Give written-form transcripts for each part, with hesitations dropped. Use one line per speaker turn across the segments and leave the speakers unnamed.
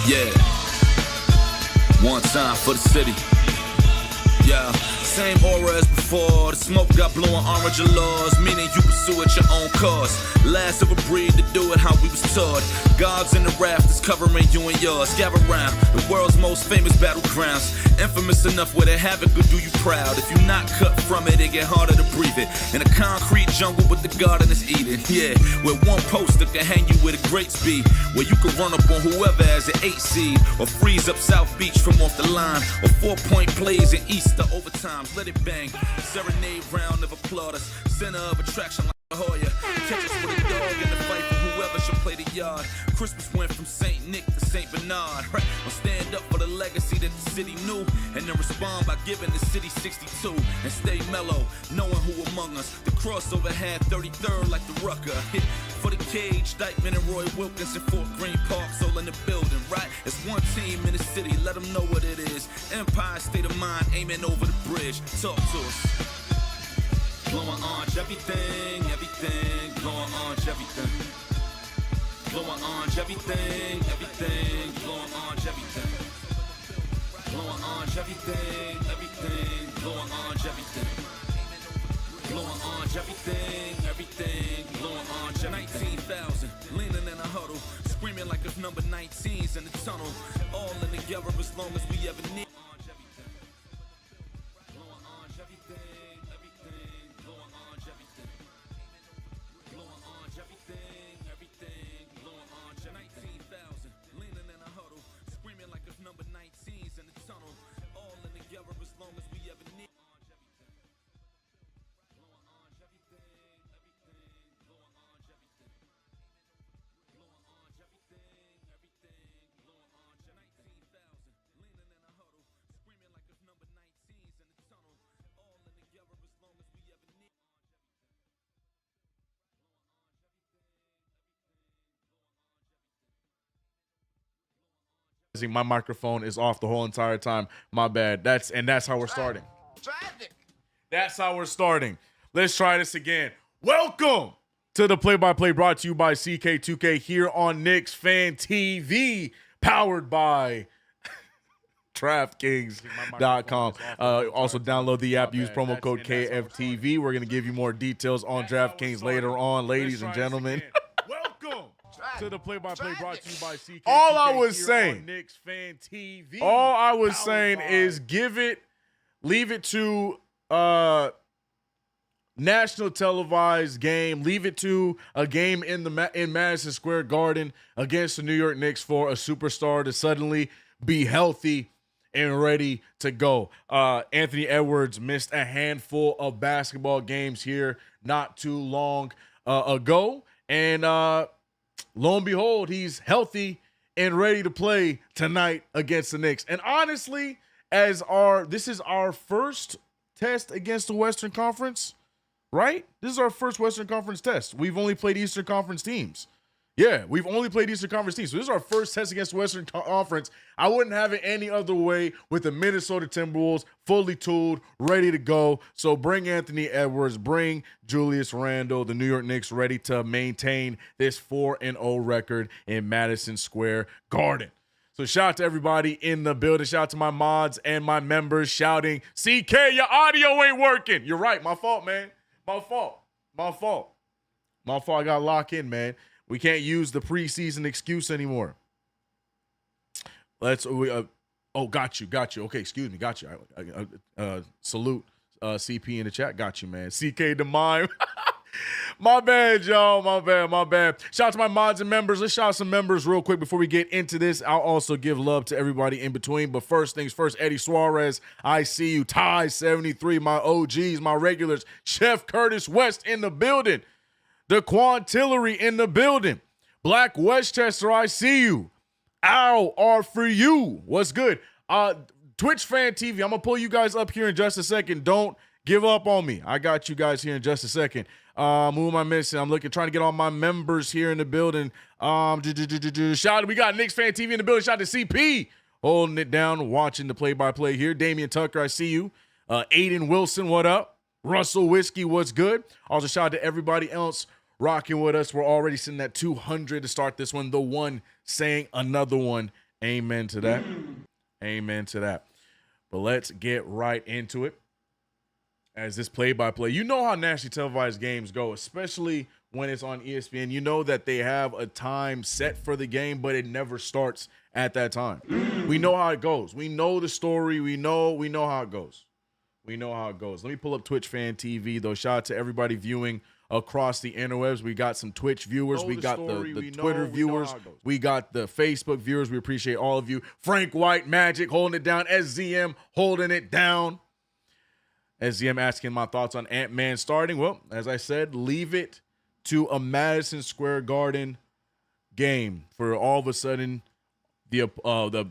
Yeah. One time for the city. Yeah. Same aura as before. The smoke got blowing orange laws, meaning you pursue at your own cause. Last of a breed to do it how we was taught. Gods in the rafters covering you and yours. Gather round the world's most famous battlegrounds. Infamous enough where they havoc will do you proud. If you're not cut from it, it get harder to breathe it. In a concrete jungle with the garden is eating. Yeah, where one poster can hang you with a great speed. Where you can run up on whoever has an 8 seed. Or freeze up South Beach from off the line. Or 4-point plays in Easter overtimes. Let it bang. Serenade round of applauders. Center of attraction like a Hoya. Catch us with a dog in the fight for whoever should play the yard. Christmas went from St. Nick to St. Bernard. Right? I'll stand up for the legacy that the city knew. And then respond by giving the city 62. And stay mellow, knowing who among us. The crossover had 33rd like the Rucker. Hit for the cage, Dykeman and Roy Wilkins in Fort Greene Park. All in the building, right? It's one team in the city, let them know what it is. Empire state of mind, aiming over the bridge. Talk to us. Blowing orange, everything, everything. Blowing orange, everything. Blowing orange, everything, everything. Blowing orange, everything. Blowing orange, everything, everything. Blowing orange, everything. Blowing orange, everything, everything. Blowing orange, 19,000, leaning in a huddle, screaming like if number 19's in the tunnel. All in together as long as we ever need. Blowing orange, everything, everything. Blowing orange, everything. Blowing orange, everything, everything. Blowing orange, 19,000, leaning in a huddle, screaming like if number 19's in the tunnel. All in together as long as we ever need.
My microphone is off the whole entire time. My bad. That's how we're starting.
Traffic.
That's how we're starting. Let's try this again. Welcome to the play-by-play brought to you by CK2K here on KnicksFanTV, powered by DraftKings.com. Also download the app, use promo code KFTV. We're going to give you more details on DraftKings later on, ladies and gentlemen. Welcome to the play-by-play brought to you by CK2K. All I was saying is leave it to national televised game. Leave it to a game in Madison Square Garden against the New York Knicks for a superstar to suddenly be healthy and ready to go. Anthony Edwards missed a handful of basketball games here not too long ago, and lo and behold, he's healthy and ready to play tonight against the Knicks. And honestly, this is our first test against the Western Conference, right? This is our first Western Conference test. We've only played Eastern Conference teams. Yeah, we've only played Eastern Conference teams. So this is our first test against the Western Conference. I wouldn't have it any other way with the Minnesota Timberwolves fully tooled, ready to go. So bring Anthony Edwards, bring Julius Randle, the New York Knicks ready to maintain this 4-0 record in Madison Square Garden. So shout out to everybody in the building. Shout out to my mods and my members shouting, CK, your audio ain't working. You're right. My fault, man. My fault. I got to lock in, man. We can't use the preseason excuse anymore. Got you. Okay, excuse me, got you. Salute CP in the chat. Got you, man. CK the Mime. My bad, y'all. My bad. Shout out to my mods and members. Let's shout out some members real quick before we get into this. I'll also give love to everybody in between. But first things first, Eddie Suarez, I see you. Ty73, my OGs, my regulars. Chef Curtis West in the building. The Quantillery in the building. Black Westchester, I see you. Ow, are for you. What's good? Twitch Fan TV, I'm going to pull you guys up here in just a second. Don't give up on me. I got you guys here in just a second. Who am I missing? I'm trying to get all my members here in the building. We got Knicks Fan TV in the building. Shout out to CP. Holding it down, watching the play-by-play here. Damian Tucker, I see you. Aiden Wilson, what up? Russell Whiskey, what's good? Also, shout out to everybody else rocking with us. We're already sitting at 200 to start this one. The one saying another one Amen to that. Amen to that. But let's get right into it. As this play-by-play, you know how nationally televised games go, especially when it's on ESPN. You know that they have a time set for the game, but it never starts at that time. We know how it goes. We know the story. We know how it goes. We know how it goes. Let me pull up KnicksFanTV, though. Shout out to everybody viewing across the interwebs. We got some Twitch viewers. We got the Twitter viewers. We got the Facebook viewers. We appreciate all of you. Frank White, Magic holding it down. SZM holding it down. SZM asking my thoughts on Ant-Man starting. Well, as I said, leave it to a Madison Square Garden game for all of a sudden the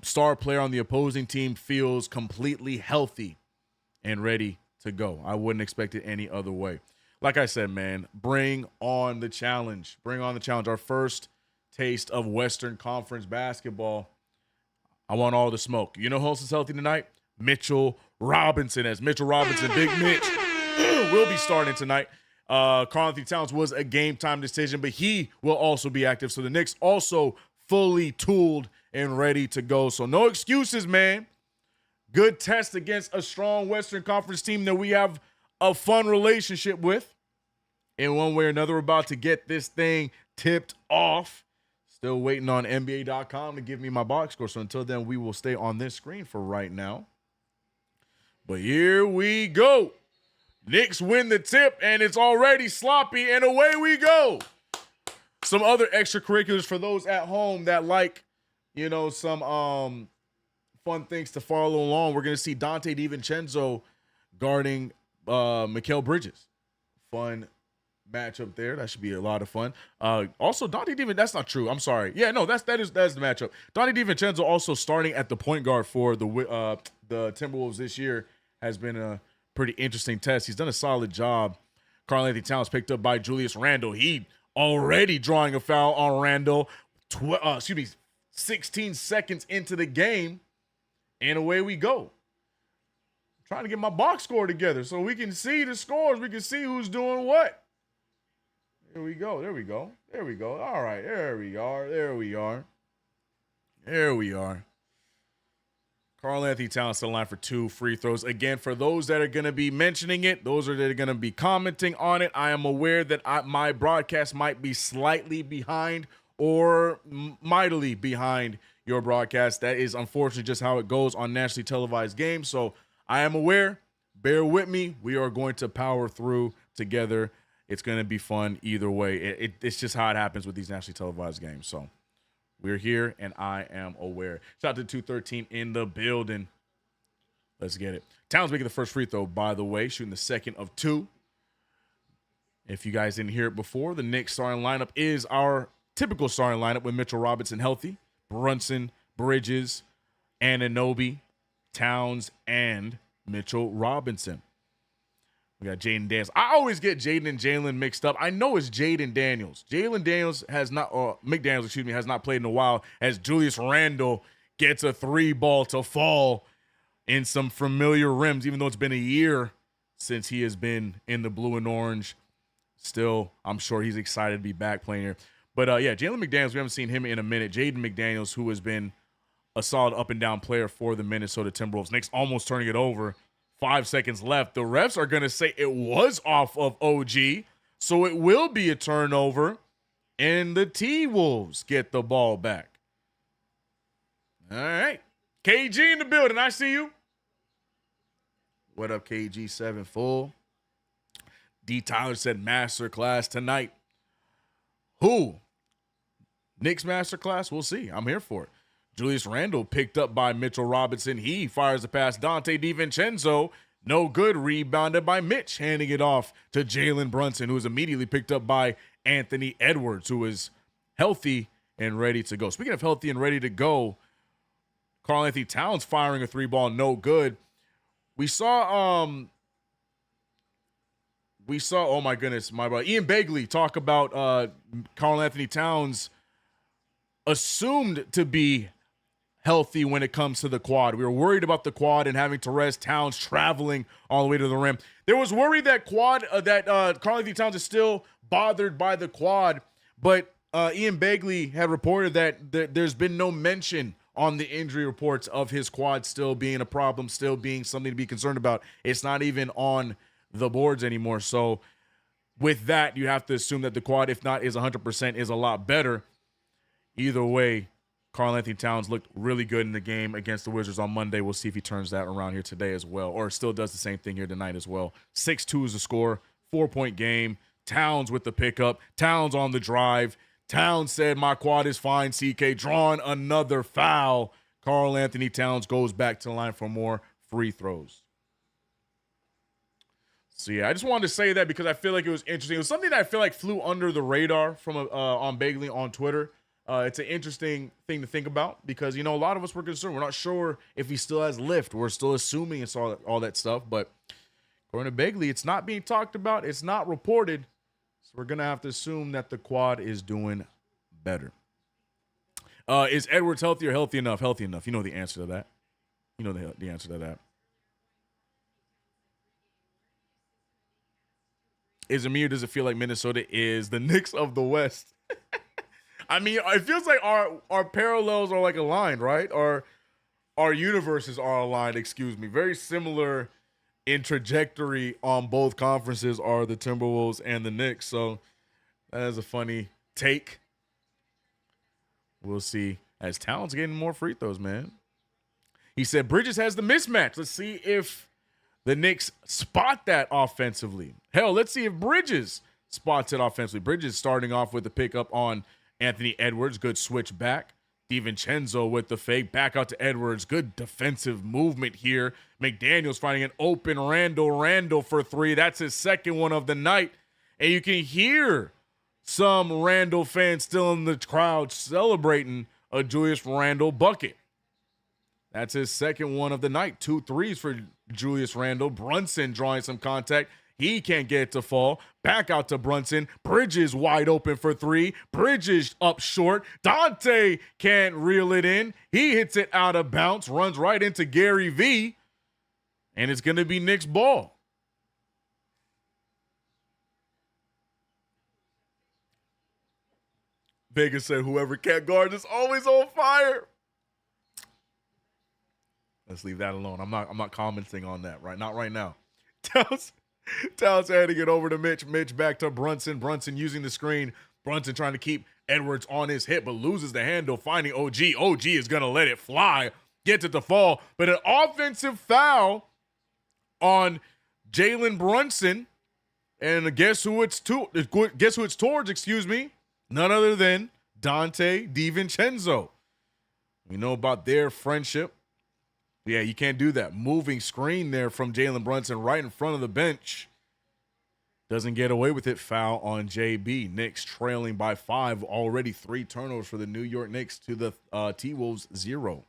star player on the opposing team feels completely healthy and ready to go. I wouldn't expect it any other way. Like I said, man, bring on the challenge. Bring on the challenge. Our first taste of Western Conference basketball. I want all the smoke. You know who else is healthy tonight? Mitchell Robinson, as Mitchell Robinson, Big Mitch, will be starting tonight. Karl-Anthony Towns was a game-time decision, but he will also be active. So the Knicks also fully tooled and ready to go. So no excuses, man. Good test against a strong Western Conference team that we have a fun relationship with. In one way or another, we're about to get this thing tipped off. Still waiting on NBA.com to give me my box score. So until then, we will stay on this screen for right now. But here we go. Knicks win the tip, and it's already sloppy, and away we go. Some other extracurriculars for those at home that like, some fun things to follow along. We're going to see Dante DiVincenzo guarding Mikal Bridges. Fun matchup there. That should be a lot of fun. Also, Dante DiVincenzo, that's not true. I'm sorry. Yeah, no, that's the matchup. Dante DiVincenzo also starting at the point guard for the Timberwolves this year has been a pretty interesting test. He's done a solid job. Karl-Anthony Towns picked up by Julius Randle. He already drawing a foul on Randle. 16 seconds into the game, and away we go. I'm trying to get my box score together so we can see the scores. We can see who's doing what. There we go. All right, there we are. Karl-Anthony Towns to the line for 2 free throws. Again, for those that are going to be mentioning it, those that are going to be commenting on it, I am aware that my broadcast might be slightly behind or mightily behind your broadcast. That is unfortunately just how it goes on nationally televised games. So I am aware. Bear with me. We are going to power through together. It's going to be fun either way. It's just how it happens with these nationally televised games. So we're here, and I am aware. Shout out to 213 in the building. Let's get it. Towns making the first free throw, by the way, shooting the second of 2. If you guys didn't hear it before, the Knicks starting lineup is our typical starting lineup with Mitchell Robinson healthy, Brunson, Bridges, Anunoby, Towns, and Mitchell Robinson. We got Jaden Daniels. I always get Jaden and Jalen mixed up. I know it's Jaden Daniels. Jalen Daniels has not, McDaniels, has not played in a while, as Julius Randle gets a 3-ball to fall in some familiar rims, even though it's been a year since he has been in the blue and orange. Still, I'm sure he's excited to be back playing here. But, Jalen McDaniels, we haven't seen him in a minute. Jaden McDaniels, who has been a solid up-and-down player for the Minnesota Timberwolves. Knicks almost turning it over. 5 seconds left. The refs are going to say it was off of OG, so it will be a turnover, and the T-Wolves get the ball back. All right. KG in the building. I see you. What up, KG7 full? D. Tyler said masterclass tonight. Who? Knicks masterclass? We'll see. I'm here for it. Julius Randle picked up by Mitchell Robinson. He fires the pass. Dante DiVincenzo, no good. Rebounded by Mitch, handing it off to Jalen Brunson, who was immediately picked up by Anthony Edwards, who is healthy and ready to go. Speaking of healthy and ready to go, Karl-Anthony Towns firing a 3-ball, no good. We saw, oh my goodness, my brother, Ian Begley talk about Karl-Anthony Towns assumed to be healthy when it comes to the quad. We were worried about the quad and having to rest Towns traveling all the way to the rim. There was worry that Karl-Anthony Towns is still bothered by the quad, but Ian Begley had reported that there's been no mention on the injury reports of his quad still being a problem, still being something to be concerned about. It's not even on the boards anymore. So with that, you have to assume that the quad, if not is 100%, is a lot better. Either way, Karl-Anthony Towns looked really good in the game against the Wizards on Monday. We'll see if he turns that around here today as well, or still does the same thing here tonight as well. 6-2 is the score, 4-point game. Towns with the pickup. Towns on the drive. Towns said, my quad is fine, CK. Drawn another foul. Karl-Anthony Towns goes back to the line for more free throws. So, yeah, I just wanted to say that because I feel like it was interesting. It was something that I feel like flew under the radar from on Bagley on Twitter. It's an interesting thing to think about because, you know, a lot of us were concerned. We're not sure if he still has lift. We're still assuming it's all that stuff. But according to Bagley, it's not being talked about. It's not reported. So we're going to have to assume that the quad is doing better. Is Edwards healthy or healthy enough? Healthy enough. You know the answer to that. You know the answer to that. Is it me or does it feel like Minnesota is the Knicks of the West? I mean, it feels like our parallels are like aligned, right? Our universes are aligned, excuse me. Very similar in trajectory on both conferences are the Timberwolves and the Knicks. So that is a funny take. We'll see. As Towns getting more free throws, man. He said Bridges has the mismatch. Let's see if the Knicks spot that offensively. Hell, let's see if Bridges spots it offensively. Bridges starting off with the pickup on Anthony Edwards. Good switch back. DiVincenzo with the fake. Back out to Edwards. Good defensive movement here. McDaniels finding an open Randall. Randall for three. That's his second one of the night. And you can hear some Randall fans still in the crowd celebrating a Julius Randall bucket. That's his second one of the night. 2 threes for Julius Randall. Brunson drawing some contact. He can't get it to fall. Back out to Brunson. Bridges wide open for three. Bridges up short. Dante can't reel it in. He hits it out of bounds. Runs right into Gary V. And it's going to be Knicks ball. Vegas said whoever can't guard is always on fire. Let's leave that alone. I'm not commenting on that, right? Not right now. Towns handing it over to Mitch. Mitch back to Brunson. Brunson using the screen. Brunson trying to keep Edwards on his hip, but loses the handle, finding OG. OG is going to let it fly. Gets it to fall. But an offensive foul on Jalen Brunson. And guess who it's towards, excuse me? None other than Dante DiVincenzo. We know about their friendship. Yeah, you can't do that. Moving screen there from Jalen Brunson right in front of the bench. Doesn't get away with it. Foul on JB. Knicks trailing by 5. Already 3 turnovers for the New York Knicks to the T-Wolves 0.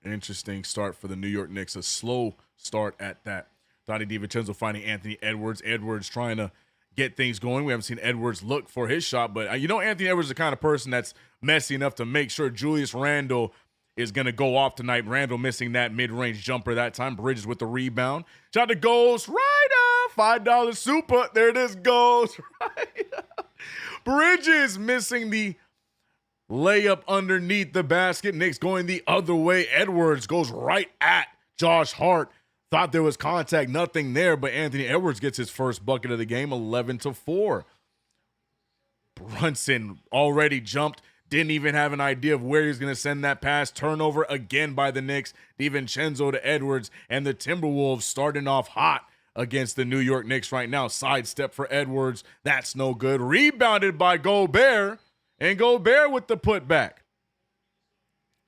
Interesting start for the New York Knicks. A slow start at that. Dante DiVincenzo finding Anthony Edwards. Edwards trying to get things going. We haven't seen Edwards look for his shot, but you know Anthony Edwards is the kind of person that's messy enough to make sure Julius Randle is going to go off tonight. Randle missing that mid-range jumper that time. Bridges with the rebound. Shot to Ghost Rider. $5 super. There it is, Ghost Rider. Bridges missing the layup underneath the basket. Knicks going the other way. Edwards goes right at Josh Hart. Thought there was contact, nothing there, but Anthony Edwards gets his first bucket of the game, 11-4. Brunson already jumped, didn't even have an idea of where he's going to send that pass. Turnover again by the Knicks. DiVincenzo to Edwards, and the Timberwolves starting off hot against the New York Knicks right now. Sidestep for Edwards. That's no good. Rebounded by Gobert, and Gobert with the putback.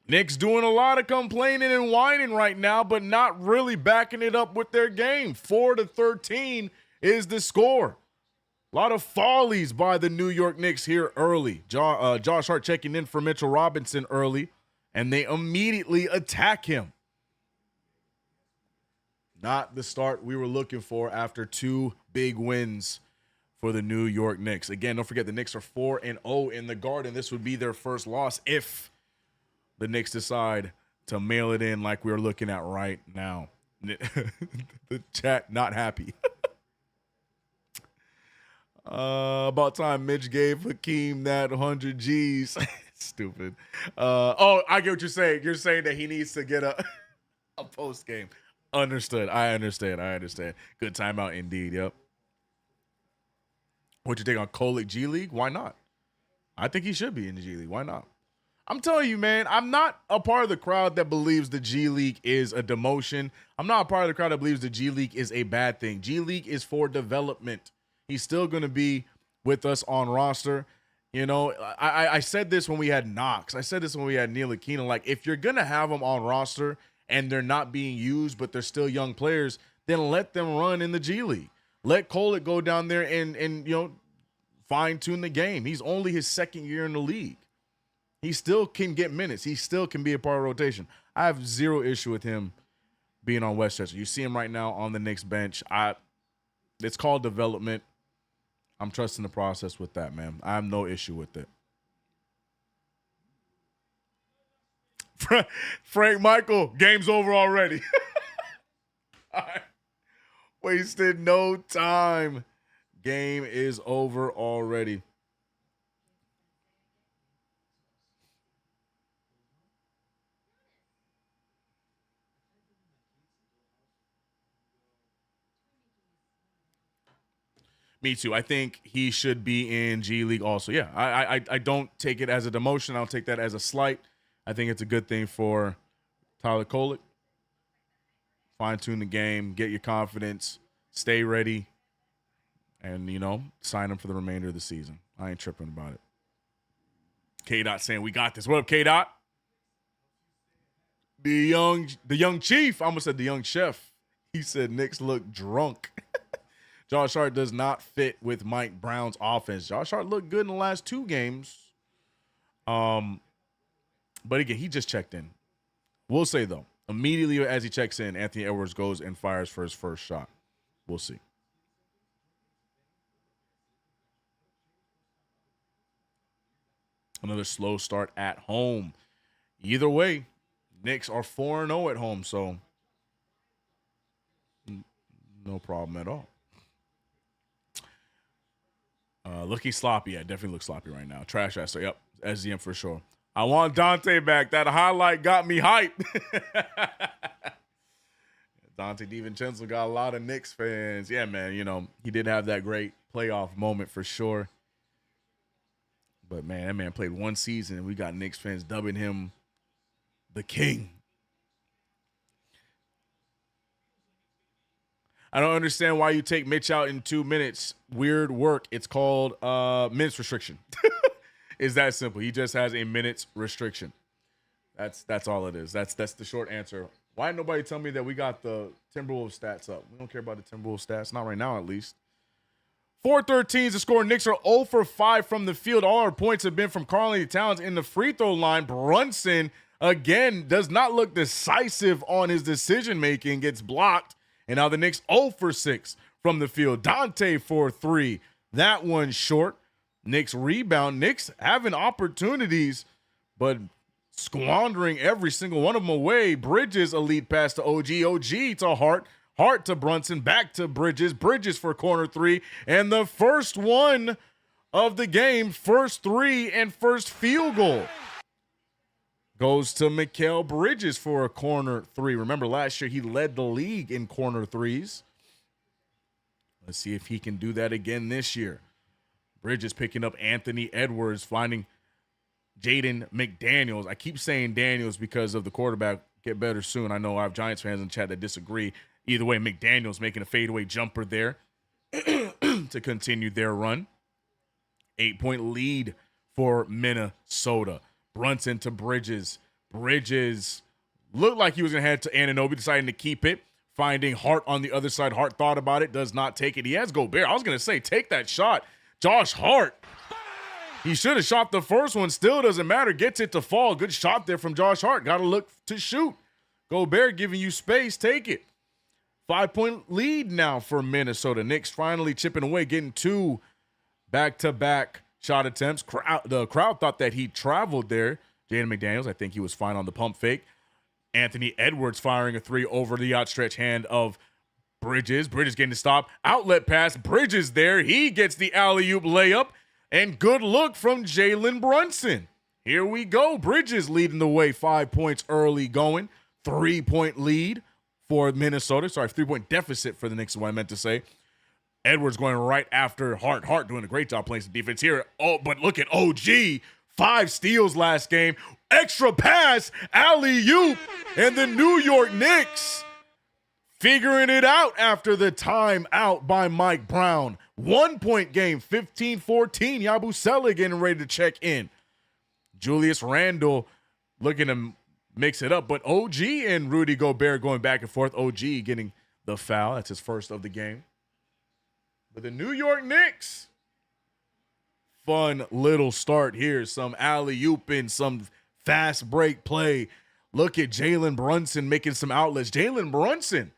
Knicks doing a lot of complaining and whining right now, but not really backing it up with their game. 4-13 is the score. A lot of follies by the New York Knicks here early. Josh Hart checking in for Mitchell Robinson early, and they immediately attack him. Not the start we were looking for after 2 big wins for the New York Knicks. Again, don't forget the Knicks are 4-0 in the Garden. This would be their first loss if the Knicks decide to mail it in like we're looking at right now. The chat not happy. About time Mitch gave Hakeem that 100 G's. Stupid. Oh, I get what you're saying. You're saying that he needs to get a a post game. Understood. I understand. Good timeout indeed. Yep. What you think on Kolek G League? Why not? I think he should be in the G League. Why not? I'm telling you, man, I'm not a part of the crowd that believes the G League is a demotion. I'm not a part of the crowd that believes the G League is a bad thing. G League is for development. He's still going to be with us on roster. You know, I said this when we had Knox. I said this when we had Neil Aquino. Like, if you're going to have them on roster and they're not being used, but they're still young players, then let them run in the G League. Let Kolek go down there and you know, fine-tune the game. He's only his second year in the league. He still can get minutes. He still can be a part of rotation. I have zero issue with him being on Westchester. You see him right now on the Knicks bench. It's called development. I'm trusting the process with that, man. I have no issue with it. Frank Michael, game's over already. All right. Wasted no time. Game is over already. Me too. I think he should be in G League also. Yeah, I don't take it as a demotion. I don't take that as a slight. I think it's a good thing for Tyler Kolek. Fine-tune the game, get your confidence, stay ready, and, you know, sign him for the remainder of the season. I ain't tripping about it. K-Dot saying, we got this. What up, K-Dot? The young chief. I almost said the young chef. He said Knicks look drunk. Josh Hart does not fit with Mike Brown's offense. Josh Hart looked good in the last 2 games. But again, he just checked in. We'll say, though, immediately as he checks in, Anthony Edwards goes and fires for his first shot. We'll see. Another slow start at home. Either way, Knicks are 4-0 at home, so no problem at all. Looking sloppy. Yeah, definitely looks sloppy right now. Trash ass. So, yep, SZM for sure. I want Dante back. That highlight got me hyped. Dante DiVincenzo got a lot of Knicks fans. Yeah, man, you know, he did have that great playoff moment for sure. But, man, that man played 1 season, and we got Knicks fans dubbing him the king. I don't understand why you take Mitch out in 2 minutes. Weird work. It's called minutes restriction. It's that simple. He just has a minutes restriction. That's all it is. That's the short answer. Why didn't nobody tell me that we got the Timberwolves stats up? We don't care about the Timberwolves stats. Not right now, at least. 4-13 is the score. Knicks are 0 for 5 from the field. All our points have been from Karl-Anthony Towns in the free throw line. Brunson, again, does not look decisive on his decision-making. Gets blocked. And now the Knicks 0 for 6 from the field. Dante for 3. That one short. Knicks rebound. Knicks having opportunities, but squandering every single one of them away. Bridges, a lead pass to OG. OG to Hart. Hart to Brunson. Back to Bridges. Bridges for corner 3. And the first one of the game. First 3 and first field goal goes to Mikal Bridges for a corner 3. Remember, last year he led the league in corner 3s. Let's see if he can do that again this year. Bridges picking up Anthony Edwards, finding Jaden McDaniels. I keep saying Daniels because of the quarterback. Get better soon. I know I have Giants fans in the chat that disagree. Either way, McDaniels making a fadeaway jumper there to continue their run. 8-point lead for Minnesota. Brunson to Bridges. Bridges looked like he was going to head to Anunoby, deciding to keep it. Finding Hart on the other side. Hart thought about it, does not take it. He has Gobert. I was going to say, take that shot. Josh Hart. He should have shot the first one. Still doesn't matter. Gets it to fall. Good shot there from Josh Hart. Got to look to shoot. Gobert giving you space. Take it. 5-point lead now for Minnesota. Knicks finally chipping away, getting 2 back-to-back shot attempts. The crowd thought that he traveled there. Jaden McDaniels, I think he was fine on the pump fake. Anthony Edwards firing a 3 over the outstretched hand of Bridges getting the stop. Outlet pass. Bridges there. He gets the alley-oop layup. And good look from Jalen Brunson. Here we go. Bridges leading the way. 5 points early going. 3-point lead for Minnesota. Sorry, 3-point deficit for the Knicks is what I meant to say. Edwards going right after Hart. Hart doing a great job playing some defense here. Oh, but look at OG. 5 steals last game. Extra pass. Alley-oop. And the New York Knicks figuring it out after the timeout by Mike Brown. 1-point game, 15-14. Yabusele getting ready to check in. Julius Randle looking to mix it up, but OG and Rudy Gobert going back and forth. OG getting the foul. That's his first of the game. But the New York Knicks, fun little start here. Some alley-ooping, some fast break play. Look at Jalen Brunson making some outlets. Jalen Brunson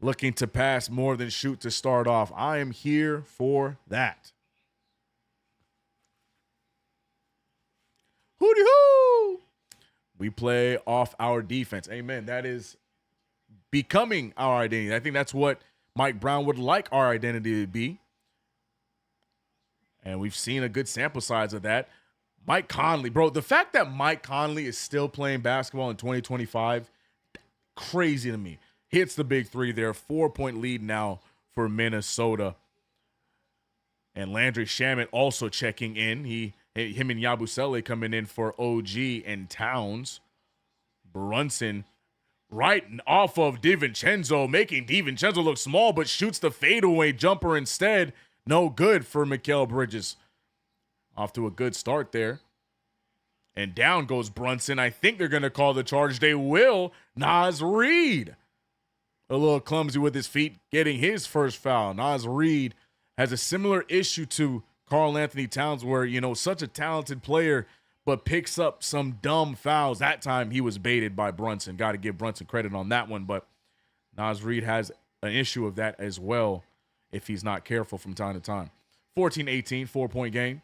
looking to pass more than shoot to start off. I am here for that. Hooty hoo! We play off our defense. Amen. That is becoming our identity. I think that's what Mike Brown would like our identity to be. And we've seen a good sample size of that. Mike Conley, bro, the fact that Mike Conley is still playing basketball in 2025, crazy to me. Hits the big three there. 4-point lead now for Minnesota. And Landry Shamet also checking in. Him and Yabusele coming in for OG and Towns. Brunson right off of DiVincenzo, making DiVincenzo look small, but shoots the fadeaway jumper instead. No good for Mikal Bridges. Off to a good start there. And down goes Brunson. I think they're going to call the charge. They will. Naz Reid, a little clumsy with his feet, getting his first foul. Naz Reid has a similar issue to Karl Anthony Towns where, such a talented player, but picks up some dumb fouls. That time he was baited by Brunson. Got to give Brunson credit on that one, but Naz Reid has an issue of that as well if he's not careful from time to time. 14-18, 4-point game.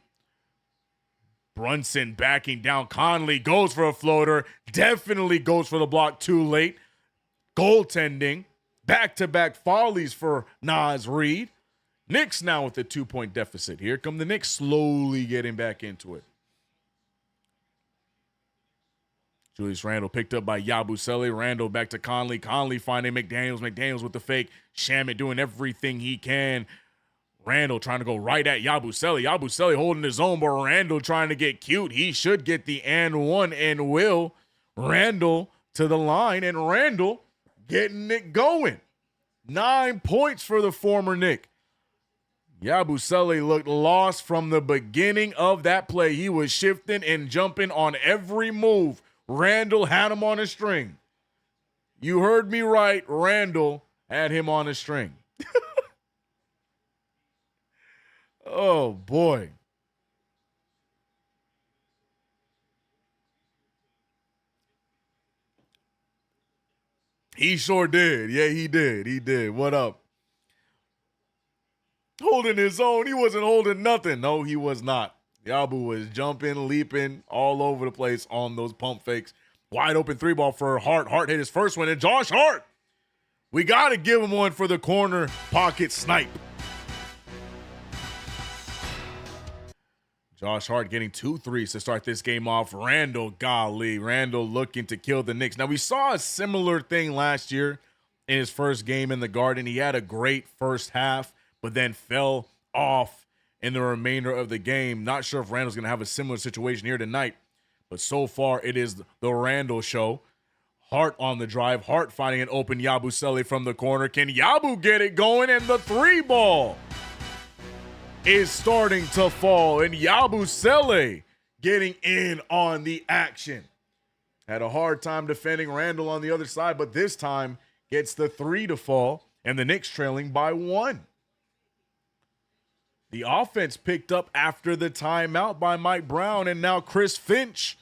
Brunson backing down. Conley goes for a floater. Definitely goes for the block too late. Goaltending. Back-to-back follies for Naz Reid. Knicks now with a 2-point deficit. Here come the Knicks slowly getting back into it. Julius Randle picked up by Yabusele. Randle back to Conley. Conley finding McDaniels. McDaniels with the fake. Shamet doing everything he can. Randle trying to go right at Yabusele. Yabusele holding his own, but Randle trying to get cute. He should get the and one and will. Randle to the line, and Randle getting it going. 9 points for the former Knick. Yabusele looked lost from the beginning of that play. He was shifting and jumping on every move. Randle had him on a string. You heard me right. Randle had him on a string. Oh, boy. He sure did. Yeah, he did. He did. What up? Holding his own. He wasn't holding nothing. No, he was not. Yabu was jumping, leaping all over the place on those pump fakes. Wide open 3-ball for Hart. Hart hit his first one, and Josh Hart. We got to give him one for the corner pocket snipe. Josh Hart getting 2 threes to start this game off. Randle looking to kill the Knicks. Now, we saw a similar thing last year in his first game in the Garden. He had a great first half, but then fell off in the remainder of the game. Not sure if Randle's going to have a similar situation here tonight, but so far it is the Randle show. Hart on the drive. Hart finding an open Yabusele from the corner. Can Yabu get it going? And the 3-ball is starting to fall, and Yabusele getting in on the action. Had a hard time defending Randle on the other side, but this time gets the 3 to fall, and the Knicks trailing by 1. The offense picked up after the timeout by Mike Brown, and now Chris Finch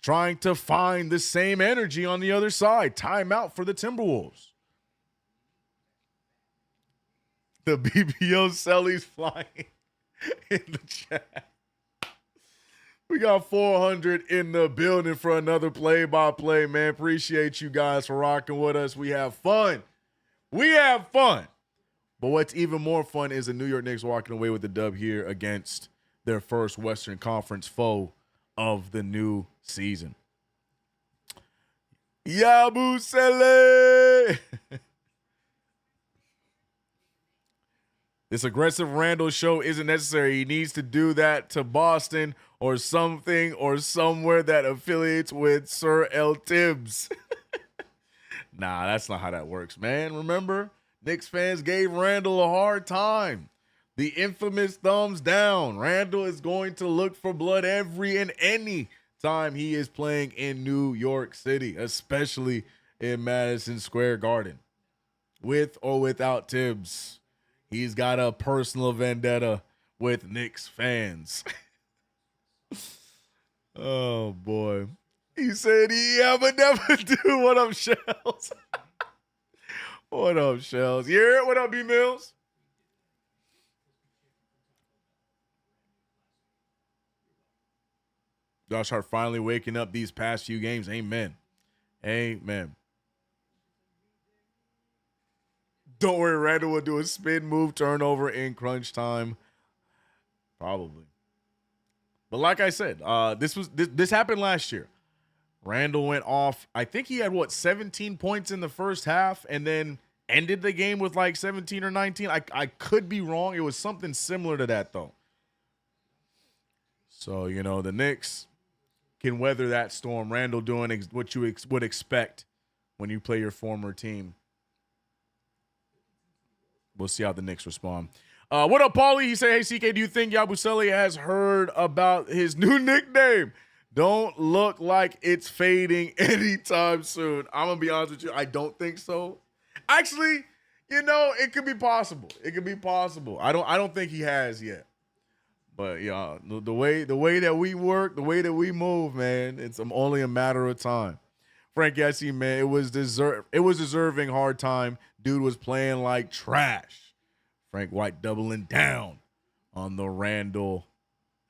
trying to find the same energy on the other side. Timeout for the Timberwolves. The BBO Sellies flying in the chat. We got 400 in the building for another play-by-play, man. Appreciate you guys for rocking with us. We have fun We have fun. But what's even more fun is the New York Knicks walking away with the dub here against their first Western Conference foe of the new season. Yabusele! This aggressive Randall show isn't necessary. He needs to do that to Boston or something or somewhere that affiliates with Sir L. Tibbs. Nah, that's not how that works, man. Remember? Knicks fans gave Randall a hard time. The infamous thumbs down. Randall is going to look for blood every and any time he is playing in New York City, especially in Madison Square Garden. With or without Tibbs, he's got a personal vendetta with Knicks fans. Oh, boy. He said, yeah, but never do. What up, Shells? What up, Shells? You hear it? What up, B Mills? Josh Hart finally waking up these past few games. Amen. Amen. Don't worry, Randall will do a spin move turnover in crunch time. Probably. But like I said, this happened last year. Randall went off. I think he had, 17 points in the first half and then ended the game with like 17 or 19. I could be wrong. It was something similar to that, though. So, the Knicks can weather that storm. Randall doing what you would expect when you play your former team. We'll see how the Knicks respond. What up, Paulie? He said, hey, CK, do you think Yabusele has heard about his new nickname? Don't look like it's fading anytime soon. I'm going to be honest with you. I don't think so. Actually, it could be possible. It could be possible. I don't think he has yet. But yeah, the way that we work, the way that we move, man, it's only a matter of time. Frank, I see, man, it was deserving hard time. Dude was playing like trash. Frank White doubling down on the Randall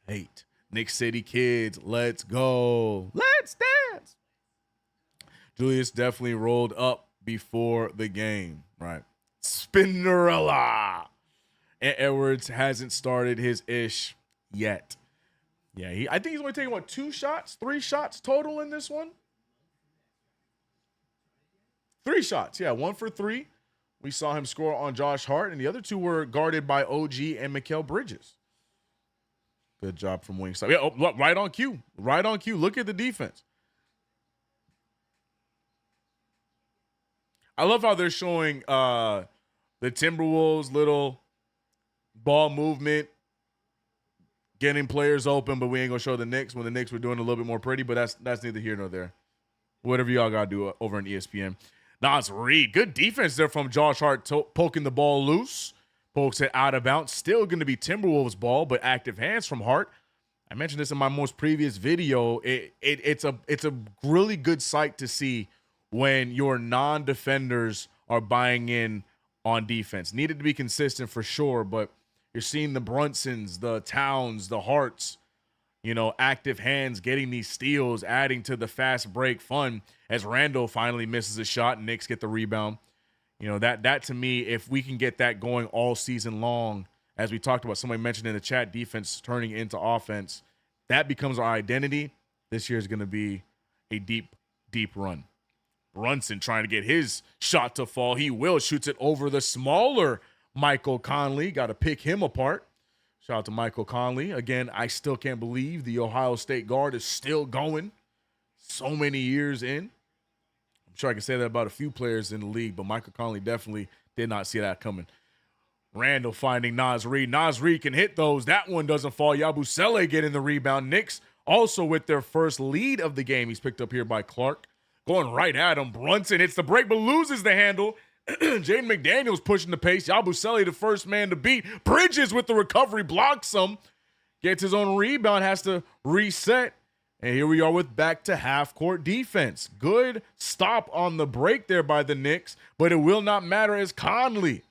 hate. Knicks City kids, let's go. Let's dance. Julius definitely rolled up before the game, right? Spinnerella. And Edwards hasn't started his ish yet. Yeah, I think he's only taking, 3 shots total in this one? 3 shots, yeah, 1 for 3. We saw him score on Josh Hart, and the other 2 were guarded by OG and Mikal Bridges. Good job from Wingstop. Yeah, right on cue. Right on cue. Look at the defense. I love how they're showing the Timberwolves little ball movement, getting players open, but we ain't going to show the Knicks when the Knicks were doing a little bit more pretty, but that's neither here nor there. Whatever y'all got to do over on ESPN. Nas Reed, good defense there from Josh Hart poking the ball loose. Pokes it out of bounds. Still going to be Timberwolves ball, but active hands from Hart. I mentioned this in my most previous video. It's a really good sight to see when your non-defenders are buying in on defense. Needed to be consistent for sure, but you're seeing the Brunsons, the Towns, the Harts, active hands getting these steals, adding to the fast break fun as Randall finally misses a shot and Knicks get the rebound. That to me, if we can get that going all season long, as we talked about, somebody mentioned in the chat, defense turning into offense, that becomes our identity. This year is going to be a deep, deep run. Brunson trying to get his shot to fall. He shoots it over the smaller Michael Conley. Got to pick him apart. Shout out to Michael Conley. Again, I still can't believe the Ohio State guard is still going so many years in. I'm sure I can say that about a few players in the league, but Michael Conley definitely did not see that coming. Randall finding Nas Reed. Nas Reed can hit those. That one doesn't fall. Yabusele getting the rebound. Knicks also with their first lead of the game. He's picked up here by Clark. Going right at him. Brunson hits the break but loses the handle. Jaden McDaniels pushing the pace. Yabusele the first man to beat. Bridges with the recovery. Blocks him. Gets his own rebound. Has to reset. And here we are with back to half-court defense. Good stop on the break there by the Knicks, but it will not matter as Conley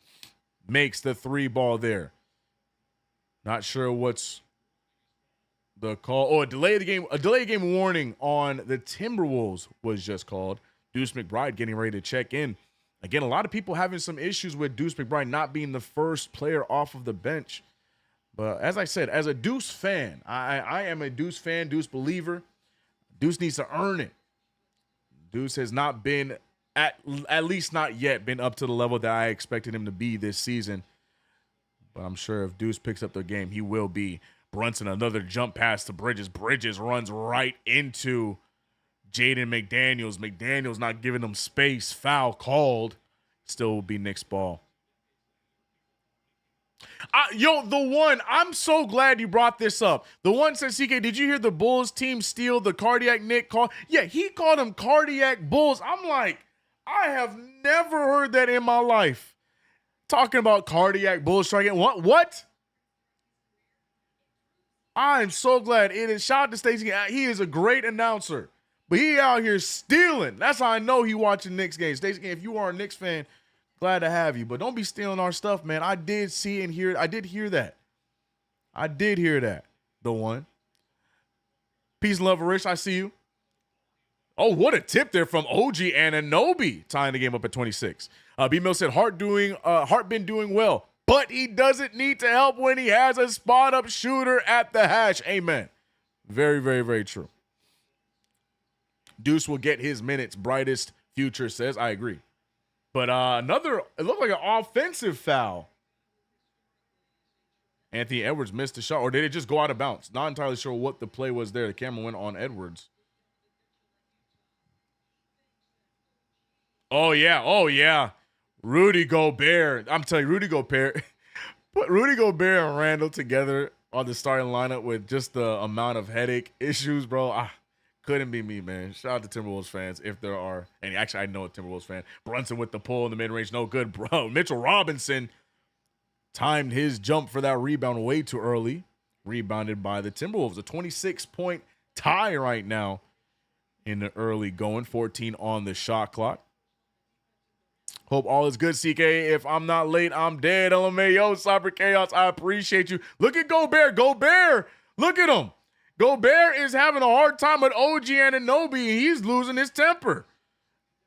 makes the 3 ball there. Not sure what's the call. Oh, a delay game warning on the Timberwolves was just called. Deuce McBride getting ready to check in Again, a lot of people having some issues with Deuce McBride not being the first player off of the bench. But as I said, as a Deuce fan, I am a Deuce fan, Deuce believer. Deuce needs to earn it. Deuce has not been, at least not yet, been up to the level that I expected him to be this season. But I'm sure if Deuce picks up the game, he will be. Brunson, another jump pass to Bridges. Bridges runs right into Jaden McDaniels. McDaniels not giving him space. Foul called. Still will be Knicks ball. I'm so glad you brought this up. The one says, CK, did you hear the Bulls team steal the cardiac Nick call? Yeah, he called them cardiac Bulls. I'm like, I have never heard that in my life. Talking about cardiac Bulls striking. What? I'm so glad it is. Shout out to Stacey. He is a great announcer. But he out here stealing. That's how I know he watching Knicks games. Stacey, if you are a Knicks fan, glad to have you. But don't be stealing our stuff, man. I did see and hear. I did hear that. The one. Peace and love, Rich. I see you. Oh, what a tip there from OG Anunoby, tying the game up at 26. B-Mill said, Hart been doing well, but he doesn't need to help when he has a spot-up shooter at the hash. Amen. Very, very, very true. Deuce will get his minutes. Brightest future says, I agree. But it looked like an offensive foul. Anthony Edwards missed the shot, or did it just go out of bounds? Not entirely sure what the play was there. The camera went on Edwards. Oh, yeah. Rudy Gobert. I'm telling you, Rudy Gobert. Put Rudy Gobert and Randall together on the starting lineup with just the amount of headache issues, bro. Couldn't be me, man. Shout out to Timberwolves fans if there are. And actually, I know a Timberwolves fan. Brunson with the pull in the mid-range. No good, bro. Mitchell Robinson timed his jump for that rebound way too early. Rebounded by the Timberwolves. A 26-point tie right now in the early going. 14 on the shot clock. Hope all is good, CK. If I'm not late, I'm dead. LMAO, Cyber Chaos, I appreciate you. Look at Gobert. Look at him. Gobert is having a hard time with OG Anunoby. He's losing his temper.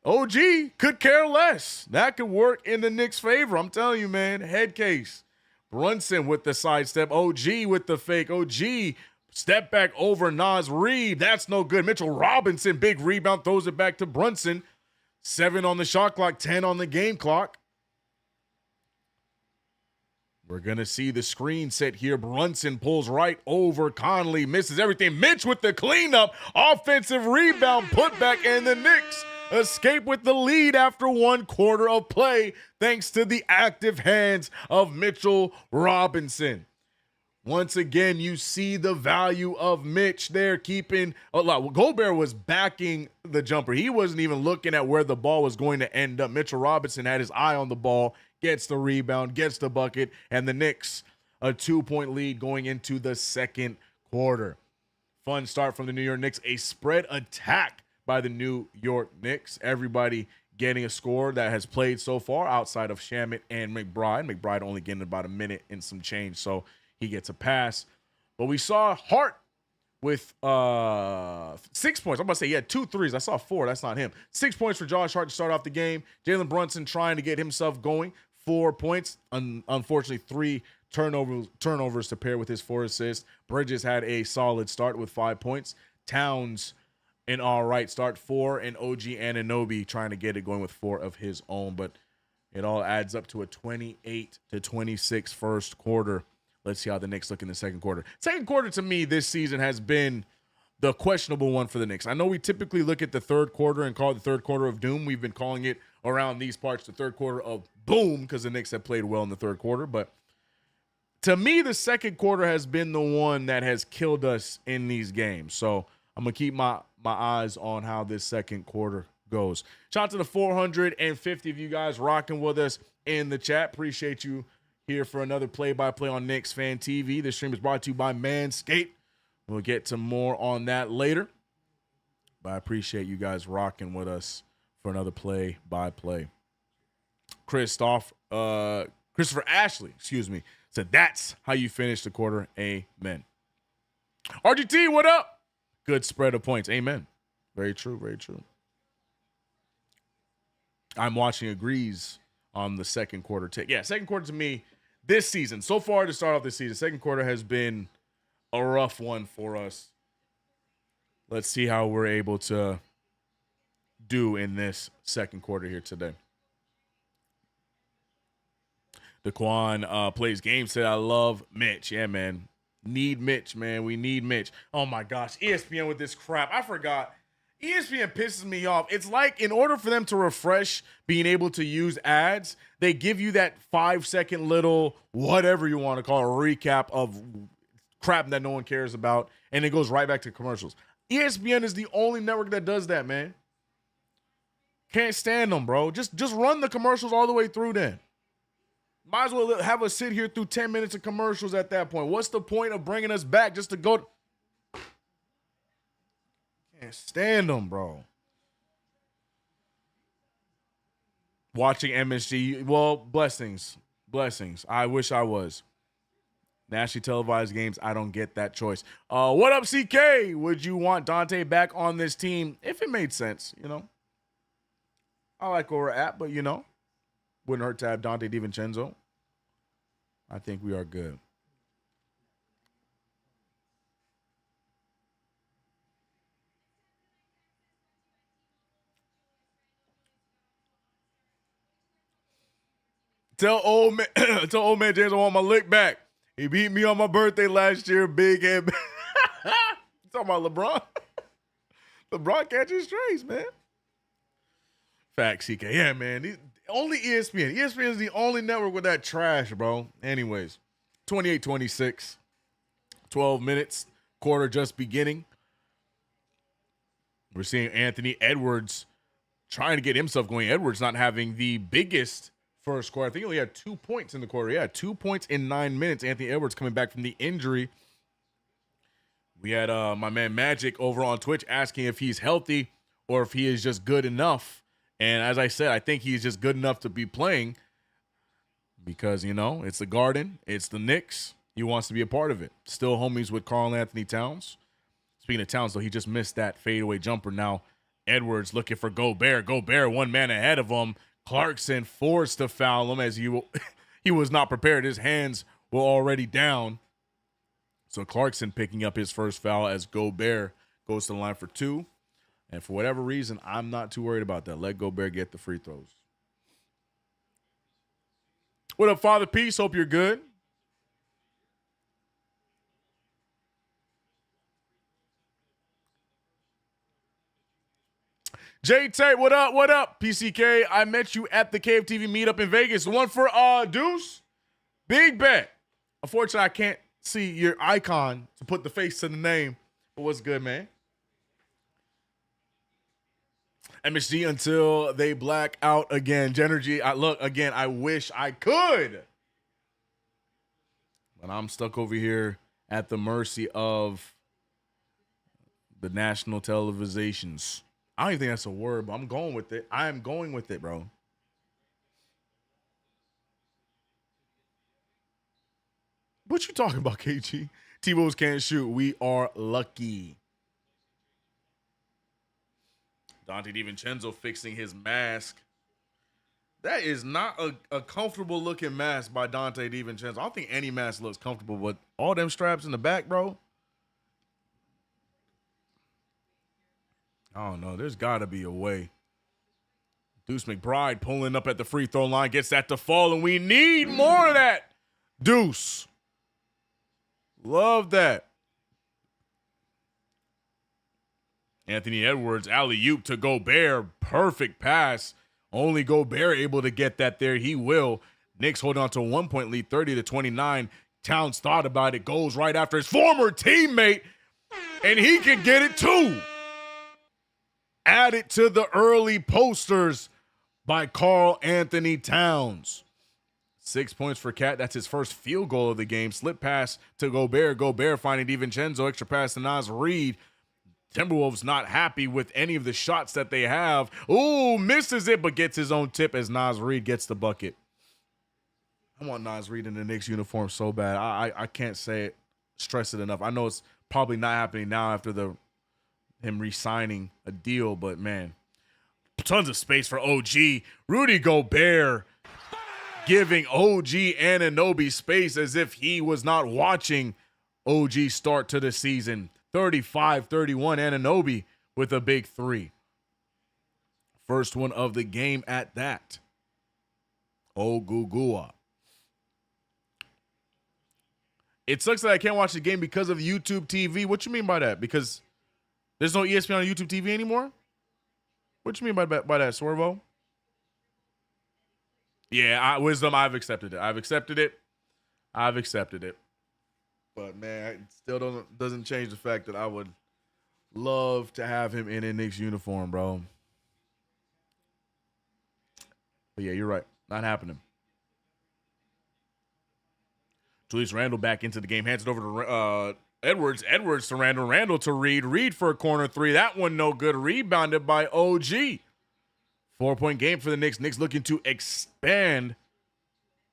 OG could care less. That could work in the Knicks' favor. I'm telling you, man. Head case. Brunson with the sidestep. OG with the fake. OG step back over Naz Reid. That's no good. Mitchell Robinson, big rebound, throws it back to Brunson. 7 on the shot clock, 10 on the game clock. We're going to see the screen set here. Brunson pulls right over Conley, misses everything. Mitch with the cleanup, offensive rebound, putback, and the Knicks escape with the lead after 1 quarter of play, thanks to the active hands of Mitchell Robinson. Once again, you see the value of Mitch there keeping a lot. Gobert was backing the jumper. He wasn't even looking at where the ball was going to end up. Mitchell Robinson had his eye on the ball, gets the rebound, gets the bucket, and the Knicks a 2-point lead going into the second quarter. Fun start from the New York Knicks. A spread attack by the New York Knicks. Everybody getting a score that has played so far outside of Shamet and McBride. McBride only getting about a minute and some change, so he gets a pass. But we saw Hart with 6 points. I'm about to say he had 2 threes. I saw 4. That's not him. 6 points for Josh Hart to start off the game. Jalen Brunson trying to get himself going. 4 points. Unfortunately, 3 turnovers to pair with his 4 assists. Bridges had a solid start with 5 points. Towns, an all right start, 4. And OG Anunoby trying to get it going with 4 of his own. But it all adds up to a 28-26 first quarter. Let's see how the Knicks look in the second quarter. Second quarter, to me, this season has been the questionable one for the Knicks. I know we typically look at the third quarter and call it the third quarter of doom. We've been calling it around these parts the third quarter of boom because the Knicks have played well in the third quarter. But to me, the second quarter has been the one that has killed us in these games. So I'm going to keep my eyes on how this second quarter goes. Shout out to the 450 of you guys rocking with us in the chat. Appreciate you here for another play-by-play on KnicksFanTV. This stream is brought to you by Manscaped. We'll get to more on that later. But I appreciate you guys rocking with us for another play-by-play. Christopher Ashley, said that's how you finish the quarter. Amen. RGT, what up? Good spread of points. Amen. Very true, very true. I'm watching agrees on the second quarter take. Yeah, second quarter to me this season, so far to start off this season, second quarter has been a rough one for us. Let's see how we're able to do in this second quarter here today. Daquan plays game, said, I love Mitch. Yeah, man. Need Mitch, man. We need Mitch. Oh, my gosh. ESPN with this crap. I forgot. ESPN pisses me off. It's like in order for them to refresh being able to use ads, they give you that 5-second little whatever you want to call it, a recap of crap that no one cares about, and it goes right back to commercials. ESPN is the only network that does that, man. Can't stand them, bro. Just run the commercials all the way through then. Might as well have us sit here through 10 minutes of commercials at that point. What's the point of bringing us back just to go? Can't stand them, bro. Watching MSG, well, blessings. I wish I was. Nationally televised games, I don't get that choice. What up, CK? Would you want Dante back on this team if it made sense, you know? I like where we're at, but, you know, wouldn't hurt to have Dante DiVincenzo. I think we are good. Tell old man James I want my lick back. He beat me on my birthday last year. Big head. You talking about LeBron? LeBron catches strays, man. Fact, CK. Yeah, man. Only ESPN. ESPN is the only network with that trash, bro. Anyways, 28-26. 12 minutes. Quarter just beginning. We're seeing Anthony Edwards trying to get himself going. Edwards not having the biggest first quarter. I think he only had 2 points in the quarter. Yeah, 2 points in 9 minutes. Anthony Edwards coming back from the injury. We had my man Magic over on Twitch asking if he's healthy or if he is just good enough. And as I said, I think he's just good enough to be playing because, you know, it's the Garden. It's the Knicks. He wants to be a part of it. Still homies with Karl Anthony Towns. Speaking of Towns, though, he just missed that fadeaway jumper. Now Edwards looking for Gobert. Gobert 1 man ahead of him. Clarkson forced to foul him as he was not prepared. His hands were already down. So Clarkson picking up his first foul as Gobert goes to the line for 2. And for whatever reason, I'm not too worried about that. Let Gobert get the free throws. What up, Father Peace? Hope you're good. Jay Tate, what up? What up? PCK, I met you at the KFTV meetup in Vegas. The one for Deuce. Big bet. Unfortunately, I can't see your icon to put the face to the name. But what's good, man? MSG until they black out again. Genergy, I wish I could. But I'm stuck over here at the mercy of the national televisations. I don't even think that's a word, but I'm going with it. I am going with it, bro. What you talking about, KG? T-Wolves can't shoot. We are lucky. Dante DiVincenzo fixing his mask. That is not a comfortable looking mask by Dante DiVincenzo. I don't think any mask looks comfortable, but all them straps in the back, bro. I don't know. There's got to be a way. Deuce McBride pulling up at the free throw line. Gets that to fall, and we need more of that. Deuce. Love that. Anthony Edwards, alley-oop to Gobert. Perfect pass. Only Gobert able to get that there. He will. Knicks hold on to a 1-point lead, 30-29. Towns thought about it. Goes right after his former teammate, and he can get it too. Added to the early posters by Karl Anthony Towns. 6 points for Cat. That's his first field goal of the game. Slip pass to Gobert. Gobert finding DiVincenzo. Extra pass to Naz Reid. Timberwolves not happy with any of the shots that they have. Ooh, misses it, but gets his own tip as Naz Reid gets the bucket. I want Naz Reid in the Knicks uniform so bad. I can't say it, stress it enough. I know it's probably not happening now after him re-signing a deal, but man. tons of space for OG. Rudy Gobert giving OG Anunoby space as if he was not watching OG start to the season. 35-31 Anunoby with a big three. First one of the game at that. Ogugua. It sucks that I can't watch the game because of YouTube TV. What you mean by that? Because there's no ESPN on YouTube TV anymore? What you mean by that, Swervo? Yeah, Wisdom, I've accepted it. I've accepted it. But, man, it still doesn't change the fact that I would love to have him in a Knicks uniform, bro. But, yeah, you're right. Not happening. Julius Randle back into the game. Hands it over to Edwards. Edwards to Randle. Randle to Reed. Reed for a corner three. That one no good. Rebounded by OG. 4-point game for the Knicks. Knicks looking to expand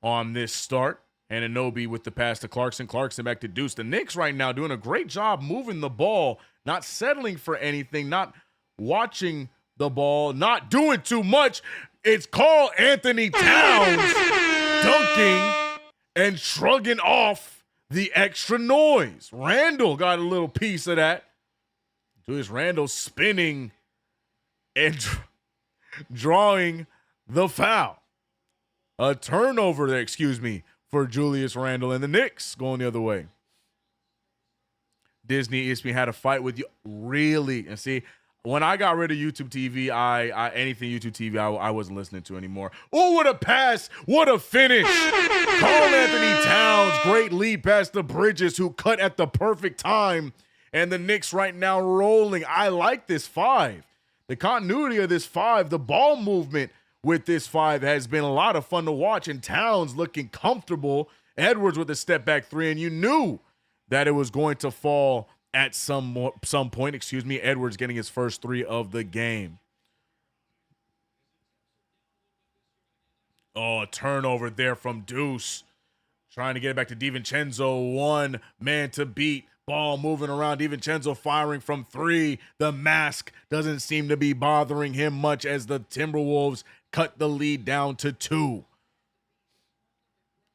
on this start. And Anunoby with the pass to Clarkson. Clarkson back to Deuce. The Knicks right now doing a great job moving the ball. Not settling for anything. Not watching the ball. Not doing too much. It's called Anthony Towns dunking and shrugging off the extra noise. Randle got a little piece of that. Julius Randle spinning and drawing the foul. A turnover there, for Julius Randle, and the Knicks going the other way. Disney ESPN had a fight with you. Really? And see, when I got rid of YouTube TV, anything YouTube TV, I wasn't listening to anymore. Oh, what a pass. What a finish. Karl Anthony Towns, great lead pass to Bridges, who cut at the perfect time. And the Knicks right now rolling. I like this five. The continuity of this five, the ball movement with this five has been a lot of fun to watch. And Towns looking comfortable. Edwards with a step back three. And you knew that it was going to fall at some point. Edwards getting his first three of the game. Oh, a turnover there from Deuce. Trying to get it back to DiVincenzo. One man to beat. Ball moving around. DiVincenzo firing from three. The mask doesn't seem to be bothering him much as the Timberwolves cut the lead down to 2.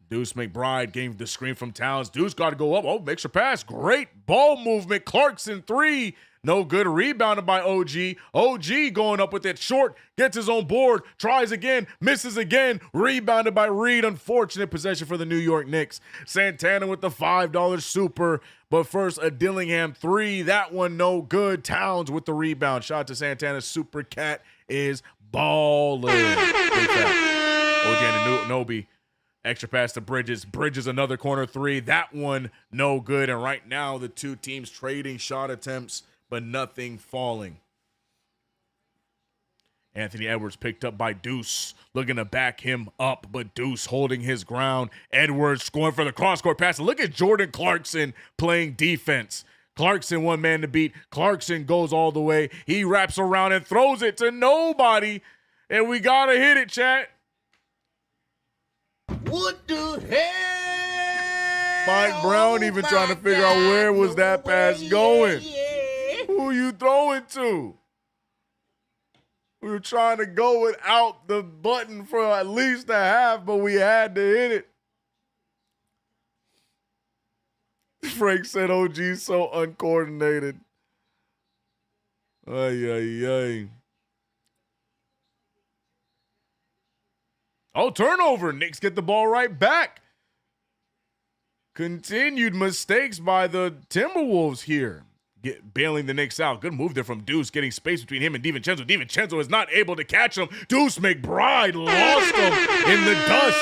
Deuce McBride gave the screen from Towns. Deuce got to go up. Oh, makes a pass. Great ball movement. Clarkson three. No good. Rebounded by OG. OG going up with it short. Gets his own board. Tries again. Misses again. Rebounded by Reed. Unfortunate possession for the New York Knicks. Santana with the $5 super. But first, a Dillingham three. That one no good. Towns with the rebound. Shout out to Santana. Super Cat is balling. OG Anunoby. Extra pass to Bridges. Bridges another corner three. That one no good. And right now the two teams trading shot attempts, but nothing falling. Anthony Edwards picked up by Deuce. Looking to back him up, but Deuce holding his ground. Edwards going for the cross-court pass. Look at Jordan Clarkson playing defense. Clarkson one man to beat. Clarkson goes all the way. He wraps around and throws it to nobody. And we got to hit it, chat.
What the hell?
Mike Brown even trying to figure out where was that pass going. Who you throwing to? We were trying to go without the button for at least a half, but we had to hit it. Frank said OG's so uncoordinated. Ay, ay, ay. Oh, turnover. Knicks get the ball right back. Continued mistakes by the Timberwolves here. Bailing the Knicks out. Good move there from Deuce, getting space between him and DiVincenzo. DiVincenzo is not able to catch him. Deuce McBride lost him in the dust.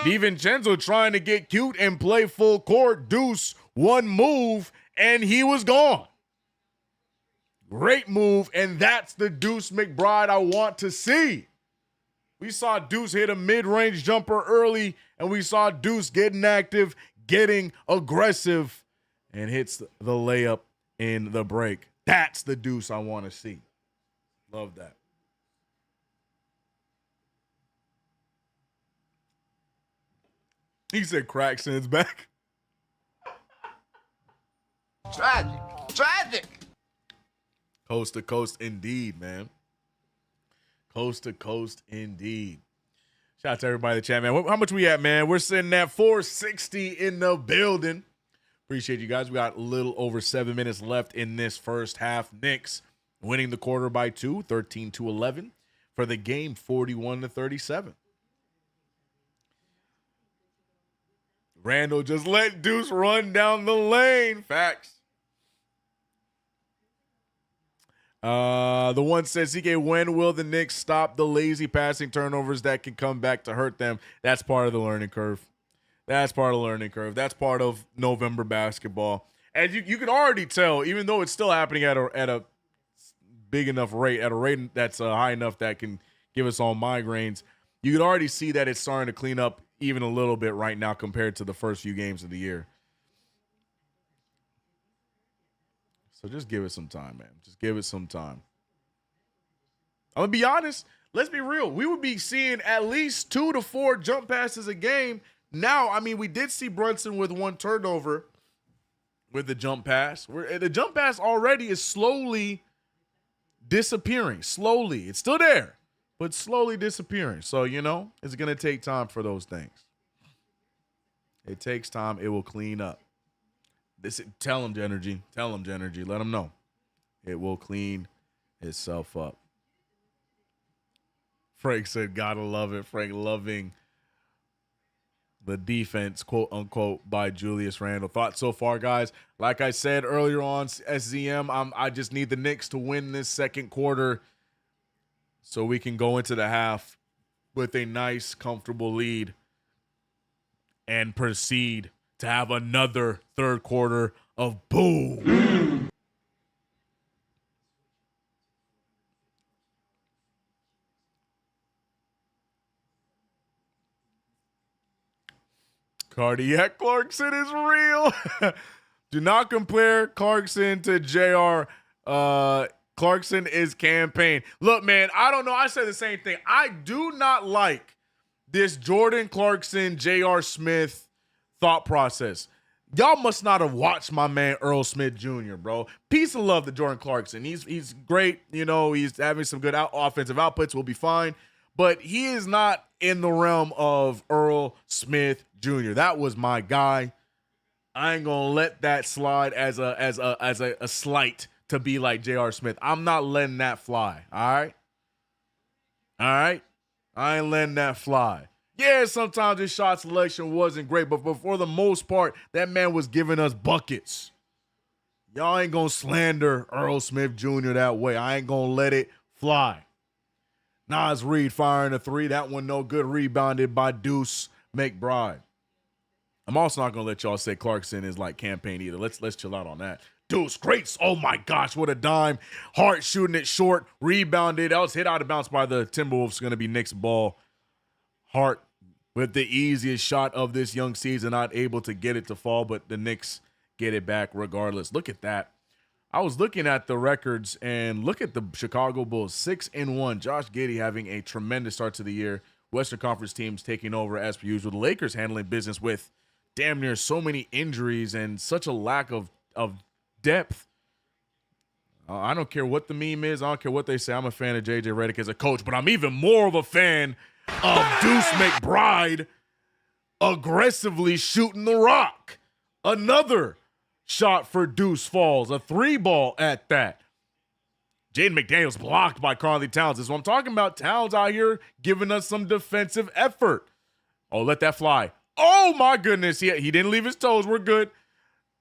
DiVincenzo trying to get cute and play full court. Deuce, one move, and he was gone. Great move, and that's the Deuce McBride I want to see. We saw Deuce hit a mid-range jumper early, and we saw Deuce getting active, getting aggressive, and hits the layup in the break. That's the Deuce I want to see. Love that. He said Crackson's back.
Tragic. Tragic.
Coast to coast indeed, man. Coast to coast indeed. Shout out to everybody in the chat, man. How much we at, man? We're sitting at 460 in the building. Appreciate you guys. We got a little over 7 minutes left in this first half. Knicks winning the quarter by 2, 13-11. For the game, 41-37. Randall just let Deuce run down the lane. Facts. The one says, CK, when will the Knicks stop the lazy passing turnovers that can come back to hurt them? That's part of the learning curve. That's part of the learning curve. That's part of November basketball. And you can already tell, even though it's still happening at a big enough rate, at a rate that's high enough that can give us all migraines, you can already see that it's starting to clean up even a little bit right now compared to the first few games of the year. So just give it some time, man. Just give it some time. I'm going to be honest. Let's be real. We would be seeing at least 2 to 4 jump passes a game. Now, I mean, we did see Brunson with 1 turnover with the jump pass. The jump pass already is slowly disappearing. Slowly. It's still there, but slowly disappearing. So, it's going to take time for those things. It takes time. It will clean up. Tell them, Genergy. Tell them, Genergy. Let them know. It will clean itself up. Frank said, gotta love it. Frank loving the defense, quote unquote, by Julius Randle. Thoughts so far, guys? Like I said earlier on, SZM, I just need the Knicks to win this second quarter so we can go into the half with a nice, comfortable lead and proceed to have another third quarter of boom. Cardiac Clarkson is real. Do not compare Clarkson to JR. Clarkson is campaign. Look, man, I don't know. I said the same thing. I do not like this Jordan Clarkson, J.R. Smith thought process. Y'all must not have watched my man Earl Smith Jr., bro. Peace of love to Jordan Clarkson. He's great. He's having some good offensive outputs. We'll be fine. But he is not in the realm of Earl Smith Jr. That was my guy. I ain't gonna let that slide as a slight to be like J.R. Smith. I'm not letting that fly. All right. I ain't letting that fly. Yeah, sometimes his shot selection wasn't great, but for the most part, that man was giving us buckets. Y'all ain't gonna slander Earl Smith Jr. that way. I ain't gonna let it fly. Nas Reed firing a 3. That one no good. Rebounded by Deuce McBride. I'm also not gonna let y'all say Clarkson is like campaign either. Let's chill out on that. Deuce, great. Oh my gosh, what a dime. Hart shooting it short. Rebounded. That was hit out of bounds by the Timberwolves. It's gonna be Knicks ball. Hart with the easiest shot of this young season, not able to get it to fall, but the Knicks get it back regardless. Look at that. I was looking at the records and look at the Chicago Bulls, 6-1. Josh Giddey having a tremendous start to the year. Western Conference teams taking over as per usual. The Lakers handling business with damn near so many injuries and such a lack of depth. I don't care what the meme is. I don't care what they say. I'm a fan of JJ Redick as a coach, but I'm even more of a fan of Deuce McBride aggressively shooting the rock. Another shot for Deuce falls. A 3-ball at that. Jaden McDaniels blocked by Karl-Anthony Towns. This is what I'm talking about. Towns out here giving us some defensive effort. Oh, let that fly. Oh, my goodness. He didn't leave his toes. We're good.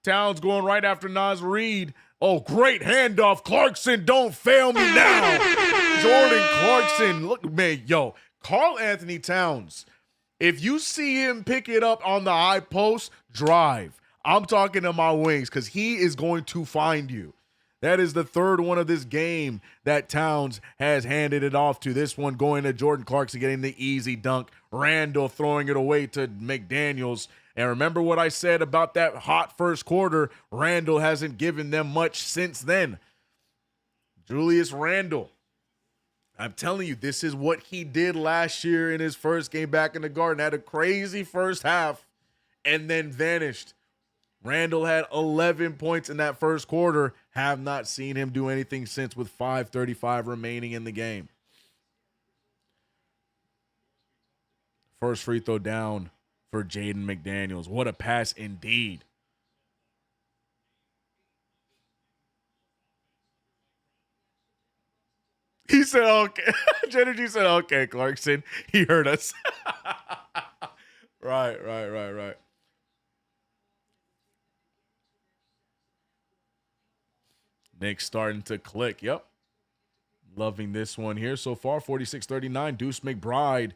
Towns going right after Nas Reed. Oh, great handoff. Clarkson, don't fail me now. Jordan Clarkson. Look, man, Karl-Anthony Towns. If you see him pick it up on the high post, drive. I'm talking to my wings because he is going to find you. That is the third one of this game that Towns has handed it off to. This one going to Jordan Clarkson, getting the easy dunk. Randall throwing it away to McDaniels. And remember what I said about that hot first quarter. Randall hasn't given them much since then. Julius Randall. I'm telling you, this is what he did last year in his first game back in the Garden. Had a crazy first half and then vanished. Randall had 11 points in that first quarter. Have not seen him do anything since with 5:35 remaining in the game. First free throw down for Jaden McDaniels. What a pass indeed. He said, okay. Genergy said, okay, Clarkson. He heard us. Right. Knicks starting to click. Yep. Loving this one here so far. 46-39. Deuce McBride.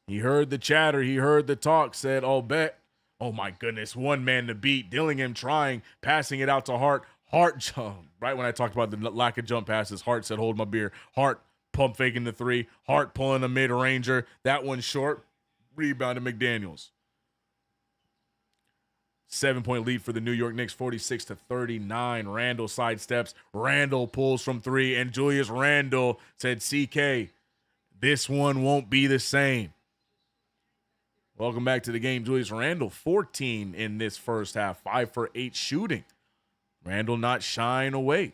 He heard the chatter. He heard the talk. Said, oh, bet. Oh, my goodness. One man to beat. Dillingham trying. Passing it out to Hart. Hart jump. Right when I talked about the lack of jump passes, Hart said, hold my beer. Hart pump faking the three. Hart pulling a mid-ranger. That one short. Rebound to McDaniels. 7-point lead for the New York Knicks, 46-39. Randall sidesteps. Randall pulls from three. And Julius Randle said, CK, this one won't be the same. Welcome back to the game. Julius Randle, 14 in this first half. 5 for 8 shooting. Randall not shying away.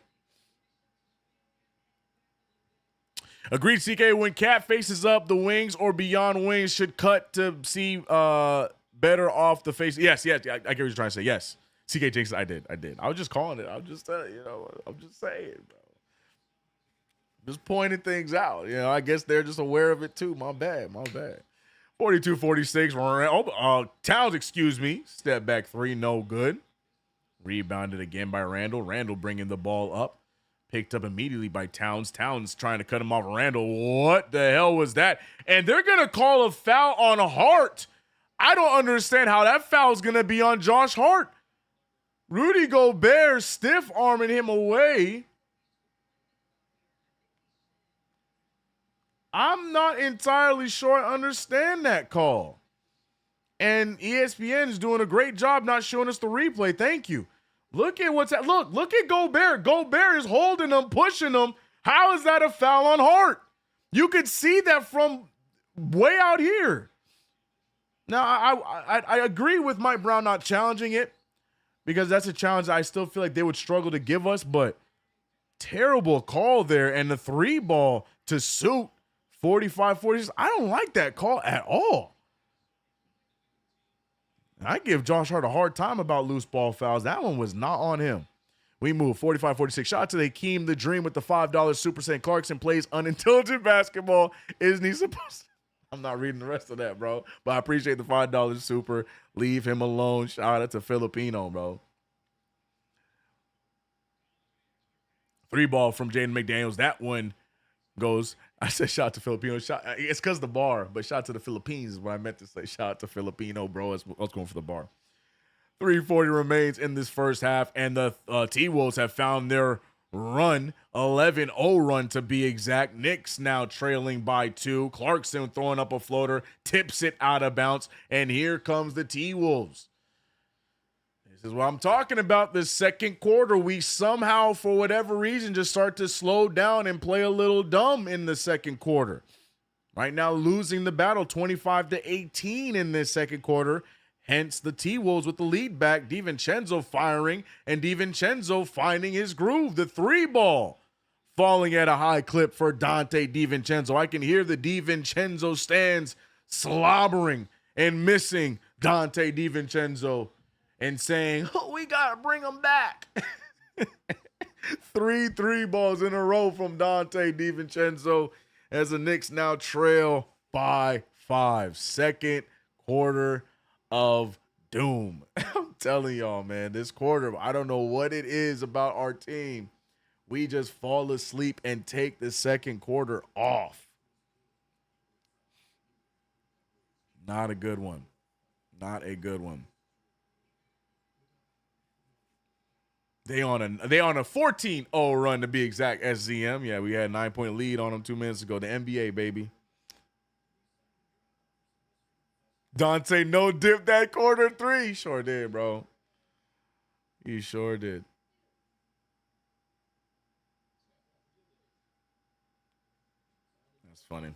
Agreed, CK. When Cat faces up, the wings or beyond wings should cut to see better off the face. Yes. I get what you're trying to say. Yes. CK Jinx, I did. I was just calling it. I'm just saying, bro. Just pointing things out. I guess they're just aware of it too. My bad. 42-46. Towns, step back three, no good. Rebounded again by Randall. Randall bringing the ball up. Picked up immediately by Towns. Towns trying to cut him off. Randall, what the hell was that? And they're going to call a foul on Hart. I don't understand how that foul is going to be on Josh Hart. Rudy Gobert stiff arming him away. I'm not entirely sure I understand that call. And ESPN is doing a great job not showing us the replay. Thank you. Look at what's that. Look at Gobert. Gobert is holding him, pushing him. How is that a foul on Hart? You could see that from way out here. Now, I agree with Mike Brown not challenging it because that's a challenge I still feel like they would struggle to give us, but terrible call there. And the three ball to suit 45-46. I don't like that call at all. I give Josh Hart a hard time about loose ball fouls. That one was not on him. We move 45-46. Shout out to Hakeem the Dream with the $5 Super St. Clarkson plays unintelligent basketball. Isn't he supposed to? I'm not reading the rest of that, bro. But I appreciate the $5 Super. Leave him alone. Shout out to Filipino, bro. Three ball from Jaden McDaniels. That one goes. I said shout out to Filipino. It's because the bar, but shout out to the Philippines is what I meant to say. Shout out to Filipino, bro. I was going for the bar. 3:40 remains in this first half, and the T-Wolves have found their run, 11-0 run to be exact. Knicks now trailing by 2. Clarkson throwing up a floater, tips it out of bounds, and here comes the T-Wolves. This is what I'm talking about. The second quarter, we somehow, for whatever reason, just start to slow down and play a little dumb in the second quarter. Right now, losing the battle 25-18 in this second quarter. Hence the T-Wolves with the lead back. DiVincenzo firing and DiVincenzo finding his groove. The three ball falling at a high clip for Dante DiVincenzo. I can hear the DiVincenzo stands slobbering and missing Dante DiVincenzo and saying, oh, we got to bring him back. three balls in a row from Dante DiVincenzo as the Knicks now trail by 5. Second quarter of doom. I'm telling y'all, man, this quarter, I don't know what it is about our team. We just fall asleep and take the second quarter off. Not a good one. Not a good one. They on a 14-0 run to be exact, SZM. Yeah, we had a 9-point lead on them 2 minutes ago. The NBA, baby. Dante no dip that quarter 3. Sure did, bro. He sure did. That's funny.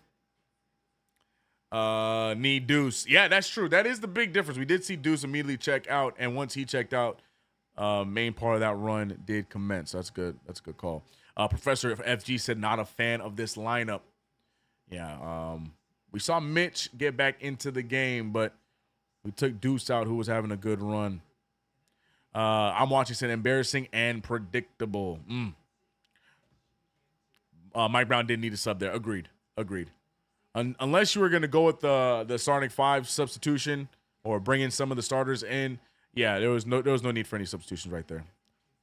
Need Deuce. Yeah, that's true. That is the big difference. We did see Deuce immediately check out, and once he checked out, main part of that run did commence. That's good. That's a good call. Professor FG said not a fan of this lineup. Yeah, We saw Mitch get back into the game, but we took Deuce out, who was having a good run. I'm watching, said embarrassing and predictable. Mike Brown didn't need a sub there. Agreed. Unless you were going to go with the starting 5 substitution or bring in some of the starters in, yeah, there was no need for any substitutions right there.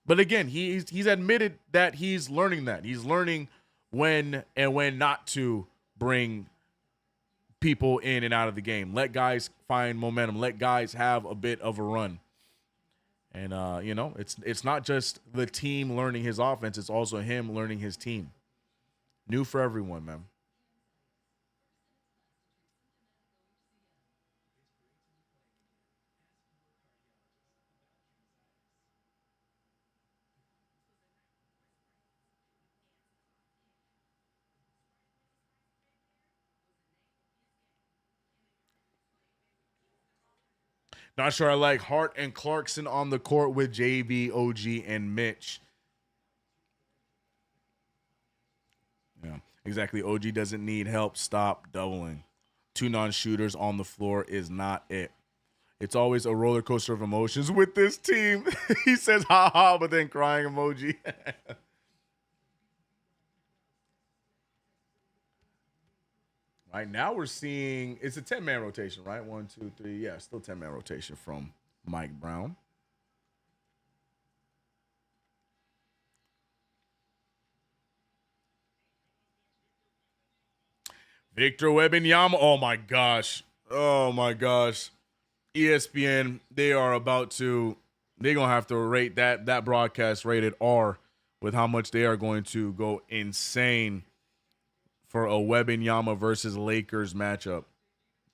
But again, he's admitted that he's learning that. He's learning when and when not to bring people in and out of the game. Let guys find momentum. Let guys have a bit of a run. And it's not just the team learning his offense, it's also him learning his team. New for everyone, man. Not sure I like Hart and Clarkson on the court with JB, OG, and Mitch. Yeah, exactly. OG doesn't need help. Stop doubling. 2 non-shooters on the floor is not it. It's always a roller coaster of emotions with this team. He says, ha ha, but then crying emoji. Right now we're seeing, it's a 10-man rotation, right? 1, 2, 3. Yeah, still 10-man rotation from Mike Brown. Victor Wembanyama. Oh my gosh. ESPN, they're going to have to rate that broadcast rated R with how much they are going to go insane for a Wembanyama versus Lakers matchup.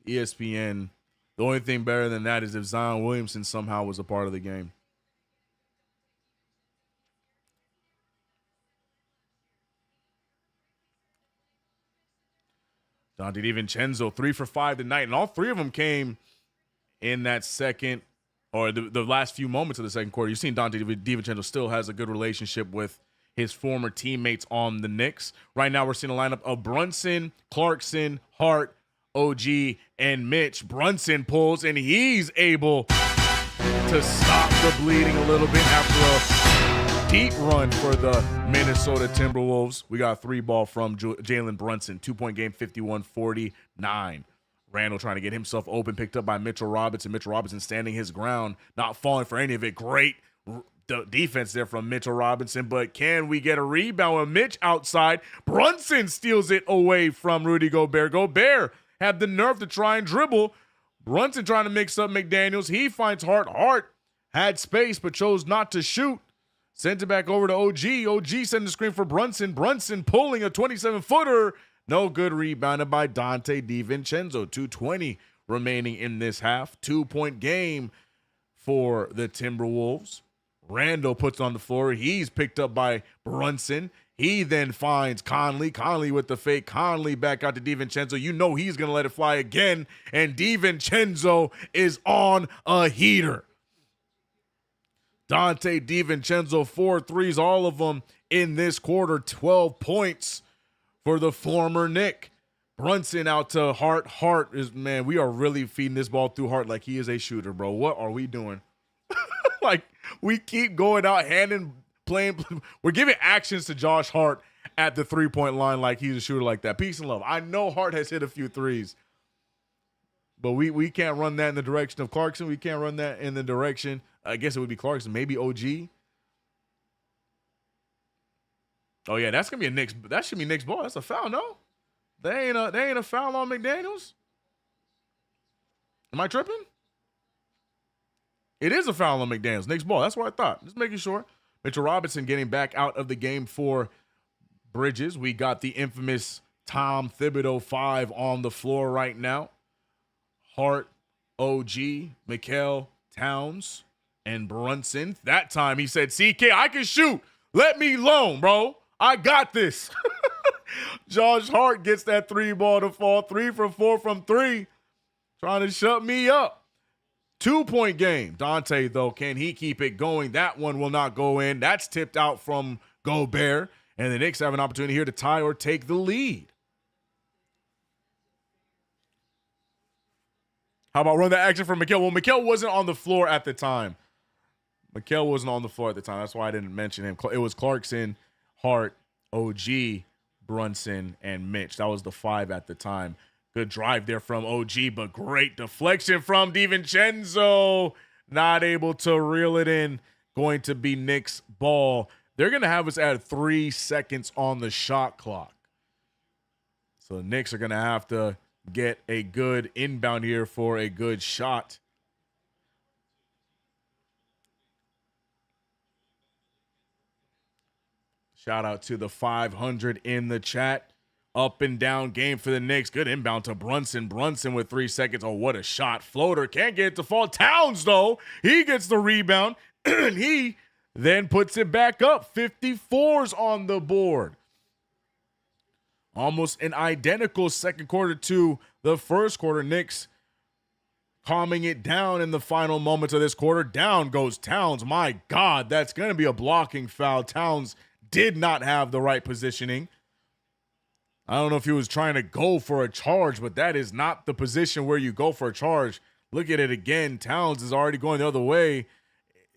ESPN, the only thing better than that is if Zion Williamson somehow was a part of the game. Dante DiVincenzo, 3 for 5 tonight, and all 3 of them came in that second, or the last few moments of the second quarter. You've seen Dante DiVincenzo still has a good relationship with his former teammates on the Knicks. Right now, we're seeing a lineup of Brunson, Clarkson, Hart, OG, and Mitch. Brunson pulls, and he's able to stop the bleeding a little bit after a deep run for the Minnesota Timberwolves. We got a 3-ball from Jalen Brunson. 2-point game, 51-49. Randall trying to get himself open, picked up by Mitchell Robinson. Mitchell Robinson standing his ground, not falling for any of it. Great defense there from Mitchell Robinson, but can we get a rebound with Mitch outside? Brunson steals it away from Rudy Gobert. Gobert had the nerve to try and dribble. Brunson trying to mix up McDaniels. He finds Hart. Hart had space but chose not to shoot. Sent it back over to OG. OG sending the screen for Brunson. Brunson pulling a 27-footer. No good, rebounded by Dante DiVincenzo. 2:20 remaining in this half. 2-point game for the Timberwolves. Randall puts on the floor. He's picked up by Brunson. He then finds Conley. Conley with the fake. Conley back out to DiVincenzo. You know he's going to let it fly again. And DiVincenzo is on a heater. Dante DiVincenzo, 4 threes, all of them in this quarter. 12 points for the former Knick. Brunson out to Hart. Hart is, man, we are really feeding this ball through Hart like he is a shooter, bro. What are we doing? Like, we keep going out playing. We're giving actions to Josh Hart at the 3-point line like he's a shooter like that. Peace and love. I know Hart has hit a few threes, but we can't run that in the direction of Clarkson. We can't run that in the direction. I guess it would be Clarkson, maybe OG. Oh yeah, that's gonna be a Knicks. That should be Knicks ball. That's a foul, no? They ain't a foul on McDaniels. Am I tripping? It is a foul on McDaniels. Knicks ball. That's what I thought. Just making sure. Mitchell Robinson getting back out of the game for Bridges. We got the infamous Tom Thibodeau 5 on the floor right now. Hart, OG, Mikal, Towns, and Brunson. That time he said, CK, I can shoot. Let me alone, bro. I got this. Josh Hart gets that 3-ball to fall. 3 for 4 from 3. Trying to shut me up. 2-point game. Dante, though, can he keep it going? That one will not go in. That's tipped out from Gobert. And the Knicks have an opportunity here to tie or take the lead. How about run that action for Mikal? Well, Mikal wasn't on the floor at the time. That's why I didn't mention him. It was Clarkson, Hart, OG, Brunson, and Mitch. That was the 5 at the time. Good drive there from OG, but great deflection from DiVincenzo. Not able to reel it in. Going to be Knicks ball. They're going to have us at 3 seconds on the shot clock. So the Knicks are going to have to get a good inbound here for a good shot. Shout out to the 500 in the chat. Up and down game for the Knicks. Good inbound to Brunson. Brunson with 3 seconds. Oh, what a shot. Floater. Can't get it to fall. Towns, though. He gets the rebound. And he then puts it back up. 54s on the board. Almost an identical second quarter to the first quarter. Knicks calming it down in the final moments of this quarter. Down goes Towns. My God, that's going to be a blocking foul. Towns did not have the right positioning. I don't know if he was trying to go for a charge, but that is not the position where you go for a charge. Look at it again. Towns is already going the other way.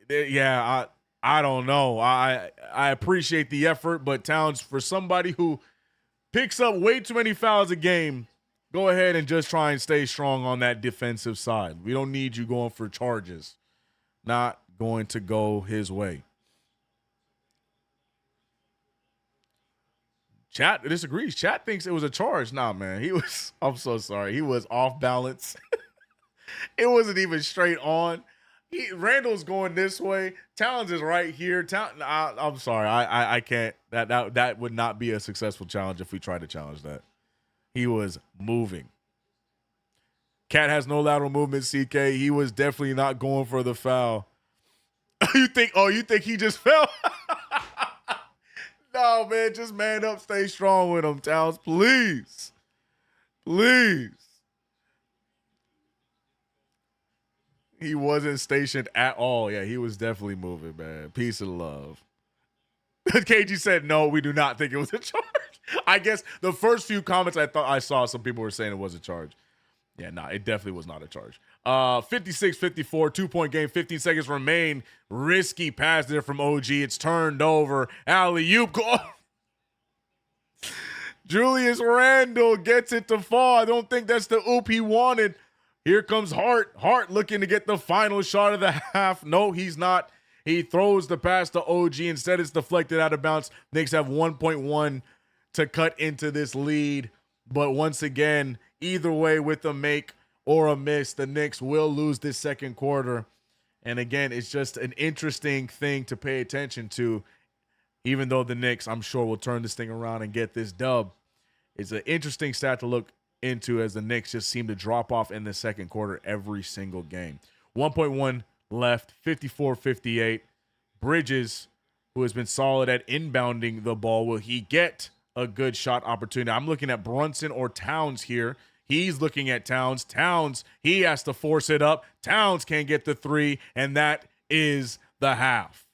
Yeah, I don't know. I appreciate the effort, but Towns, for somebody who picks up way too many fouls a game, go ahead and just try and stay strong on that defensive side. We don't need you going for charges. Not going to go his way. Chat disagrees. Chat thinks it was a charge. Nah, man. I'm so sorry. He was off balance. It wasn't even straight on. Randall's going this way. Towns is right here. I'm sorry. I can't. That would not be a successful challenge if we tried to challenge that. He was moving. Cat has no lateral movement, CK. He was definitely not going for the foul. You think he just fell? No, man. Just man up. Stay strong with him, Towns. Please. Please. He wasn't stationed at all. Yeah, he was definitely moving, man. Peace and love. KG said, no, we do not think it was a charge. I guess the first few comments I saw, some people were saying it was a charge. Yeah, nah, it definitely was not a charge. 56-54, 2-point game, 15 seconds remain. Risky pass there from OG. It's turned over. Alley-oop. Julius Randle gets it to fall. I don't think that's the oop he wanted. Here comes Hart. Hart looking to get the final shot of the half. No, he's not. He throws the pass to OG. Instead, it's deflected out of bounds. Knicks have 1.1 to cut into this lead. But once again, either way, with a make or a miss, the Knicks will lose this second quarter. And again, it's just an interesting thing to pay attention to. Even though the Knicks, I'm sure, will turn this thing around and get this dub. It's an interesting stat to look into as the Knicks just seem to drop off in the second quarter every single game. 1.1 left, 54-58. Bridges, who has been solid at inbounding the ball, will he get a good shot opportunity? I'm looking at Brunson or Towns here. He's looking at Towns. Towns, he has to force it up. Towns can't get the 3, and that is the half.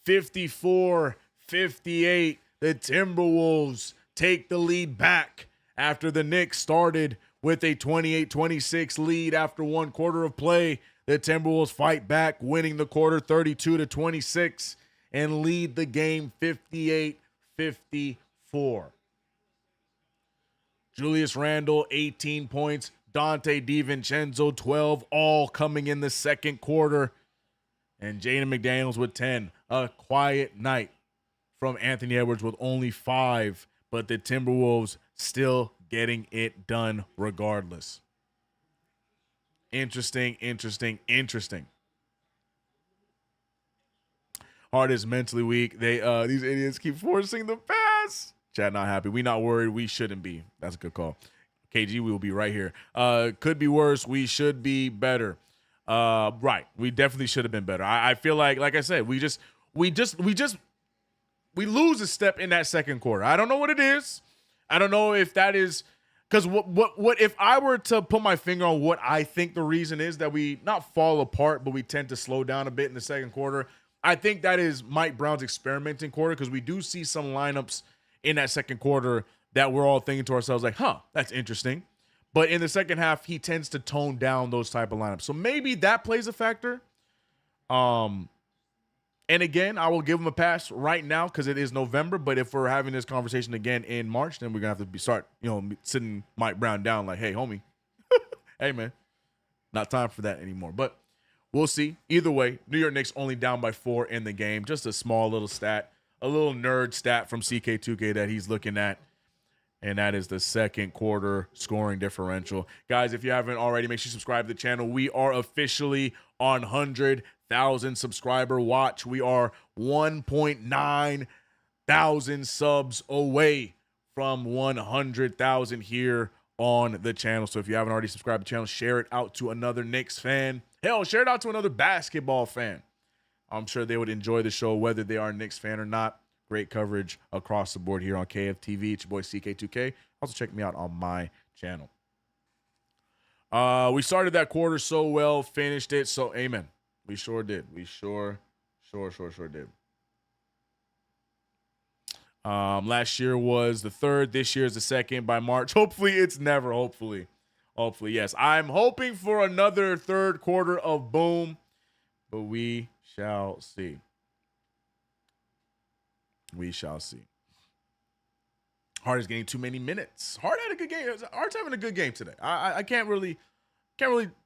54-58. The Timberwolves take the lead back after the Knicks started with a 28-26 lead after one quarter of play. The Timberwolves fight back, winning the quarter 32-26 and lead the game 58-54. Julius Randle, 18 points. Dante DiVincenzo, 12, all coming in the second quarter. And Jaden McDaniels with 10. A quiet night from Anthony Edwards with only 5. But the Timberwolves still getting it done regardless. Interesting. Hart is mentally weak. These idiots keep forcing the pass. Chad not happy. We not worried. We shouldn't be. That's a good call. KG, we will be right here. Could be worse. We should be better. Right. We definitely should have been better. I feel like I said, we lose a step in that second quarter. I don't know what it is. I don't know if that is because what if I were to put my finger on what I think the reason is that we not fall apart, but we tend to slow down a bit in the second quarter. I think that is Mike Brown's experimenting quarter, because we do see some lineups in that second quarter that we're all thinking to ourselves like, that's interesting. But in the second half, he tends to tone down those type of lineups. So maybe that plays a factor. And again, I will give him a pass right now because it is November. But if we're having this conversation again in March, then we're gonna have to start, sitting Mike Brown down like, hey, homie, hey man, not time for that anymore. But we'll see. Either way, New York Knicks only down by 4 in the game. Just a small little stat, a little nerd stat from CK2K that he's looking at. And that is the second quarter scoring differential. Guys, if you haven't already, make sure you subscribe to the channel. We are officially on 100,000 subscriber watch. We are 1.9 thousand subs away from 100,000 here on the channel. So if you haven't already subscribed to the channel, share it out to another Knicks fan. Hell, share it out to another basketball fan. I'm sure they would enjoy the show, whether they are a Knicks fan or not. Great coverage across the board here on KFTV. It's your boy CK2K. Also check me out on my channel. We started that quarter so well, finished it. So amen. We sure did. We sure did. Last year was the third. This year is the second by March. Hopefully it's never. Hopefully, yes. I'm hoping for another third quarter of boom, but we shall see. We shall see. Hart is getting too many minutes. Hart had a good game. Hart's having a good game today. I can't really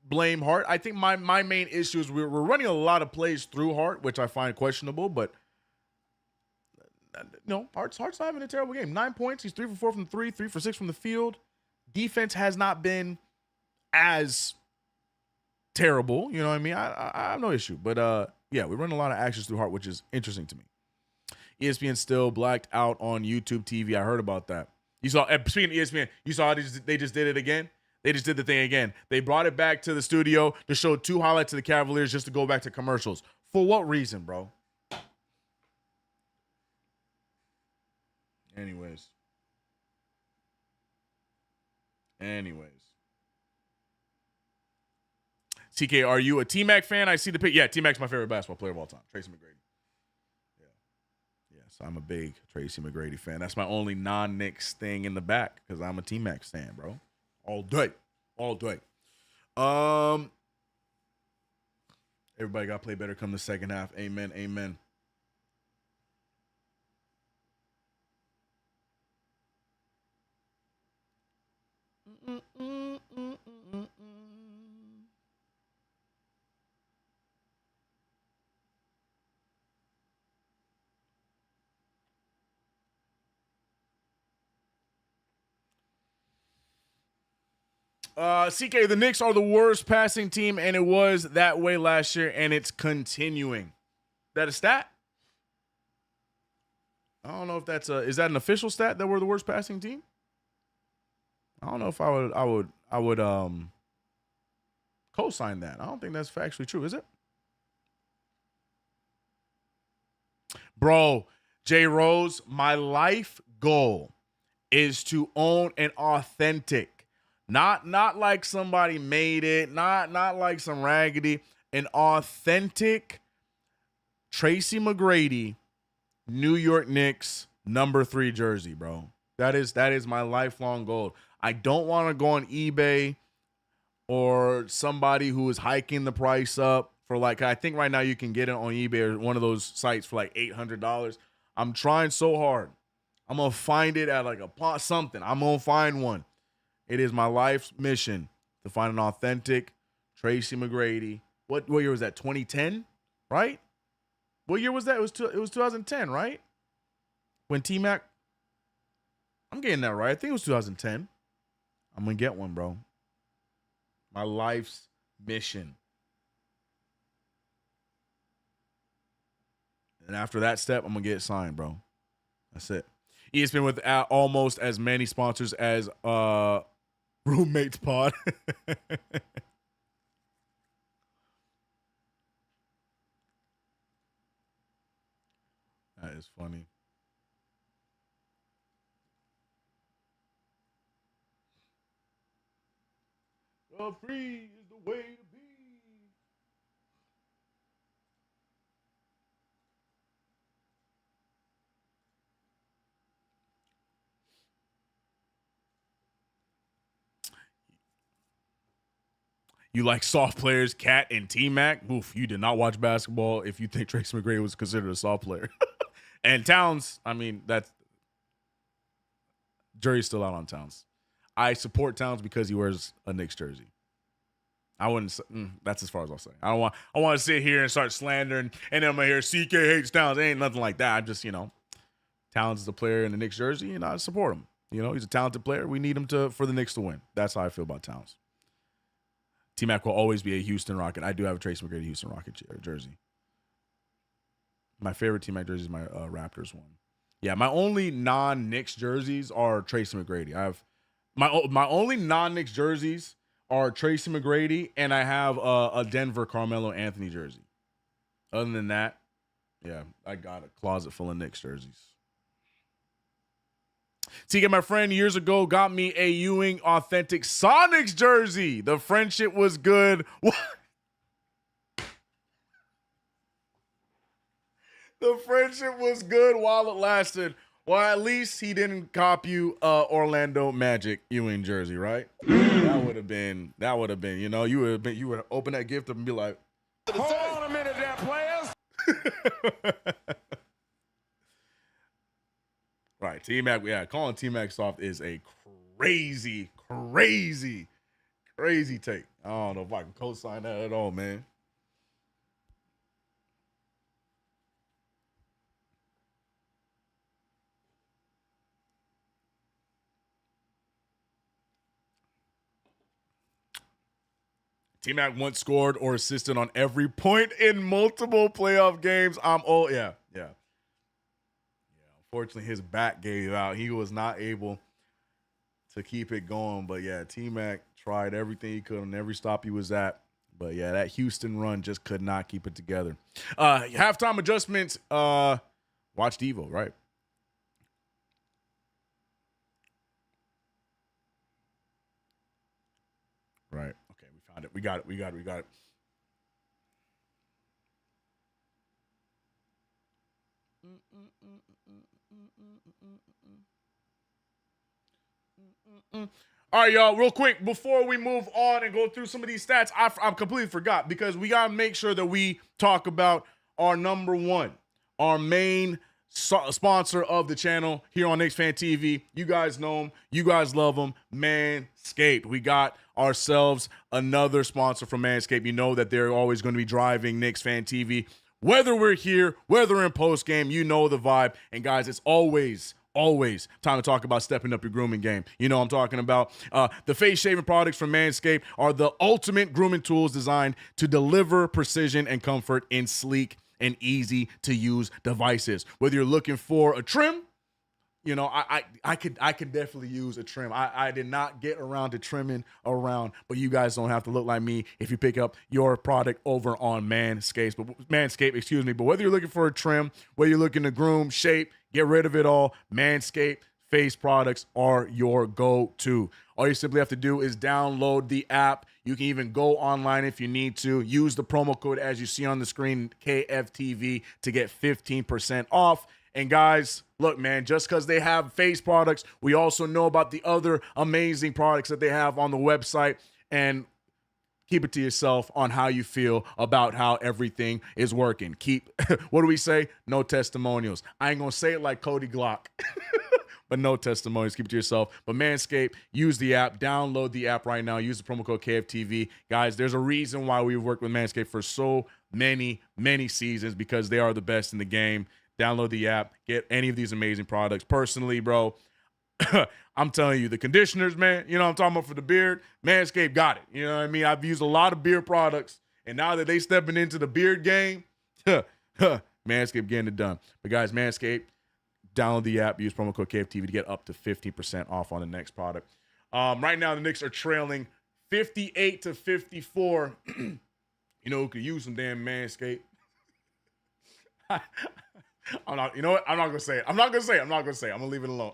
blame Hart. I think my main issue is we're running a lot of plays through Hart, which I find questionable. But no, Hart's not having a terrible game. 9 points. He's 3 for 4 from 3, 3 for 6 from the field. Defense has not been as terrible. You know what I mean? I have no issue. But yeah, we run a lot of actions through Hart, which is interesting to me. ESPN still blacked out on YouTube TV. I heard about that. You saw, speaking of ESPN, you saw they just did it again? They just did the thing again. They brought it back to the studio to show 2 highlights of the Cavaliers just to go back to commercials. For what reason, bro? Anyways. CK, are you a T-Mac fan? I see the pic. Yeah, T-Mac's my favorite basketball player of all time. Tracy McGrady. So I'm a big Tracy McGrady fan. That's my only non-Knicks thing in the back because I'm a T-Mac fan, bro. All day. Everybody got to play better come the second half. Amen. CK, the Knicks are the worst passing team, and it was that way last year, and it's continuing. That a stat? I don't know if that's is that an official stat that we're the worst passing team? I don't know if I would co-sign that. I don't think that's factually true, is it? Bro, J Rose, my life goal is to own an authentic. Not like somebody made it, not like some raggedy, an authentic Tracy McGrady, New York Knicks number 3 jersey, bro. That is my lifelong goal. I don't want to go on eBay or somebody who is hiking the price up for I think right now you can get it on eBay or one of those sites for $800. I'm trying so hard. I'm going to find it at a something. I'm going to find one. It is my life's mission to find an authentic Tracy McGrady. What year was that? 2010, right? What year was that? It was 2010, right? When T-Mac, I'm getting that right. I think it was 2010. I'm going to get one, bro. My life's mission. And after that step, I'm going to get it signed, bro. That's it. ESPN with almost as many sponsors as Roommates Pod. That is funny. Free is the way to be. You like soft players, Cat and T-Mac. Oof, you did not watch basketball if you think Tracy McGrady was considered a soft player. And Towns, I mean, that's jury's still out on Towns. I support Towns because he wears a Knicks jersey. I wouldn't. That's as far as I'll say. I want to sit here and start slandering, and then I'm gonna hear CK hates Towns. It ain't nothing like that. I'm just, Towns is a player in the Knicks jersey, and I support him. He's a talented player. We need him for the Knicks to win. That's how I feel about Towns. T-Mac will always be a Houston Rocket. I do have a Tracy McGrady Houston Rocket jersey. My favorite T-Mac jersey is my Raptors one. Yeah, my only non-Knicks jerseys are Tracy McGrady. I have my only non-Knicks jerseys are Tracy McGrady, and I have a Denver Carmelo Anthony jersey. Other than that, yeah, I got a closet full of Knicks jerseys. TK, my friend, years ago got me a Ewing Authentic Sonics jersey. The friendship was good. The friendship was good while it lasted. Well, at least he didn't cop you Orlando Magic Ewing jersey, right? That would have been, you would open that gift up and be like,
Hold on a minute there, players.
Right, T-Mac, yeah, calling T-Mac soft is a crazy take. I don't know if I can co-sign that at all, man. T-Mac once scored or assisted on every point in multiple playoff games. Yeah. Unfortunately, his back gave out. He was not able to keep it going. But, yeah, T-Mac tried everything he could on every stop he was at. But, yeah, that Houston run just could not keep it together. Halftime adjustments. Watch Devo, right? Right. Okay, we found it. We got it. All right, y'all, real quick, before we move on and go through some of these stats, I completely forgot because we got to make sure that we talk about our number one, our main sponsor of the channel here on KnicksFanTV. You guys know him. You guys love him. Manscaped. We got ourselves another sponsor from Manscaped. You know that they're always going to be driving KnicksFanTV. Whether we're here, whether in post-game, you know the vibe. And, guys, it's always time to talk about stepping up your grooming game. You know what I'm talking about. The face shaving products from Manscaped are the ultimate grooming tools designed to deliver precision and comfort in sleek and easy to use devices. Whether you're looking for a trim, I could definitely use a trim. I did not get around to trimming around, but you guys don't have to look like me if you pick up your product over on Manscaped. But whether you're looking for a trim, whether you're looking to groom, shape, get rid of it all, Manscaped face products are your go-to. All you simply have to do is download the app. You can even go online if you need to. Use the promo code as you see on the screen, KFTV, to get 15% off. And guys, look, man, just because they have face products, we also know about the other amazing products that they have on the website. And keep it to yourself on how you feel about how everything is working. What do we say? No testimonials. I ain't going to say it like Cody Glock, but no testimonials. Keep it to yourself. But Manscaped, use the app. Download the app right now. Use the promo code KFTV. Guys, there's a reason why we've worked with Manscaped for so many seasons, because they are the best in the game. Download the app. Get any of these amazing products. Personally, bro, I'm telling you, the conditioners, man, you know what I'm talking about for the beard, Manscaped got it. You know what I mean? I've used a lot of beard products, and now that they stepping into the beard game, Manscaped getting it done. But guys, Manscaped, download the app, use promo code KFTV to get up to 50% off on the next product. Right now, the Knicks are trailing 58-54. You know who could use some damn Manscaped? I'm not gonna say it. I'm gonna leave it alone.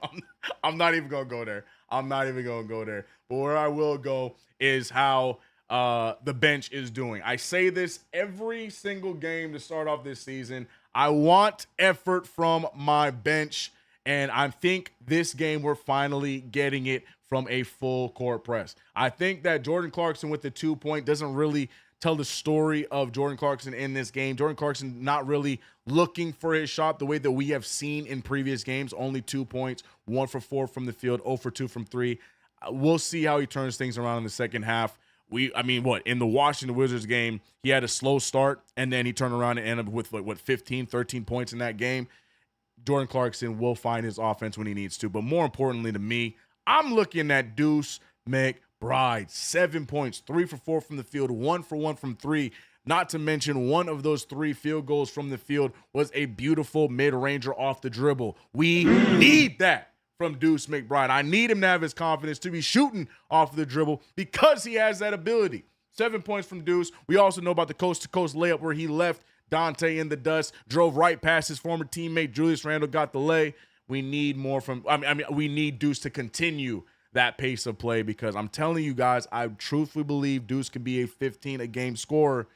I'm not even gonna go there. But where I will go is how the bench is doing. I say this every single game to start off this season. I want effort from my bench, and I think this game we're finally getting it from a full court press. I think that Jordan Clarkson with the 2-point doesn't really tell the story of Jordan Clarkson in this game. Jordan Clarkson not really looking for his shot the way that we have seen in previous games. Only 2 points, 1 for 4 from the field, 0 for 2 from 3. We'll see how he turns things around in the second half. In the Washington Wizards game, he had a slow start, and then he turned around and ended up with 15, 13 points in that game. Jordan Clarkson will find his offense when he needs to. But more importantly to me, I'm looking at Deuce McBride. 7 points, 3 for 4 from the field, 1 for 1 from 3. Not to mention one of those 3 field goals from the field was a beautiful mid-ranger off the dribble. We need that from Deuce McBride. I need him to have his confidence to be shooting off the dribble because he has that ability. 7 points from Deuce. We also know about the coast-to-coast layup where he left Dante in the dust, drove right past his former teammate Julius Randle, got the lay. We need more from we need Deuce to continue that pace of play because I'm telling you guys, I truthfully believe Deuce could be a 15-a-game scorer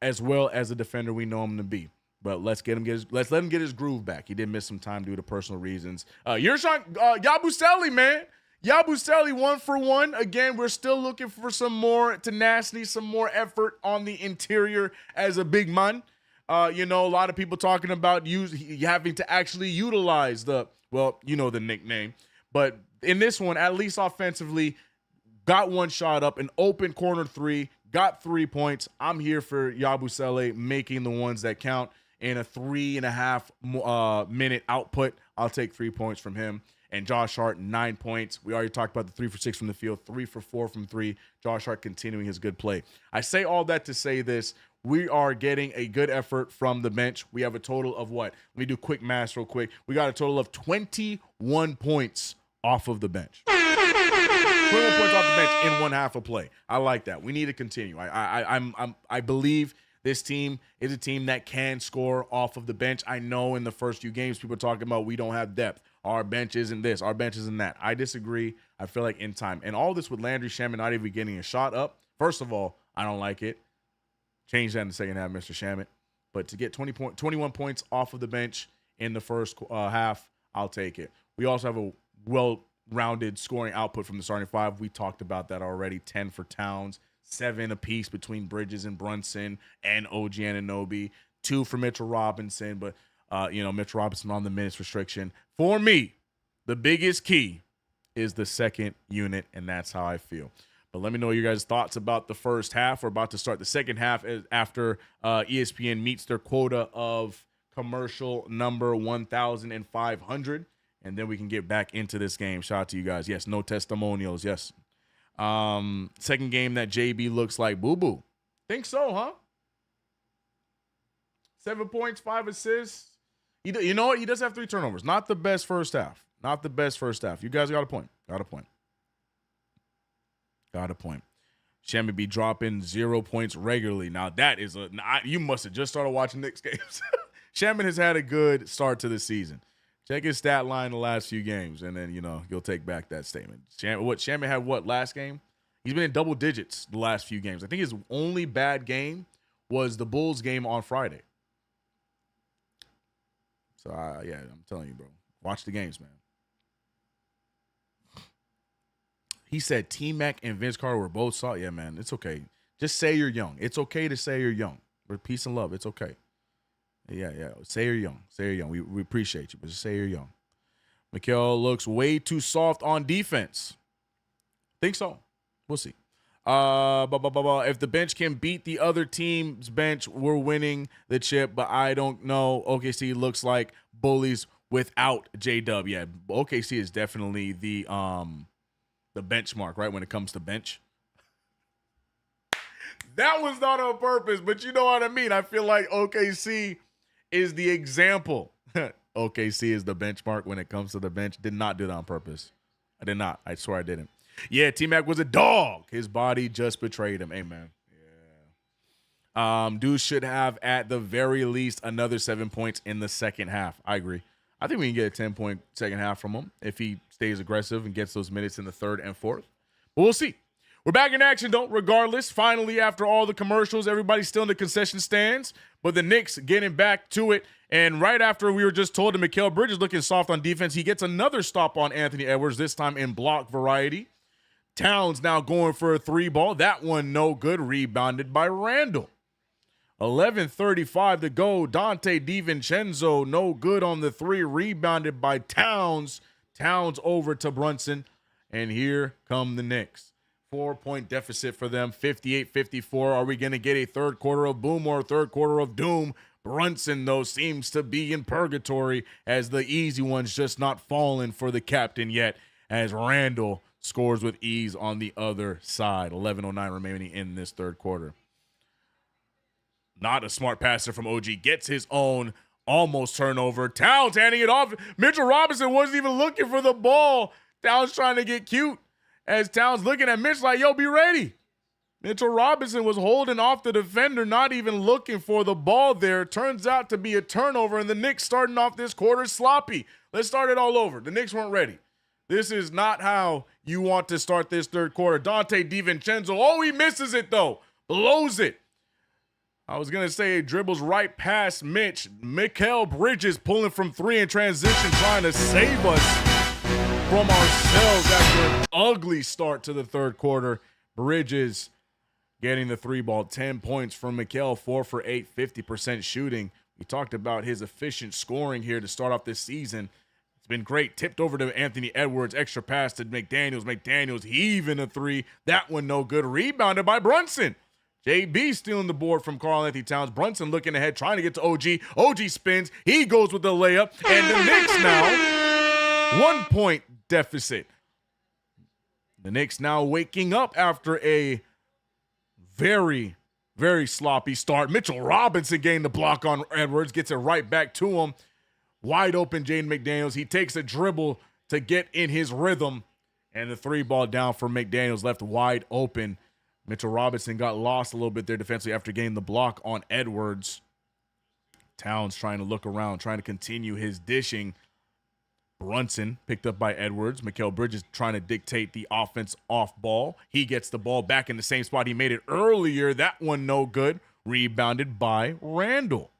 as well as the defender we know him to be. But let's let him get his groove back. He did miss some time due to personal reasons. Yabusele, man. Yabusele 1 for 1. Again, we're still looking for some more tenacity, some more effort on the interior as a big man. A lot of people talking about having to actually utilize the nickname. But in this one, at least offensively, got one shot up, an open corner 3, got 3 points. I'm here for Yabusele making the ones that count. In a 3.5 minute output, I'll take 3 points from him. And Josh Hart, 9 points. We already talked about the 3 for 6 from the field, 3 for 4 from 3. Josh Hart continuing his good play. I say all that to say this. We are getting a good effort from the bench. We have a total of what? Let me do quick math real quick. We got a total of 21 points off of the bench. 21 points off the bench in 1 half of play. I like that. We need to continue. I believe this team is a team that can score off of the bench. I know in the first few games, people are talking about we don't have depth. Our bench isn't this. Our bench isn't that. I disagree. I feel like in time. And all this with Landry Shamet not even getting a shot up. First of all, I don't like it. Change that in the second half, Mr. Shamet. But to get 21 points off of the bench in the first half, I'll take it. We also have a well-rounded scoring output from the starting 5. We talked about that already. 10 for Towns. 7 apiece between Bridges and Brunson and OG Anunoby. 2 for Mitchell Robinson, but Mitchell Robinson on the minutes restriction. For me, the biggest key is the second unit, and that's how I feel. But let me know your guys' thoughts about the first half. We're about to start the second half after ESPN meets their quota of commercial number 1,500, and then we can get back into this game. Shout out to you guys. Yes, no testimonials. Yes. Second game that JB looks like boo-boo. Think so, huh? 7 points, 5 assists. You know what? He does have 3 turnovers. Not the best first half. You guys got a point. Shamet be dropping 0 points regularly. Now that is you must have just started watching Knicks games. Shamet has had a good start to the season. Check his stat line the last few games, and then, you'll take back that statement. Shamet had last game? He's been in double digits the last few games. I think his only bad game was the Bulls game on Friday. So, I'm telling you, bro. Watch the games, man. He said T-Mac and Vince Carter were both solid. Yeah, man, it's okay. Just say you're young. It's okay to say you're young. For peace and love, it's okay. Yeah. Say you're young. We appreciate you, but just say you're young. Mikal looks way too soft on defense. Think so. We'll see. If the bench can beat the other team's bench, we're winning the chip, but I don't know. OKC looks like bullies without J-Dub. Yeah, OKC is definitely the benchmark, right, when it comes to bench. That was not on purpose, but you know what I mean. I feel like OKC is the example. OKC is the benchmark when it comes to the bench. Did not do that on purpose. I did not. I swear I didn't. Yeah, T-Mac was a dog. His body just betrayed him. Amen. Yeah. Dude should have, at the very least, another 7 points in the second half. I agree. I think we can get a 10-point second half from him if he stays aggressive and gets those minutes in the third and fourth. But we'll see. We're back in action, regardless. Finally, after all the commercials, everybody's still in the concession stands. but the Knicks getting back to it. And right after we were just told that Mikal Bridges looking soft on defense, he gets another stop on Anthony Edwards, this time in block variety. Towns now going for a 3-ball. That one no good, rebounded by Randall. 11:35 to go. Dante DiVincenzo, no good on the 3, rebounded by Towns. Towns over to Brunson, and here come the Knicks. 4-point deficit for them, 58-54. Are we going to get a third quarter of boom or a third quarter of doom? Brunson, though, seems to be in purgatory as the easy one's just not falling for the captain yet, as Randall scores with ease on the other side. 11:09 remaining in this third quarter. Not a smart passer from OG. Gets his own almost turnover. Towns handing it off. Mitchell Robinson wasn't even looking for the ball. Towns trying to get cute as Towns looking at Mitch like, yo, be ready. Mitchell Robinson was holding off the defender, not even looking for the ball there. Turns out to be a turnover, and the Knicks starting off this quarter sloppy. Let's start it all over. The Knicks weren't ready. This is not how you want to start this third quarter. Dante DiVincenzo, oh, he misses it, though. Blows it. I was going to say it dribbles right past Mitch. Mikal Bridges pulling from 3 in transition, trying to save us from ourselves after an ugly start to the third quarter. Bridges getting the 3-ball, 10 points from Mikal, 4 for 8, 50% shooting. We talked about his efficient scoring here to start off this season. It's been great. Tipped over to Anthony Edwards, extra pass to McDaniels. McDaniels heaving a 3. That one no good. Rebounded by Brunson. JB stealing the board from Karl-Anthony Towns. Brunson looking ahead, trying to get to OG. OG spins. He goes with the layup. And the Knicks now 1-point deficit. The Knicks now waking up after a very, very sloppy start. Mitchell Robinson getting the block on Edwards. Gets it right back to him. Wide open Jaden McDaniels. He takes a dribble to get in his rhythm. And the 3-ball down for McDaniels, left wide open. Mitchell Robinson got lost a little bit there defensively after getting the block on Edwards. Towns trying to look around, trying to continue his dishing. Brunson picked up by Edwards. Mikal Bridges trying to dictate the offense off ball. He gets the ball back in the same spot he made it earlier. That one no good. Rebounded by Randall.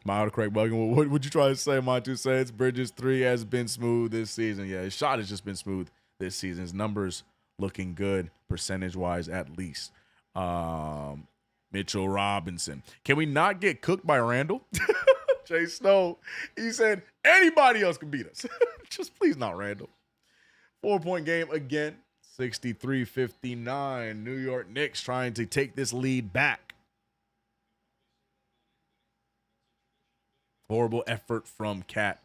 Mild Craig Buggin, what would you try to say, my 2 cents? Bridges 3 has been smooth this season. Yeah, his shot has just been smooth this season. His numbers looking good, percentage-wise at least. Mitchell Robinson. Can we not get cooked by Randall? Jay Snow, he said, anybody else can beat us. Just please not Randall. 4-point game again, 63-59. New York Knicks trying to take this lead back. Horrible effort from Cat.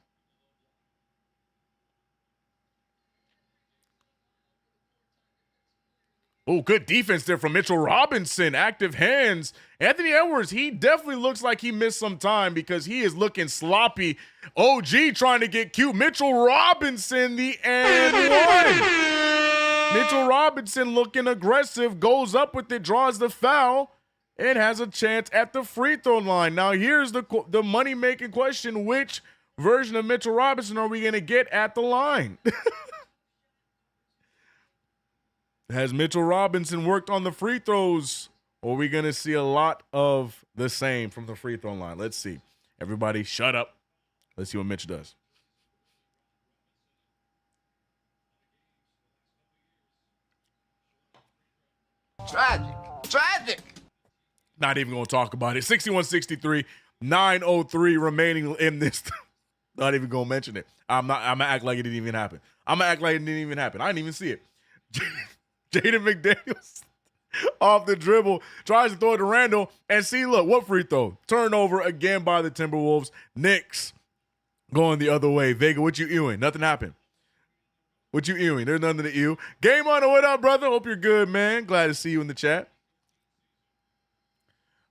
Oh, good defense there from Mitchell Robinson. Active hands. Anthony Edwards, he definitely looks like he missed some time because he is looking sloppy. OG trying to get cute. Mitchell Robinson, the and one. Mitchell Robinson looking aggressive, goes up with it, draws the foul, and has a chance at the free throw line. Now, here's the money-making question. Which version of Mitchell Robinson are we going to get at the line? Has Mitchell Robinson worked on the free throws? Or are we going to see a lot of the same from the free throw line? Let's see. Everybody shut up. Let's see what Mitch does.
Tragic.
Not even going to talk about it. 61-63, 9:03 remaining in this. Not even going to mention it. I'm going to act like it didn't even happen. I didn't even see it. Jaden McDaniels off the dribble, tries to throw it to Randall, and see, look, what free throw? Turnover again by the Timberwolves. Knicks going the other way. Vega, what you ewing? Nothing happened. What you ewing? There's nothing to ew. Game on, what up, brother? Hope you're good, man. Glad to see you in the chat.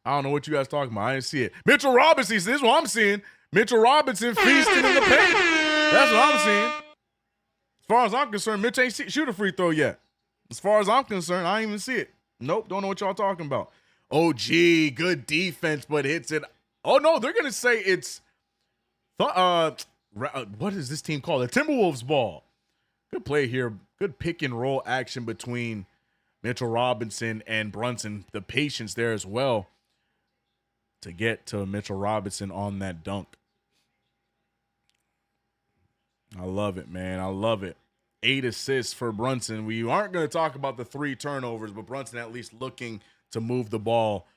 I don't know what you guys talking about. I didn't see it. Mitchell Robinson, this is what I'm seeing. Mitchell Robinson feasting in the paint. That's what I'm seeing. As far as I'm concerned, Mitch ain't shoot a free throw yet. As far as I'm concerned, I didn't even see it. Nope, don't know what y'all talking about. OG, good defense, but hits it. Oh, no, they're going to say it's, what is this team called? The Timberwolves ball. Good play here. Good pick and roll action between Mitchell Robinson and Brunson. The patience there as well. to get to Mitchell Robinson on that dunk. I love it, man. I love it. 8 assists for Brunson. We aren't going to talk about the 3 turnovers, but Brunson at least looking to move the ball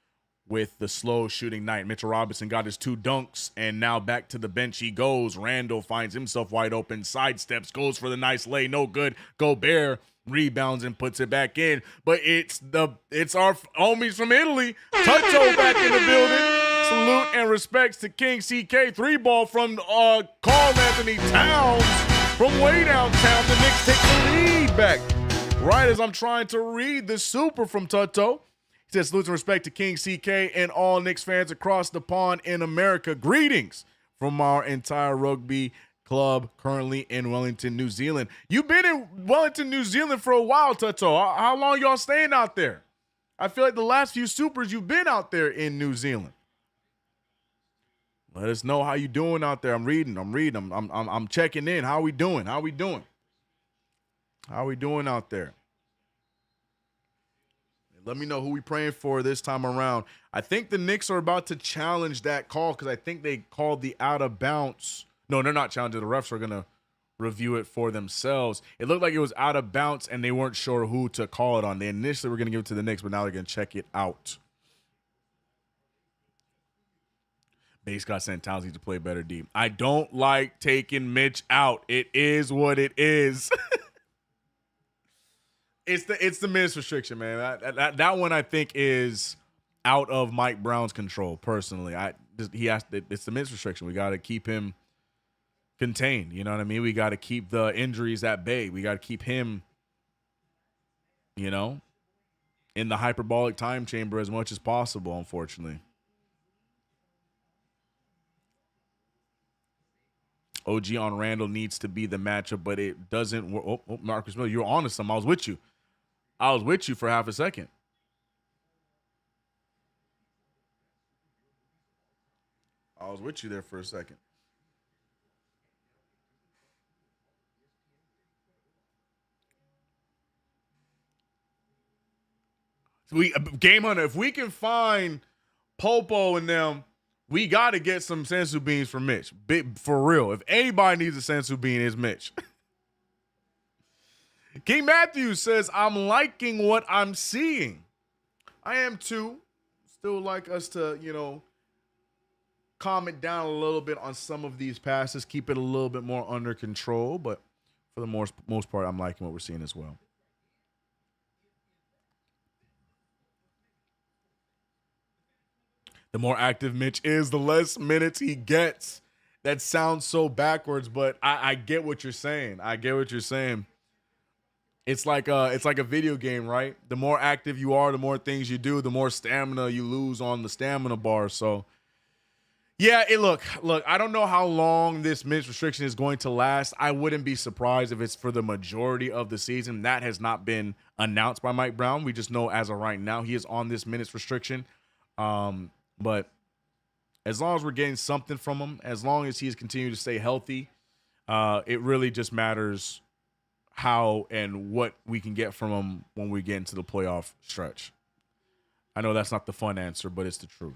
with the slow shooting night. Mitchell Robinson got his 2 dunks, and now back to the bench he goes. Randall finds himself wide open, sidesteps, goes for the nice lay, no good. Gobert rebounds and puts it back in. But it's our homies from Italy. Tutto back in the building. Salute and respects to King CK. 3-ball from Karl Anthony Towns from way downtown. The Knicks take the lead back. Right as I'm trying to read the super from Tutto. He says, salute and respect to King CK and all Knicks fans across the pond in America. Greetings from our entire rugby club currently in Wellington, New Zealand. You've been in Wellington, New Zealand for a while, Tutto. How long y'all staying out there? I feel like the last few supers you've been out there in New Zealand. Let us know how you doing out there. I'm reading. I'm checking in. How we doing? How we doing out there? Let me know who we praying for this time around. I think the Knicks are about to challenge that call because I think they called the out of bounds. No, they're not challenging. The refs are going to review it for themselves. It looked like it was out of bounds and they weren't sure who to call it on. They initially were going to give it to the Knicks, but now they're going to check it out. Base got sent Towns needs to play better deep. I don't like taking Mitch out. It is what it is. It's the minutes restriction, man. That one I think is out of Mike Brown's control. Personally, it's the minutes restriction. We got to keep him contained. You know what I mean? We got to keep the injuries at bay. We got to keep him, in the hyperbolic time chamber as much as possible. Unfortunately. OG on Randall needs to be the matchup, but it doesn't work. Oh, Marcus Miller, you're on to something. I was with you for half a second. I was with you there for a second. Game Hunter, if we can find Popo and them, we got to get some sensu beans for Mitch. For real. If anybody needs a sensu bean, it's Mitch. King Matthews says, I'm liking what I'm seeing. I am too. Still like us to, calm it down a little bit on some of these passes, keep it a little bit more under control. But for the most part, I'm liking what we're seeing as well. The more active Mitch is, the less minutes he gets. That sounds so backwards, but I get what you're saying. It's like a video game, right? The more active you are, the more things you do, the more stamina you lose on the stamina bar. So, yeah, look, I don't know how long this minutes restriction is going to last. I wouldn't be surprised if it's for the majority of the season. That has not been announced by Mike Brown. We just know as of right now he is on this minutes restriction. But as long as we're getting something from him, as long as he's continuing to stay healthy, it really just matters how and what we can get from him when we get into the playoff stretch. I know that's not the fun answer, but it's the truth.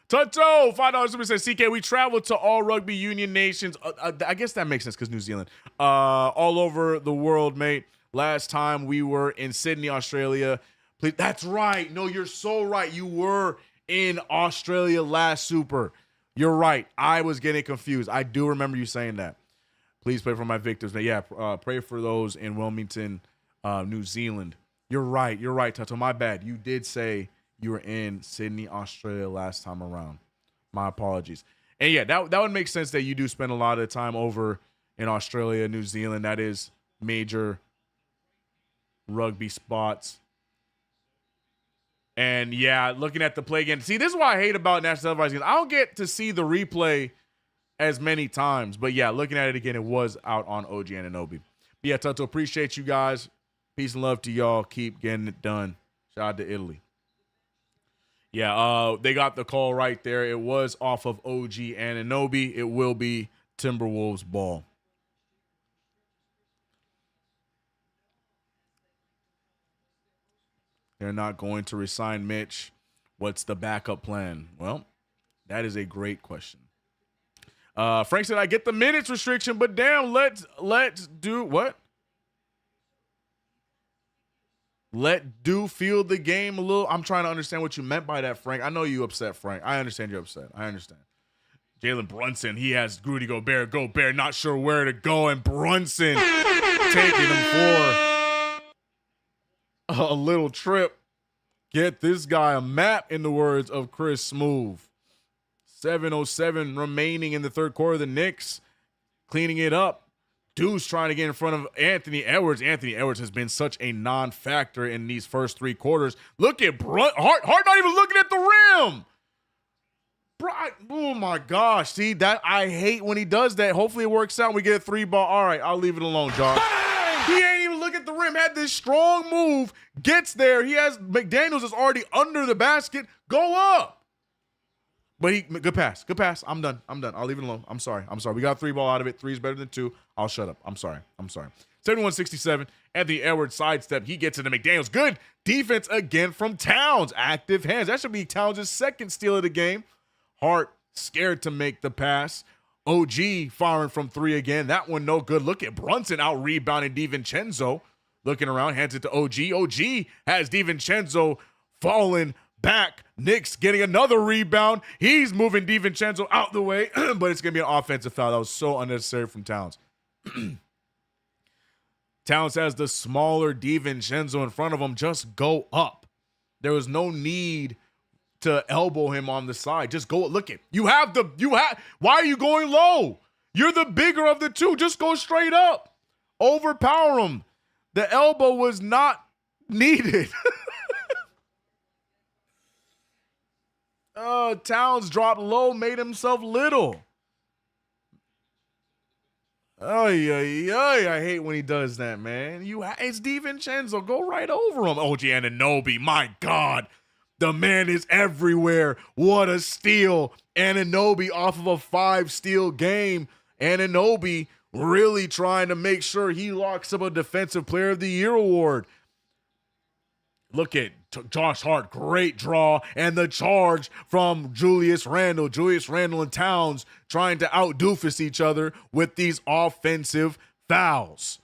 Tutto, $5 says, CK, we traveled to all rugby union nations. I guess that makes sense because New Zealand. All over the world, mate. Last time we were in Sydney, Australia. Please, that's right. No, you're so right. You were in Australia last Super. You're right. I was getting confused. I do remember you saying that. Please pray for my victims. But yeah, pray for those in Wilmington, New Zealand. You're right. Tato. My bad. You did say you were in Sydney, Australia last time around. My apologies. And yeah, that would make sense that you do spend a lot of time over in Australia, New Zealand. That is major rugby spots. And yeah, looking at the play again. See, this is what I hate about national televised games. I don't get to see the replay as many times. But yeah, looking at it again, it was out on OG Anunoby. But yeah, Toto, appreciate you guys. Peace and love to y'all. Keep getting it done. Shout out to Italy. Yeah, they got the call right there. It was off of OG Anunoby. It will be Timberwolves ball. They're not going to resign Mitch. What's the backup plan? Well, That is a great question. Frank said, I get the minutes restriction, but damn, let's do what? Let do field the game a little. I'm trying to understand what you meant by that, Frank. I know you upset, Frank. I understand you're upset. I understand. Jalen Brunson, he has Rudy Gobert, not sure where to go, and Brunson taking him for a little trip. Get this guy a map, in the words of Chris Smooth. 7:07 remaining in the third quarter. The Knicks cleaning it up. Deuce trying to get in front of Anthony Edwards. Anthony Edwards has been such a non-factor in these first three quarters. Look at Hart not even looking at the rim. Oh my gosh. See, that I hate when he does that. Hopefully it works out and we get a 3-ball. All right, I'll leave it alone, Josh. He ain't even look at the rim. Had this strong move. Gets there. He has McDaniels is already under the basket. Go up. But good pass. Good pass. I'm done. I'll leave it alone. I'm sorry. We got a 3-ball out of it. 3 is better than 2. I'll shut up. I'm sorry. 71-67. Anthony Edwards sidestep. He gets into McDaniels. Good defense again from Towns. Active hands. That should be Towns' second steal of the game. Hart scared to make the pass. OG firing from 3 again. That one no good. Look at Brunson out rebounding DiVincenzo. Looking around, hands it to OG. OG has DiVincenzo falling back. Knicks getting another rebound. He's moving DiVincenzo out the way, but it's going to be an offensive foul. That was so unnecessary from Towns. Towns has the smaller DiVincenzo in front of him. Just go up. There was no need to elbow him on the side. Just go. Look it. Why are you going low? You're the bigger of the two. Just go straight up. Overpower him. The elbow was not needed. Towns dropped low, made himself little. I hate when he does that, man. It's DiVincenzo. Go right over him. OG Anunoby, my God. The man is everywhere. What a steal. Anunoby off of a 5-steal game. Anunoby really trying to make sure he locks up a Defensive Player of the Year award. Look at Josh Hart, great draw, and the charge from Julius Randle. Julius Randle and Towns trying to out-doofus each other with these offensive fouls.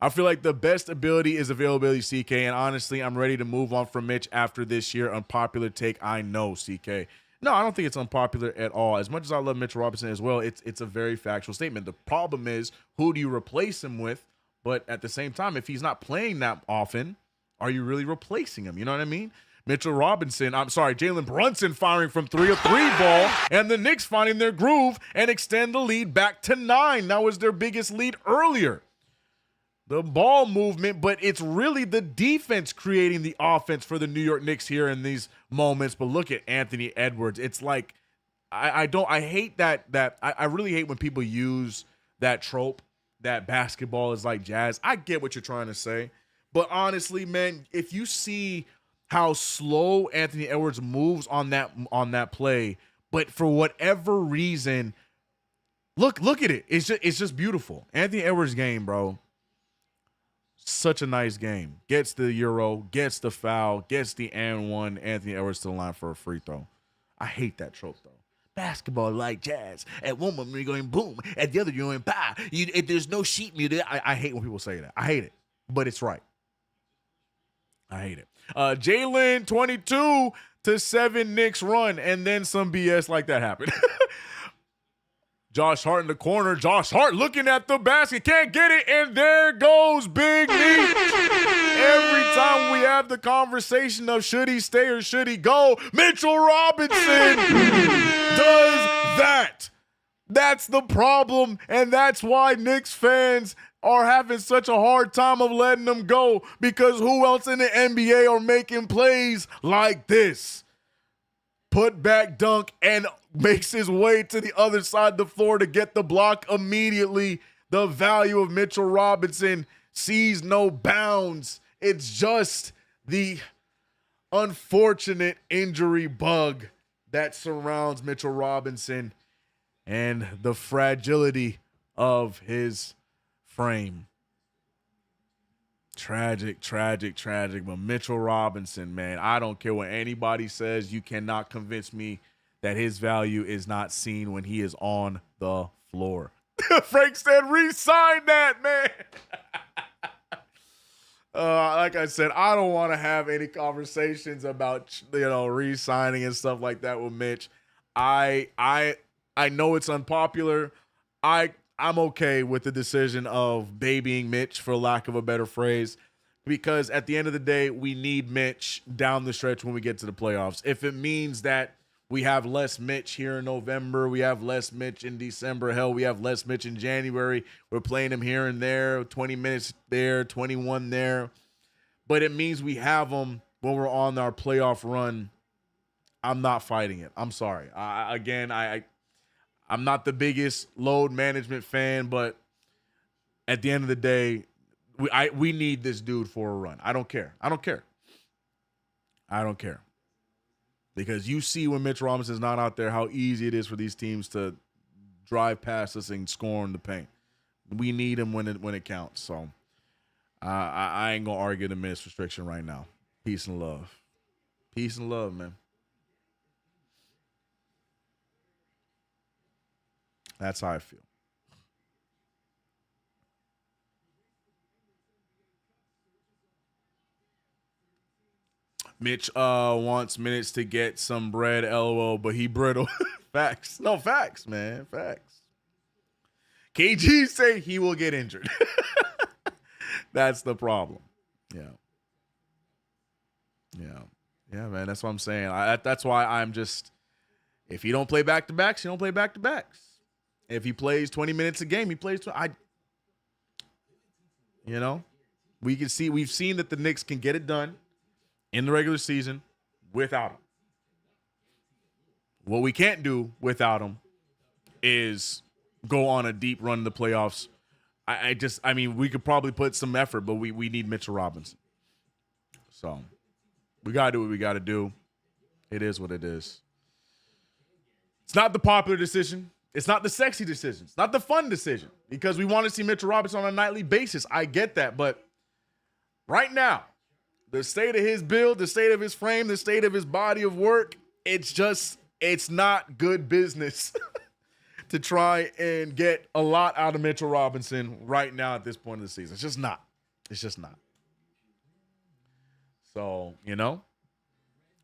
I feel like the best ability is availability, CK, and honestly, I'm ready to move on from Mitch after this year. Unpopular take, I know, CK. No, I don't think it's unpopular at all. As much as I love Mitchell Robinson as well, it's a very factual statement. The problem is, who do you replace him with? But at the same time, if he's not playing that often, are you really replacing him? You know what I mean? Jalen Brunson firing from 3, a 3-ball, and the Knicks finding their groove and extend the lead back to 9. That was their biggest lead earlier. The ball movement, but it's really the defense creating the offense for the New York Knicks here in these moments. But look at Anthony Edwards. It's like, I hate that I really hate when people use that trope that basketball is like jazz. I get what you're trying to say. But honestly, man, if you see how slow Anthony Edwards moves on that play, but for whatever reason, look at it. It's just beautiful. Anthony Edwards' game, bro. Such a nice game. Gets the Euro, gets the foul, gets the and one. Anthony Edwards to the line for a free throw. I hate that trope, though. Basketball like jazz. At one moment, you're going boom. At the other, you're going bah. If there's no sheet music, I hate when people say that. I hate it. But it's right. I hate it. Jalen, 22-7 Knicks run, and then some BS like that happened. Josh Hart in the corner. Josh Hart looking at the basket. Can't get it, and there goes Big Meech. Every time we have the conversation of should he stay or should he go, Mitchell Robinson does that. That's the problem, and that's why Knicks fans are having such a hard time of letting them go, because who else in the NBA are making plays like this? Put back dunk and makes his way to the other side of the floor to get the block immediately. The value of Mitchell Robinson sees no bounds. It's just the unfortunate injury bug that surrounds Mitchell Robinson and the fragility of his frame. Tragic. But Mitchell Robinson, man, I don't care what anybody says. You cannot convince me that his value is not seen when he is on the floor. Frank said, re-sign that, man. Like I said, I don't want to have any conversations about, re-signing and stuff like that with Mitch. I know it's unpopular. I'm okay with the decision of babying Mitch, for lack of a better phrase, because at the end of the day, we need Mitch down the stretch when we get to the playoffs. If it means that we have less Mitch here in November, we have less Mitch in December, hell, we have less Mitch in January, we're playing him here and there, 20 minutes there, 21 there, but it means we have him when we're on our playoff run. I'm not fighting it. I'm sorry. I'm not the biggest load management fan, but at the end of the day, we need this dude for a run. I don't care. Because you see when Mitch Robinson's not out there, how easy it is for these teams to drive past us and score in the paint. We need him when it counts. So I ain't gonna argue the minutes restriction right now. Peace and love. Peace and love, man. That's how I feel. Mitch wants minutes to get some bread, LOL, but he brittle. Facts. No, facts, man. Facts. KG say he will get injured. That's the problem. Yeah, man. That's what I'm saying. That's why I'm just, if you don't play back-to-backs, you don't play back-to-backs. If he plays 20 minutes a game, he plays 20. We've seen that the Knicks can get it done in the regular season without him. What we can't do without him is go on a deep run in the playoffs. We could probably put some effort, but we need Mitchell Robinson. So we got to do what we got to do. It is what it is. It's not the popular decision. It's not the sexy decision. It's not the fun decision, because we want to see Mitchell Robinson on a nightly basis. I get that, but right now, the state of his build, the state of his frame, the state of his body of work, it's not good business to try and get a lot out of Mitchell Robinson right now at this point of the season. It's just not. So,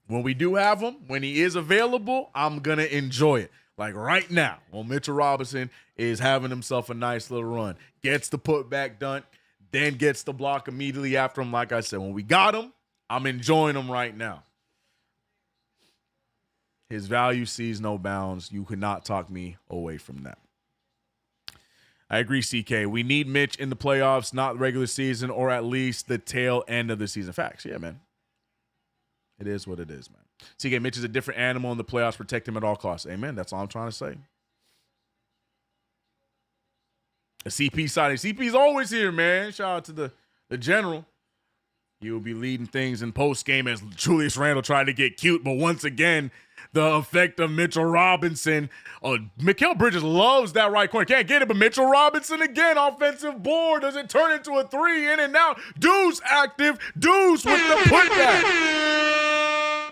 when we do have him, when he is available, I'm going to enjoy it. Like right now, when Mitchell Robinson is having himself a nice little run, gets the putback done, then gets the block immediately after him. Like I said, when we got him, I'm enjoying him right now. His value sees no bounds. You could not talk me away from that. I agree, CK. We need Mitch in the playoffs, not regular season, or at least the tail end of the season. Facts. Yeah, man. It is what it is, man. CK, Mitch is a different animal in the playoffs. Protect him at all costs. Amen. That's all I'm trying to say. A CP signing. CP's always here, man. Shout out to the general. He will be leading things in post game as Julius Randle tried to get cute, but once again, the effect of Mitchell Robinson. Mikal Bridges loves that right corner. Can't get it, but Mitchell Robinson again, offensive board. Does it turn into a three? In and out. Deuce active. Deuce with the putback.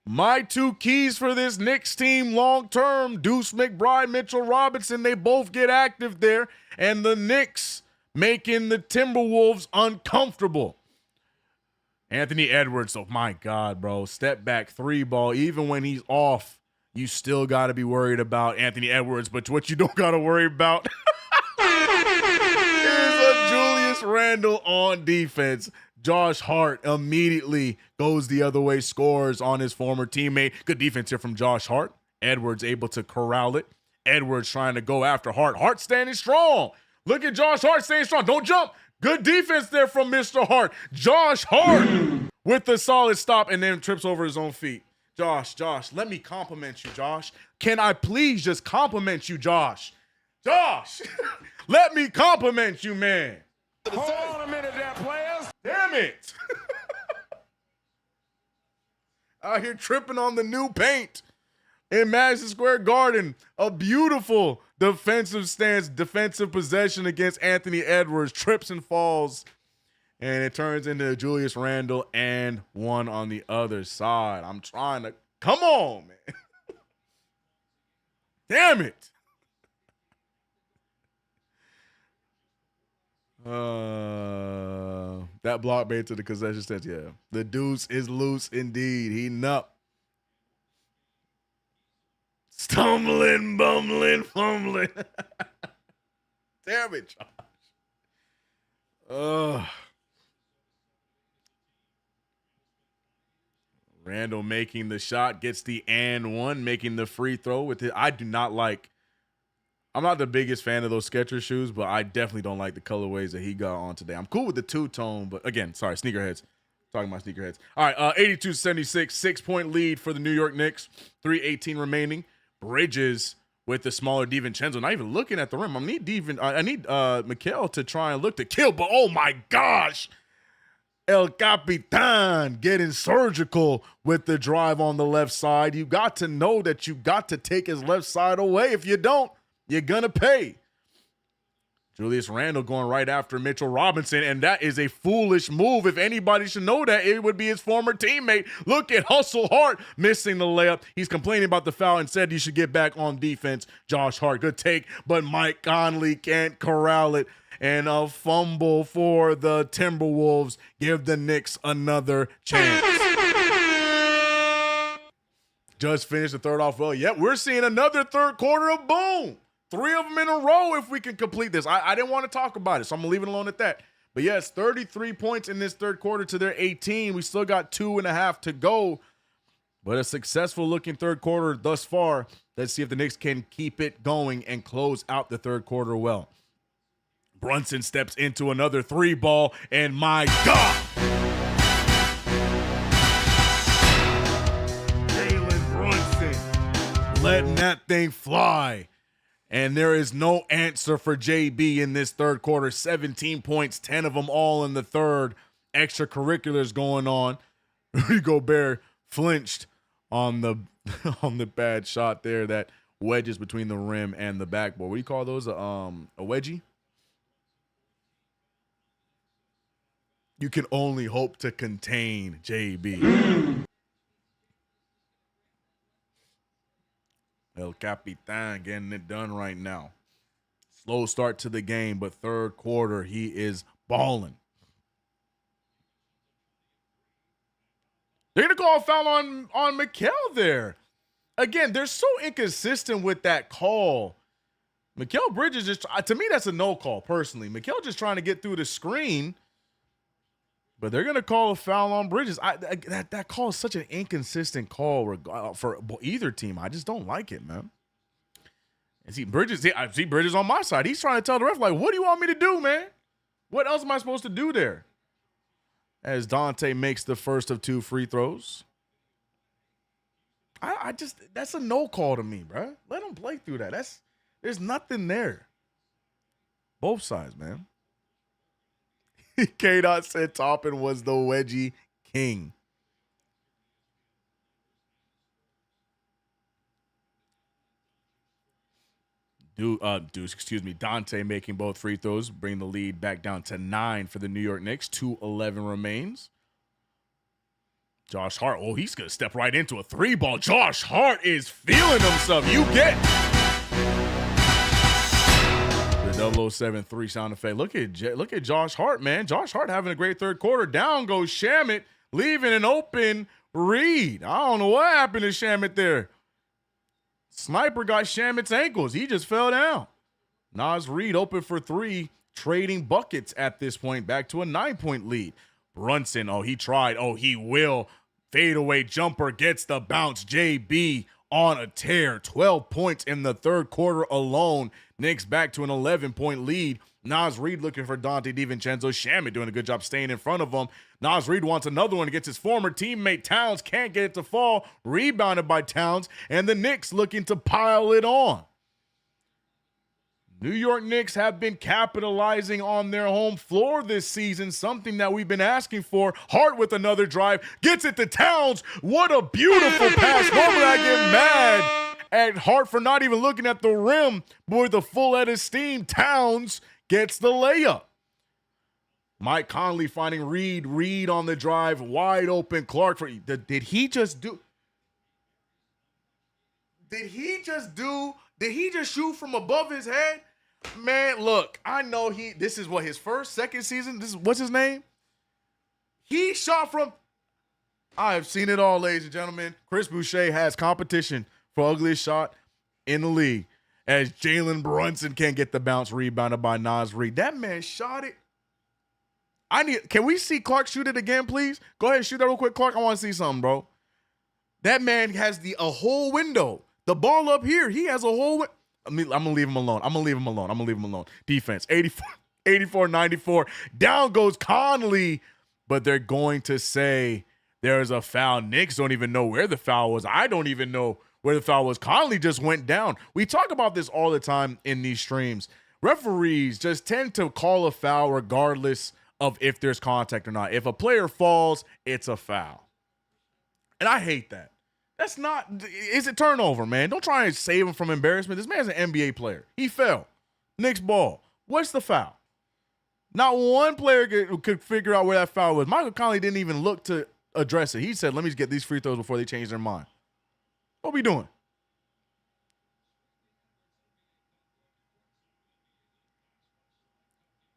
My two keys for this Knicks team long-term, Deuce McBride, Mitchell Robinson, they both get active there, and the Knicks making the Timberwolves uncomfortable. Anthony Edwards, oh my God, bro, step back three ball, even when he's off, you still got to be worried about Anthony Edwards, but what you don't got to worry about is a Julius Randle on defense. Josh Hart immediately goes the other way, scores on his former teammate. Good defense here from Josh Hart. Edwards able to corral it. Edwards trying to go after Hart. Hart standing strong. Look at Josh Hart staying strong. Don't jump. Good defense there from Mr. Hart. Josh Hart with the solid stop and then trips over his own feet. Josh, let me compliment you, Josh. Can I please just compliment you, Josh? Josh, let me compliment you, man.
Hold on a minute there, players.
Damn it. Out here tripping on the new paint in Madison Square Garden. A beautiful defensive stance, defensive possession against Anthony Edwards. Trips and falls. And it turns into Julius Randle and one on the other side. I'm trying to, come on, man. Damn it. That block made to the concession stand. Yeah. The deuce is loose indeed. He nup. Stumbling, bumbling, fumbling. Damn it, Josh. Randall making the shot, gets the and one, making the free throw with it. I'm not the biggest fan of those Skechers shoes, but I definitely don't like the colorways that he got on today. I'm cool with the two-tone, but again, sorry, sneakerheads. Talking about sneakerheads. All right, 82-76, 6-point lead for the New York Knicks. 3:18 remaining. Bridges with the smaller DiVincenzo. Not even looking at the rim. I need Mikal to try and look to kill, but oh my gosh. El Capitan getting surgical with the drive on the left side. You got to know that you got to take his left side away. If you don't, you're going to pay. Julius Randle going right after Mitchell Robinson, and that is a foolish move. If anybody should know that, it would be his former teammate. Look at Hustle Hart missing the layup. He's complaining about the foul and said he should get back on defense. Josh Hart, good take, but Mike Conley can't corral it. And a fumble for the Timberwolves. Give the Knicks another chance. Just finished the third off well. Yep, we're seeing another third quarter of boom. 3 of them in a row if we can complete this. I didn't want to talk about it, so I'm going to leave it alone at that. But yes, 33 points in this third quarter to their 18. We still got 2.5 to go. But a successful-looking third quarter thus far. Let's see if the Knicks can keep it going and close out the third quarter well. Brunson steps into another 3-ball, and my God! Jalen Brunson letting that thing fly. And there is no answer for JB in this third quarter. 17 points, 10 of them all in the third. Extracurriculars going on. Rudy Gobert flinched on the bad shot there that wedges between the rim and the backboard. What do you call those? A wedgie? You can only hope to contain JB. El Capitan getting it done right now. Slow start to the game, but third quarter, he is balling. They're going to call a foul on Mikal there. Again, they're so inconsistent with that call. Mikal Bridges, just to me, that's a no call, personally. Mikal just trying to get through the screen. But they're going to call a foul on Bridges. That call is such an inconsistent call for either team. I just don't like it, man. And I see Bridges on my side. He's trying to tell the ref, like, what do you want me to do, man? What else am I supposed to do there? As Dante makes the first of 2 free throws. That's a no call to me, bro. Let him play through that. There's nothing there. Both sides, man. K-Dot said Toppin was the wedgie king. Dante making both free throws, bring the lead back down to 9 for the New York Knicks. 2:11 remains. Josh Hart, he's going to step right into a 3-ball. Josh Hart is feeling himself. You get the 007 sound effect. Look at Josh Hart, man. Josh Hart having a great third quarter. Down goes Shamet, leaving an open Reed. I don't know what happened to Shamet there. Sniper got Shamet's ankles. He just fell down. Naz Reid open for 3, trading buckets at this point. Back to a 9-point lead. Brunson, he tried. He will. Fadeaway jumper gets the bounce. JB on a tear. 12 points in the third quarter alone. Knicks back to an 11-point lead. Naz Reid looking for Dante DiVincenzo. Shamet doing a good job staying in front of him. Naz Reid wants another one against his former teammate Towns. Can't get it to fall. Rebounded by Towns. And the Knicks looking to pile it on. New York Knicks have been capitalizing on their home floor this season, something that we've been asking for. Hart with another drive, gets it to Towns. What a beautiful pass. Normally I get mad at Hart for not even looking at the rim, but with a full head of steam, Towns gets the layup. Mike Conley finding Reed. Reed on the drive, wide open. Clark, did he just do? Did he just shoot from above his head? Man, look, I know this is what his second season. What's his name? He shot from. I have seen it all, ladies and gentlemen. Chris Boucher has competition for ugliest shot in the league as Jalen Brunson can't get the bounce, rebounded by Naz Reid. That man shot it. Can we see Clark shoot it again, please? Go ahead and shoot that real quick, Clark. I want to see something, bro. That man has a whole window. The ball up here, he has a whole I'm going to leave him alone. Defense, 84-94. Down goes Conley, but they're going to say there's a foul. Knicks don't even know where the foul was. I don't even know where the foul was. Conley just went down. We talk about this all the time in these streams. Referees just tend to call a foul regardless of if there's contact or not. If a player falls, it's a foul. And I hate that. Is it turnover, man? Don't try and save him from embarrassment. This man's an NBA player. He fell. Knicks ball. What's the foul? Not one player could figure out where that foul was. Michael Conley didn't even look to address it. He said, let me just get these free throws before they change their mind. What we doing?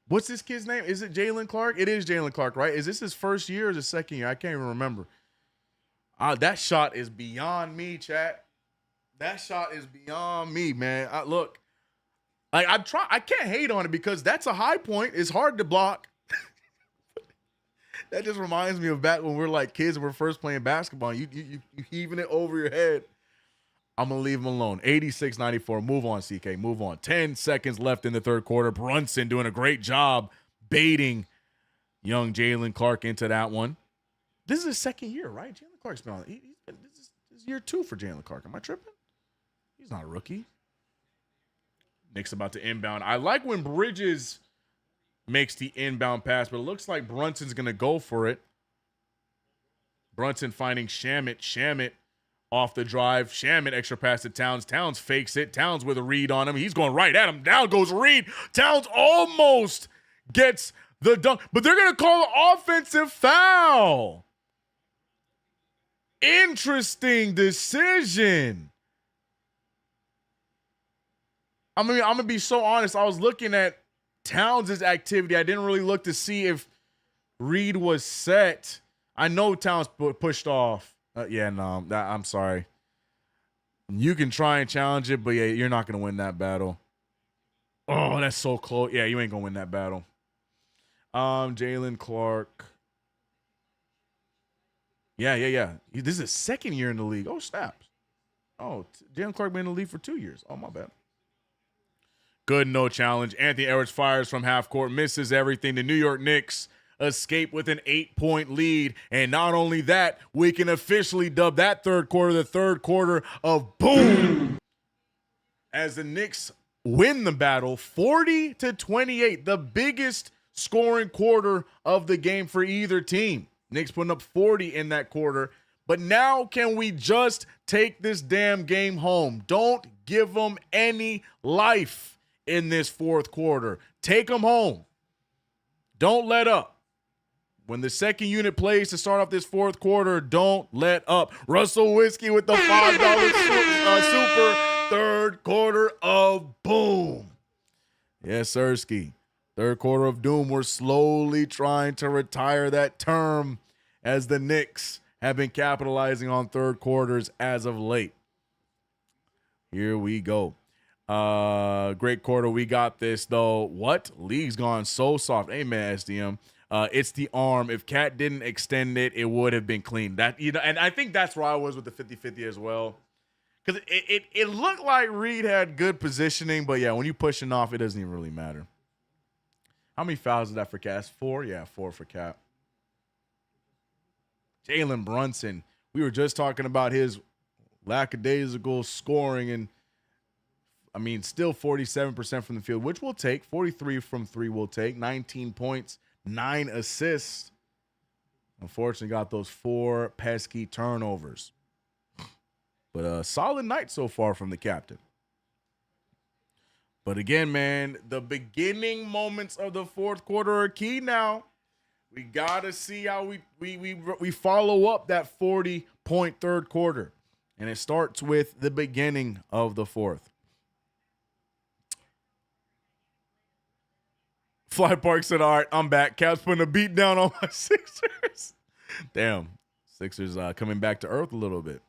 What's this kid's name? Is it Jalen Clark? It is Jalen Clark, right? Is this his first year or his second year? I can't even remember. That shot is beyond me, chat. That shot is beyond me, man. Look, I can't hate on it because that's a high point. It's hard to block. That just reminds me of back when we were like kids and we were first playing basketball. You heaving it over your head. I'm going to leave him alone. 86-94. Move on, CK. Move on. 10 seconds left in the third quarter. Brunson doing a great job baiting young Jalen Clark into that one. This is his second year, right? Jalen Clark's been on. This is year 2 for Jalen Clark. Am I tripping? He's not a rookie. Knicks about to inbound. I like when Bridges makes the inbound pass, but it looks like Brunson's going to go for it. Brunson finding Shamet. Shamet off the drive. Shamet extra pass to Towns. Towns fakes it. Towns with a read on him. He's going right at him. Down goes Reed. Towns almost gets the dunk, but they're going to call an offensive foul. Interesting decision. I'm going to be so honest. I was looking at Towns' activity. I didn't really look to see if Reed was set. I know Towns pushed off. I'm sorry. You can try and challenge it, but yeah, you're not going to win that battle. Oh, that's so close. Yeah, you ain't going to win that battle. Jalen Clark. Yeah. This is his second year in the league. Oh, snaps. Oh, Jalen Clark been in the league for 2 years. Oh, my bad. Good, no challenge. Anthony Edwards fires from half court, misses everything. The New York Knicks escape with an 8-point lead. And not only that, we can officially dub that third quarter the third quarter of boom. As the Knicks win the battle 40-28, the biggest scoring quarter of the game for either team. Knicks putting up 40 in that quarter. But now can we just take this damn game home? Don't give them any life in this fourth quarter. Take them home. Don't let up. When the second unit plays to start off this fourth quarter, don't let up. Russell Whiskey with the $5 super third quarter of boom. Yes, Sirski. Third quarter of doom. We're slowly trying to retire that term as the Knicks have been capitalizing on third quarters as of late. Here we go. Great quarter. We got this, though. What? League's gone so soft. Amen, SDM. It's the arm. If Cat didn't extend it, it would have been clean. And I think that's where I was with the 50-50 as well. Because it looked like Reed had good positioning, but yeah, when you're pushing off, it doesn't even really matter. How many fouls is that for Cat? 4? Yeah, 4 for Cat. Jalen Brunson. We were just talking about his lackadaisical scoring, and I mean, still 47% from the field, which we'll take. 43 from 3 we'll take. 19 points, 9 assists. Unfortunately, got those 4 pesky turnovers. But a solid night so far from the captain. But again, man, the beginning moments of the fourth quarter are key now. We got to see how we follow up that 40-point third quarter. And it starts with the beginning of the fourth. Fly Park said, all right, I'm back. Cavs putting a beat down on my Sixers. Damn. Sixers coming back to earth a little bit.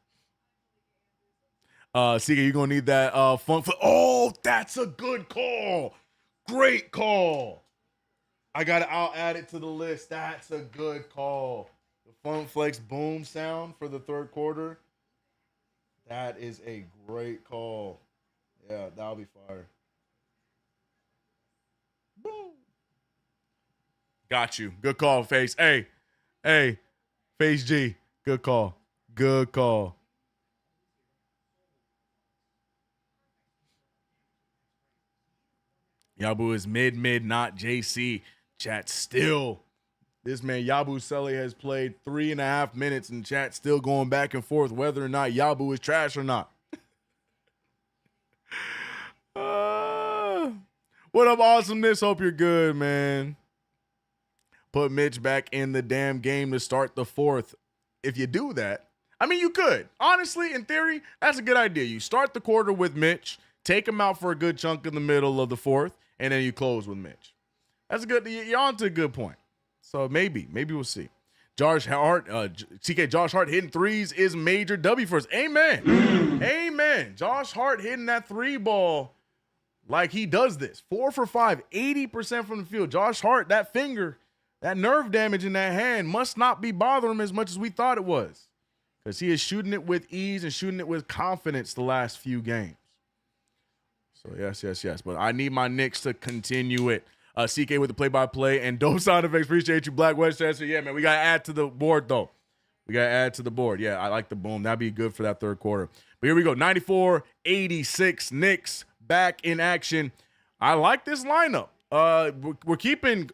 CK, you're going to need that funk. Oh, that's a good call. Great call. I'll add it to the list. That's a good call. The Funk Flex boom sound for the third quarter. That is a great call. Yeah, that'll be fire. Boom. Got you. Good call, Face. Hey, Face G. Good call. Good call. Yabu is mid, not JC. Chat still. This man, Yabu Sele, has played 3.5 minutes, and chat still going back and forth whether or not Yabu is trash or not. What up, awesomeness? Hope you're good, man. Put Mitch back in the damn game to start the fourth. If you do that, I mean, you could. Honestly, in theory, that's a good idea. You start the quarter with Mitch, take him out for a good chunk in the middle of the fourth, and then you close with Mitch. That's a good. You're on to a good point. So maybe we'll see. Josh Hart, Josh Hart hitting threes is major W for us. Amen. Amen. Josh Hart hitting that three ball like he does this. 4 for 5, 80% from the field. Josh Hart, that finger, that nerve damage in that hand must not be bothering him as much as we thought it was, because he is shooting it with ease and shooting it with confidence the last few games. So yes. But I need my Knicks to continue it. CK with the play-by-play and dope sound effects. Appreciate you, Black Westchester. Yeah, man, we got to add to the board, though. Yeah, I like the boom. That'd be good for that third quarter. But here we go. 94-86 Knicks back in action. I like this lineup. We're keeping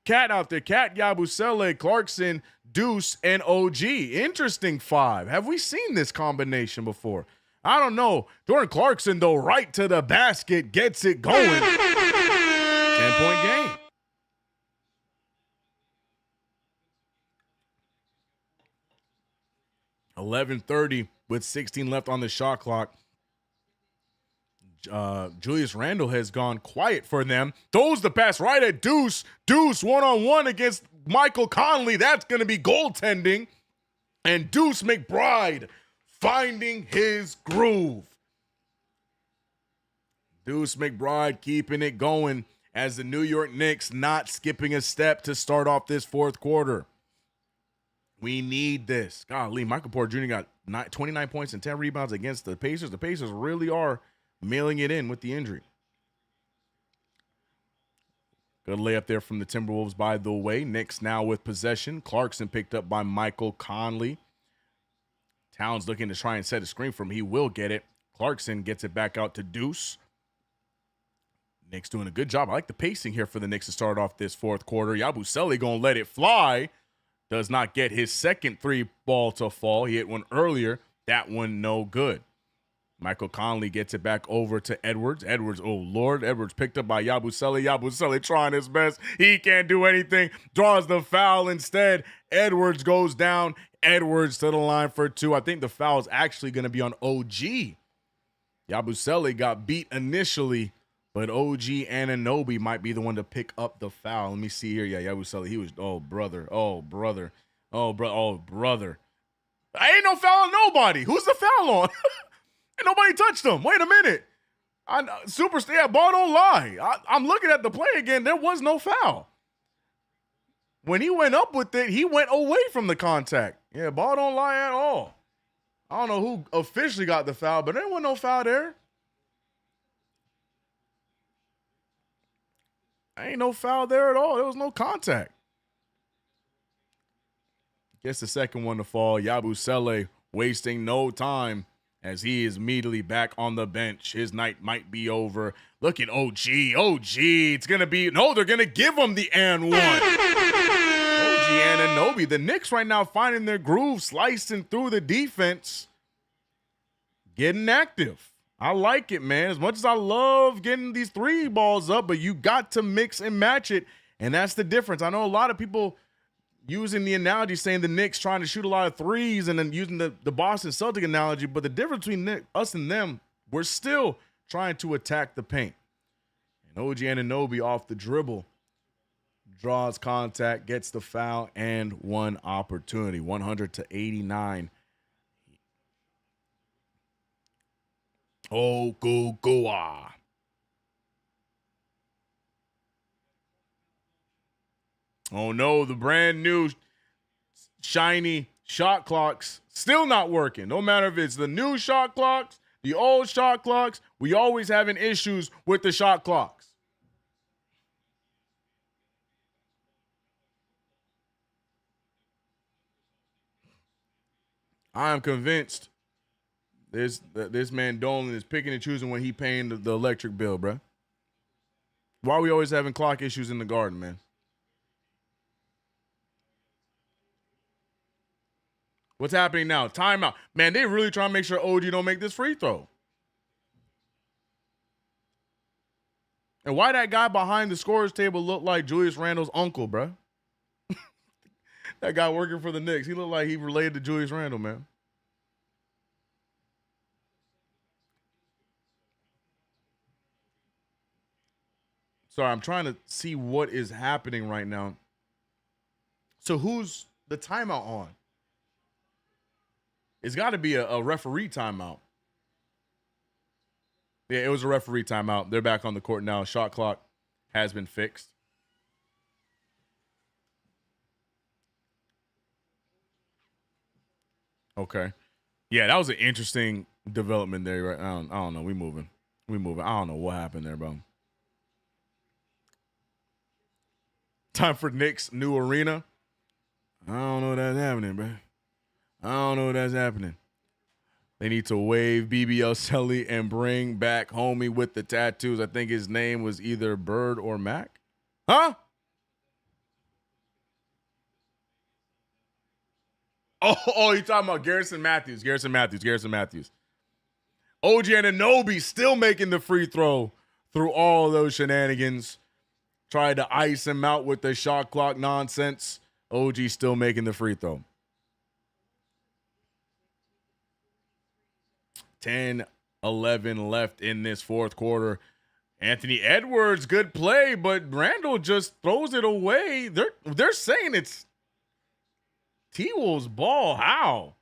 Cat out there. Cat, Yabusele, Clarkson, Deuce, and OG. Interesting five. Have we seen this combination before? I don't know. Jordan Clarkson, though, right to the basket, gets it going. 10-point game. $11:30 with 16 left on the shot clock. Julius Randle has gone quiet for them. Throws the pass right at Deuce. Deuce one-on-one against Michael Conley. That's going to be goaltending. And Deuce McBride finding his groove. Deuce McBride keeping it going as the New York Knicks not skipping a step to start off this fourth quarter. We need this. Golly, Michael Porter Jr. got 29 points and 10 rebounds against the Pacers. The Pacers really are mailing it in with the injury. Good layup there from the Timberwolves, by the way. Knicks now with possession. Clarkson picked up by Michael Conley. Towns looking to try and set a screen for him. He will get it. Clarkson gets it back out to Deuce. Knicks doing a good job. I like the pacing here for the Knicks to start off this fourth quarter. Yabusele going to let it fly. Does not get his second three ball to fall. He hit one earlier. That one no good. Michael Conley gets it back over to Edwards. Edwards, oh Lord. Edwards picked up by Yabusele. Yabusele trying his best. He can't do anything. Draws the foul instead. Edwards goes down. Edwards to the line for two. I think the foul is actually going to be on OG. Yabusele got beat initially, but OG Anunoby might be the one to pick up the foul. Let me see here. Yeah, Yabusele, he was, oh, brother. I ain't no foul on nobody. Who's the foul on? Ain't nobody touched him. Wait a minute. Superstar, ball don't lie. I'm looking at the play again. There was no foul. When he went up with it, he went away from the contact. Yeah, ball don't lie at all. I don't know who officially got the foul, but there wasn't no foul there. Ain't no foul there at all. There was no contact. Gets the second one to fall. Yabusele wasting no time as he is immediately back on the bench. His night might be over. Look at OG. It's going to be, no, they're going to give him the and one. OG Anunoby. The Knicks right now finding their groove, slicing through the defense, getting active. I like it, man. As much as I love getting these three balls up, but you got to mix and match it, and that's the difference. I know a lot of people using the analogy saying the Knicks trying to shoot a lot of threes and then using the Boston Celtic analogy. But the difference between us and them, we're still trying to attack the paint. And OG Anunoby off the dribble draws contact, gets the foul, and one opportunity. 100-89. Oh, go. Oh no, the brand new shiny shot clocks still not working. No matter if it's the new shot clocks, the old shot clocks, we always having issues with the shot clocks. I am convinced this man Dolan is picking and choosing when he paying the electric bill, bro. Why are we always having clock issues in the Garden, man? What's happening now? Timeout. Man, they really trying to make sure OG don't make this free throw. And why that guy behind the scorer's table look like Julius Randle's uncle, bro? That guy working for the Knicks. He looked like he related to Julius Randle, man. Sorry, I'm trying to see what is happening right now. So who's the timeout on? It's got to be a referee timeout. Yeah, it was a referee timeout. They're back on the court now. Shot clock has been fixed. Okay. Yeah, that was an interesting development there. Right? I don't know. We moving. I don't know what happened there, bro. Time for Knicks' new arena. I don't know what that's happening, bro. I don't know that's happening. They need to waive BBL Selly and bring back homie with the tattoos. I think his name was either Bird or Mac. Huh? Oh, you talking about Garrison Matthews. OG Anunoby still making the free throw through all those shenanigans. Tried to ice him out with the shot clock nonsense. OG still making the free throw. 10-11 left in this fourth quarter. Anthony Edwards, good play, but Randle just throws it away. They're saying it's T-Wolves' ball. How?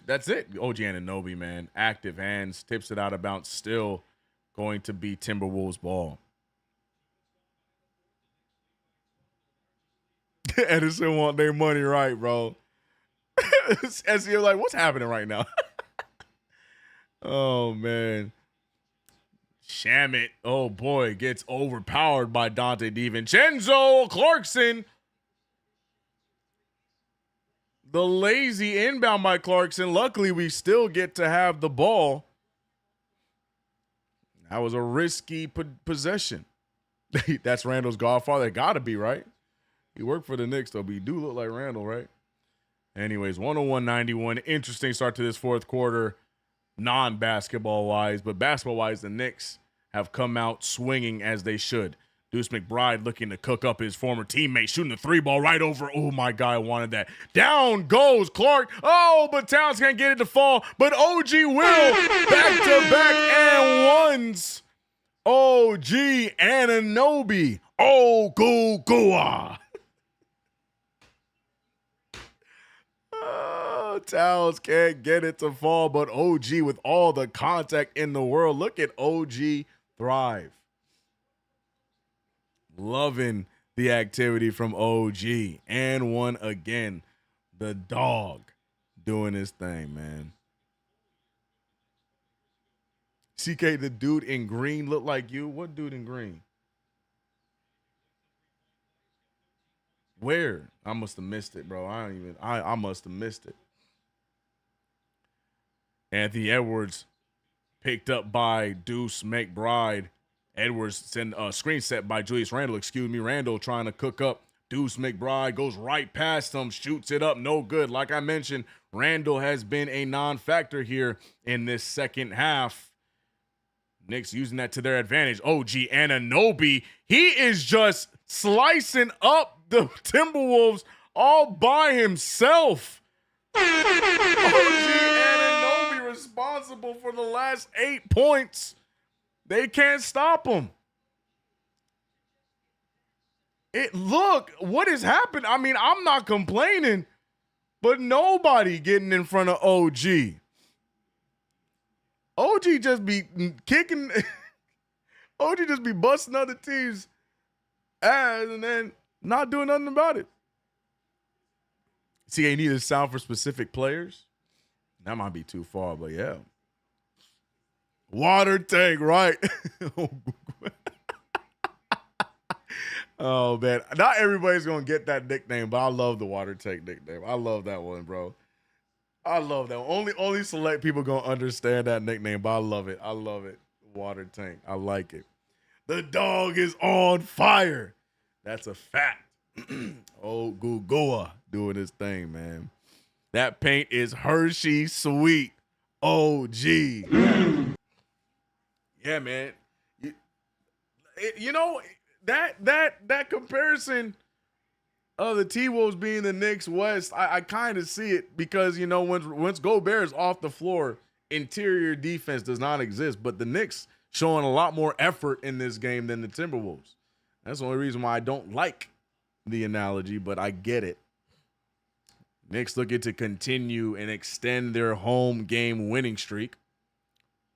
That's it. OG Anunoby, man. Active hands, tips it out of bounds, still going to be Timberwolves' ball. Edison want their money right, bro. As you're like, what's happening right now? Oh, man. Shamit, oh boy, gets overpowered by Dante DiVincenzo. Clarkson. The lazy inbound by Clarkson. Luckily, we still get to have the ball. That was a risky possession. That's Randall's godfather. Got to be, right? He worked for the Knicks, though, but he do look like Randall, right? Anyways, 101-91. Interesting start to this fourth quarter, non-basketball-wise. But basketball-wise, the Knicks have come out swinging as they should. Deuce McBride looking to cook up his former teammate, shooting the three ball right over. Oh, my God, wanted that. Down goes Clark. Oh, but Towns can't get it to fall. But OG will. Back-to-back and ones. OG Anunoby. Oh, go. Towns can't get it to fall, but OG with all the contact in the world. Look at OG thrive. Loving the activity from OG. And one again. The dog doing his thing, man. CK, the dude in green look like you? What dude in green? Where? I must have missed it, bro. I must have missed it. Anthony Edwards picked up by Deuce McBride. Edwards send a screen set by Julius Randle. Randle trying to cook up. Deuce McBride goes right past him, shoots it up, no good. Like I mentioned, Randle has been a non-factor here in this second half. Knicks using that to their advantage. OG Anunoby, he is just slicing up the Timberwolves all by himself. OG Anunoby responsible for the last 8 points. They can't stop him. Look, what has happened? I mean, I'm not complaining, but nobody getting in front of OG. OG just be kicking. OG just be busting other teams' ass and then not doing nothing about it. See, they need a sound for specific players. That might be too far, but yeah. Water tank, right? Oh, man. Not everybody's going to get that nickname, but I love the water tank nickname. I love that one, bro. I love that one. Only select people going to understand that nickname, but I love it. I love it. Water tank. I like it. The dog is on fire. That's a fact. Oh, Gugoa doing his thing, man. That paint is Hershey sweet. OG. Yeah, man. You know, that comparison of the T-Wolves being the Knicks West, I kind of see it because, you know, once Gobert is off the floor, interior defense does not exist. But the Knicks showing a lot more effort in this game than the Timberwolves. That's the only reason why I don't like the analogy, but I get it. Knicks looking to continue and extend their home game winning streak.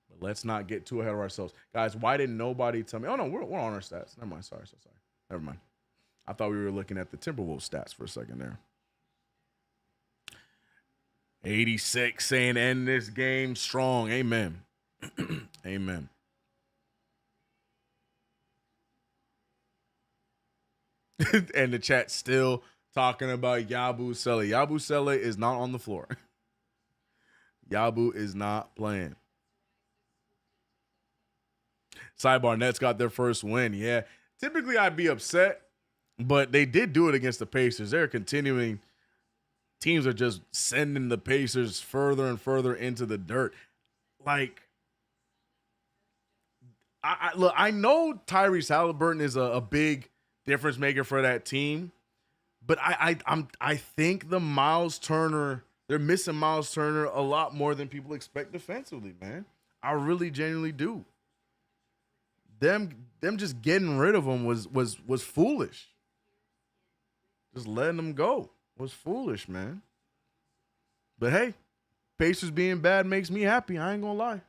But let's not get too ahead of ourselves. Guys, why didn't nobody tell me? Oh, no, we're on our stats. Never mind. Sorry. Never mind. I thought we were looking at the Timberwolves stats for a second there. 86 saying end this game strong. Amen. Amen. And the chat still talking about Yabusele. Yabusele is not on the floor. Yabu is not playing. Sidebar, Nets got their first win. Yeah. Typically, I'd be upset, but they did do it against the Pacers. They're continuing. Teams are just sending the Pacers further and further into the dirt. Like, look, I know Tyrese Halliburton is a big difference maker for that team, but I think the Miles Turner, they're missing Miles Turner a lot more than people expect defensively, man. I really genuinely do. Them just getting rid of him was foolish. Just letting them go was foolish, man. But hey, Pacers being bad makes me happy. I ain't gonna lie.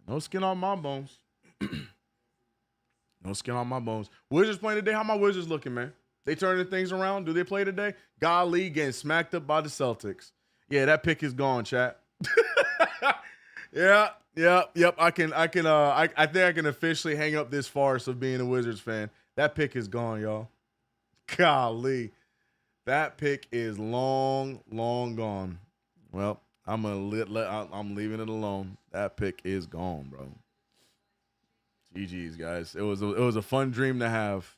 No skin on my bones. No skin on my bones. Wizards playing today. How my Wizards looking, man? They turning things around. Do they play today? Golly, getting smacked up by the Celtics. Yeah, that pick is gone, chat. Yep. I think I can officially hang up this farce of being a Wizards fan. That pick is gone, y'all. Golly. That pick is long gone. Well, I'm leaving it alone. That pick is gone, bro. GG's, guys. It was a fun dream to have.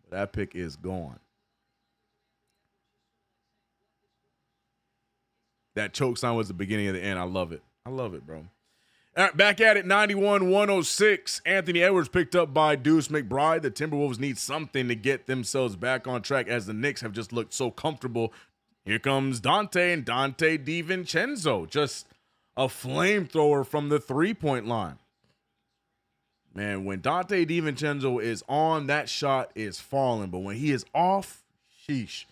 But that pick is gone. That choke sign was the beginning of the end. I love it. I love it, bro. All right, back at it, 91-106. Anthony Edwards picked up by Deuce McBride. The Timberwolves need something to get themselves back on track as the Knicks have just looked so comfortable. Here comes Dante and Dante DiVincenzo. Just a flamethrower from the three-point line. Man, when Dante DiVincenzo is on, that shot is falling. But when he is off, sheesh.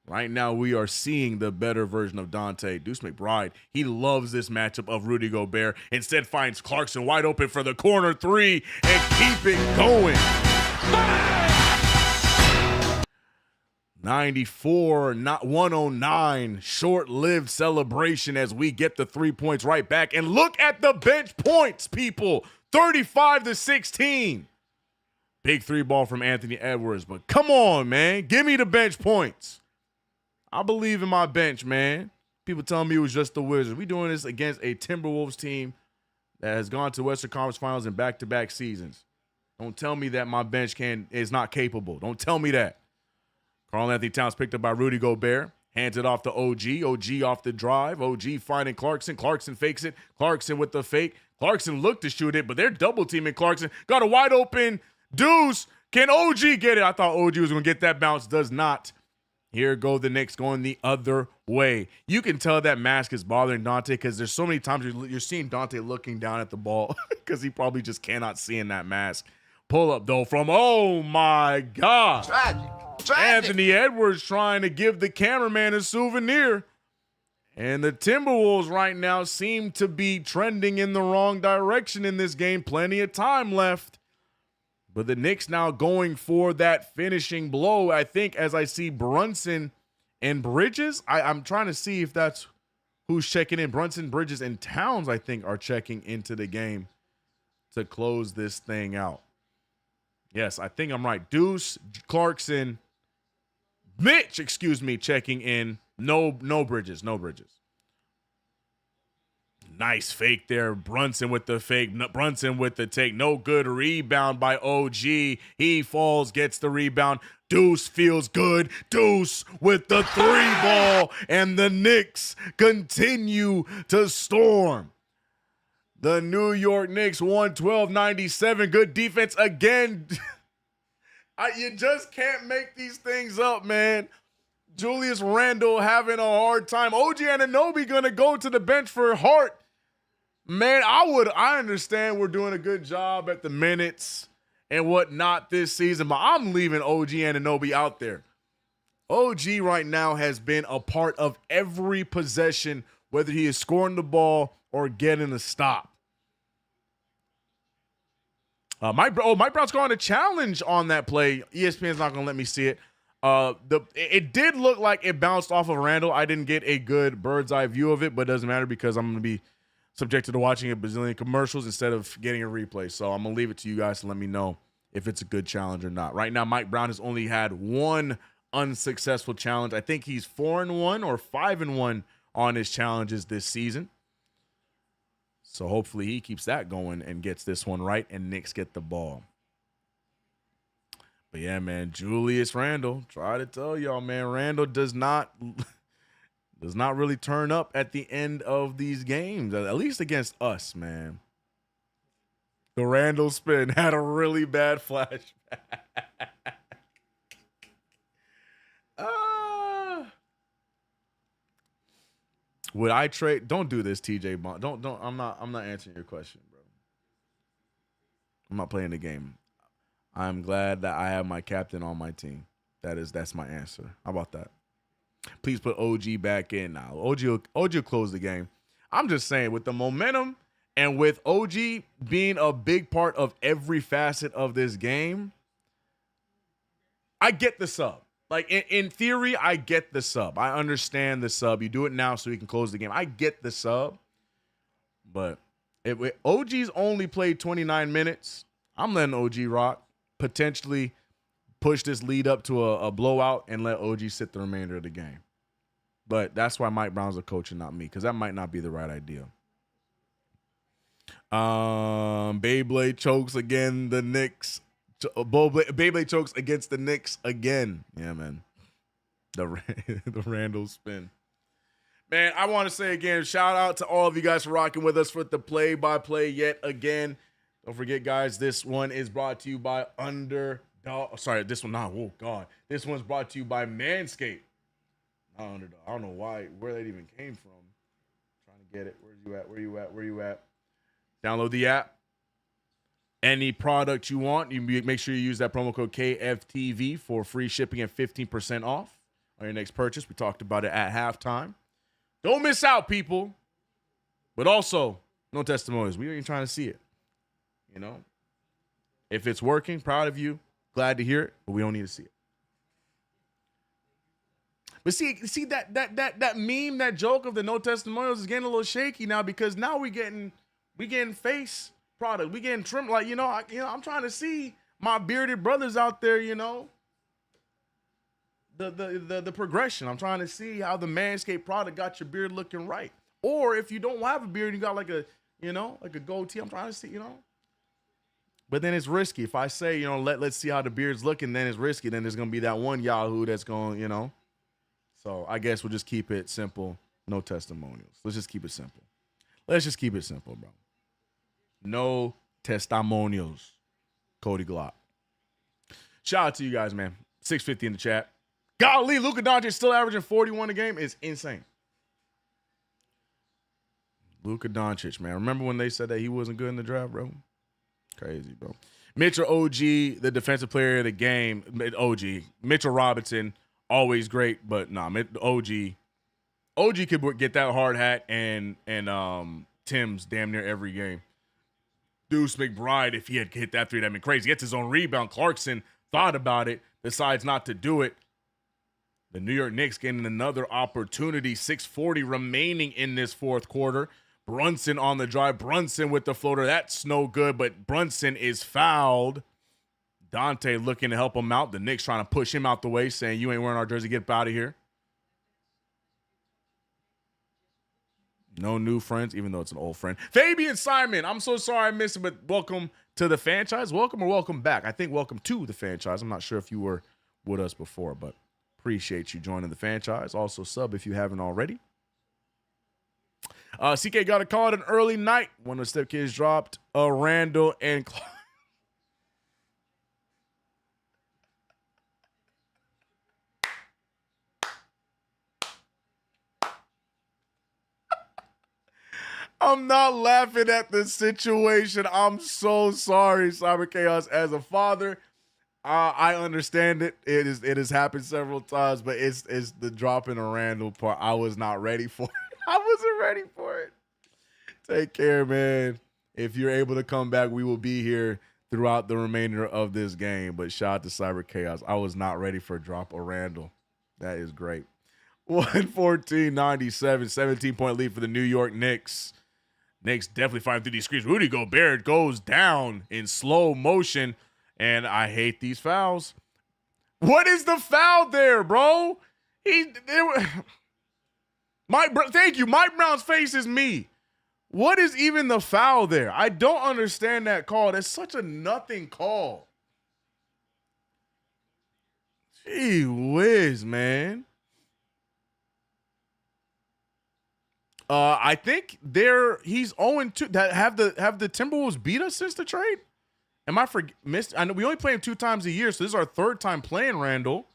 Right now, we are seeing the better version of Dante. Deuce McBride, he loves this matchup of Rudy Gobert. Instead finds Clarkson wide open for the corner three and keep it going. 94, not 109. Short-lived celebration as we get the 3 points right back. And look at the bench points, people. 35-16. Big three ball from Anthony Edwards. But come on, man. Give me the bench points. I believe in my bench, man. People telling me it was just the Wizards. We doing this against a Timberwolves team that has gone to Western Conference Finals in back-to-back seasons. Don't tell me that my bench is not capable. Don't tell me that. Karl-Anthony Towns picked up by Rudy Gobert. Hands it off to OG. OG off the drive. OG finding Clarkson. Clarkson fakes it. Clarkson with the fake. Clarkson looked to shoot it, but they're double teaming Clarkson. Got a wide open Deuce. Can OG get it? I thought OG was going to get that bounce. Does not. Here go the Knicks going the other way. You can tell that mask is bothering Dante because there's so many times you're seeing Dante looking down at the ball because he probably just cannot see in that mask. Pull up, though, from, oh, my God.
Tragic.
Anthony Edwards trying to give the cameraman a souvenir. And the Timberwolves right now seem to be trending in the wrong direction in this game. Plenty of time left. But the Knicks now going for that finishing blow, I think, as I see Brunson and Bridges. I'm trying to see if that's who's checking in. Brunson, Bridges, and Towns, I think, are checking into the game to close this thing out. Yes, I think I'm right. Deuce, Clarkson, Mitch, checking in. No Bridges, no Bridges. Nice fake there. Brunson with the fake. Brunson with the take. No good rebound by OG. He falls, gets the rebound. Deuce feels good. Deuce with the 3-ball. And the Knicks continue to storm. The New York Knicks 112-97. Good defense again. You just can't make these things up, man. Julius Randle having a hard time. OG Anunoby going to go to the bench for Hart. Man, I understand we're doing a good job at the minutes and whatnot this season, but I'm leaving OG Anunoby out there. OG right now has been a part of every possession, whether he is scoring the ball or getting a stop. Mike Brown's calling a challenge on that play. ESPN's not going to let me see it. It did look like it bounced off of Randall. I didn't get a good bird's eye view of it, but it doesn't matter because I'm going to be subjected to watching a bazillion commercials instead of getting a replay. So I'm going to leave it to you guys to let me know if it's a good challenge or not. Right now, Mike Brown has only had one unsuccessful challenge. I think he's 4-1 or 5-1 on his challenges this season. So hopefully he keeps that going and gets this one right, and Knicks get the ball. But yeah, man, Julius Randle, try to tell y'all, man, Randle does not really turn up at the end of these games, at least against us, man. The Randle spin had a really bad flashback. Would I trade? Don't do this, TJ Bond. Don't. I'm not answering your question, bro. I'm not playing the game. I'm glad that I have my captain on my team. That's my answer. How about that? Please put OG back in now. OG will close the game. I'm just saying, with the momentum and with OG being a big part of every facet of this game, I get the sub. Like, in theory, I get the sub. I understand the sub. You do it now so you can close the game. I get the sub. But if OG's only played 29 minutes, I'm letting OG rock. Potentially push this lead up to a blowout and let OG sit the remainder of the game. But that's why Mike Brown's a coach and not me, because that might not be the right idea. Beyblade chokes again. The Knicks. Beyblade chokes against the Knicks again. Yeah, man. The Randall spin. Man, I want to say again, shout out to all of you guys for rocking with us for the play-by-play yet again. Don't forget, guys, this one is brought to you by Underdog. Sorry, this one not. Oh, God. This one's brought to you by Manscaped. Not Underdog. I don't know where that even came from. Trying to get it. Where you at? Download the app. Any product you want, you make sure you use that promo code KFTV for free shipping and 15% off on your next purchase. We talked about it at halftime. Don't miss out, people. But also, no testimonials. We ain't trying to see it. You know, if it's working, proud of you, glad to hear it, but we don't need to see it. But see that meme, that joke of the no testimonials is getting a little shaky now, because now we getting face product, we getting trimmed. Like, I'm trying to see my bearded brothers out there, the progression. I'm trying to see how the Manscaped product got your beard looking right. Or if you don't have a beard, you got like a goatee. I'm trying to see, But then it's risky. If I say, let's see how the beard's looking, then it's risky. Then there's going to be that one Yahoo that's going, So I guess we'll just keep it simple. No testimonials. Let's just keep it simple. Bro. No testimonials. Cody Glock. Shout out to you guys, man. 650 in the chat. Golly, Luka Doncic still averaging 41 a game is insane. Luka Doncic, man. Remember when they said that he wasn't good in the draft, bro? Crazy, bro. Mitchell OG, the defensive player of the game. OG. Mitchell Robinson, always great, but nah, OG could get that hard hat and Tim's damn near every game. Deuce McBride, if he had hit that three, that'd been crazy. Gets his own rebound. Clarkson thought about it, decides not to do it. The New York Knicks getting another opportunity. 6:40 remaining in this fourth quarter. Brunson on the drive. Brunson with the floater. That's no good, but Brunson is fouled. Dante looking to help him out. The Knicks trying to push him out the way, saying, you ain't wearing our jersey. Get up out of here. No new friends, even though it's an old friend. Fabian Simon, I'm so sorry I missed it, but welcome to the franchise. Welcome or welcome back. I think welcome to the franchise. I'm not sure if you were with us before, but appreciate you joining the franchise. Also sub if you haven't already. CK got a call at an early night when the Step Kids dropped Randall and Clark. I'm not laughing at the situation. I'm so sorry, Cyber Chaos. As a father, I understand it. It has happened several times, but it's the dropping a Randall part. I was not ready for it. I wasn't ready for it. Take care, man. If you're able to come back, we will be here throughout the remainder of this game. But shout out to Cyber Chaos. I was not ready for a drop a Randall. That is great. 114-97, 17-point lead for the New York Knicks. Knicks definitely fighting through these screens. Rudy Gobert goes down in slow motion, and I hate these fouls. What is the foul there, bro? Thank you. Mike Brown's face is me. What is even the foul there? I don't understand that call. That's such a nothing call. Gee whiz, man. I think he's 0-2. That have the Timberwolves beat us since the trade? Am I missed? I know we only play him 2 times a year, so this is our 3rd time playing Randall.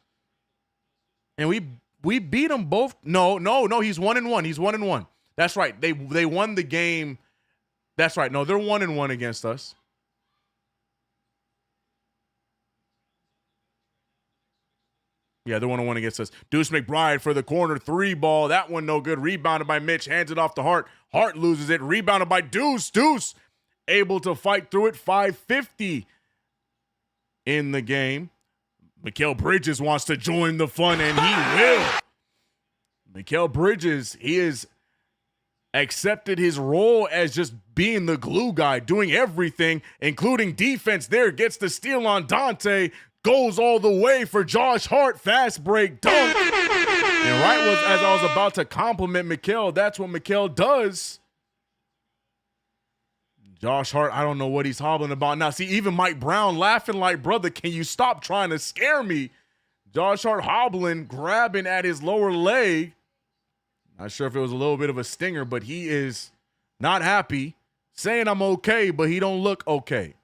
And we beat him both. No, he's 1-1. He's 1-1. That's right. They won the game. That's right. No, they're 1-1 against us. Yeah, they're 1-1 against us. Deuce McBride for the corner 3 ball. That one no good. Rebounded by Mitch. Hands it off to Hart. Hart loses it. Rebounded by Deuce. Deuce able to fight through it. 5:50 in the game. Mikal Bridges wants to join the fun, and he will. Mikal Bridges, he has accepted his role as just being the glue guy, doing everything, including defense there. Gets the steal on Dante. Goes all the way for Josh Hart. Fast break dunk. And right as I was about to compliment Mikal, that's what Mikal does. Josh Hart, I don't know what he's hobbling about. Now, see, even Mike Brown laughing like, brother, can you stop trying to scare me? Josh Hart hobbling, grabbing at his lower leg. Not sure if it was a little bit of a stinger, but he is not happy. Saying I'm okay, but he don't look okay.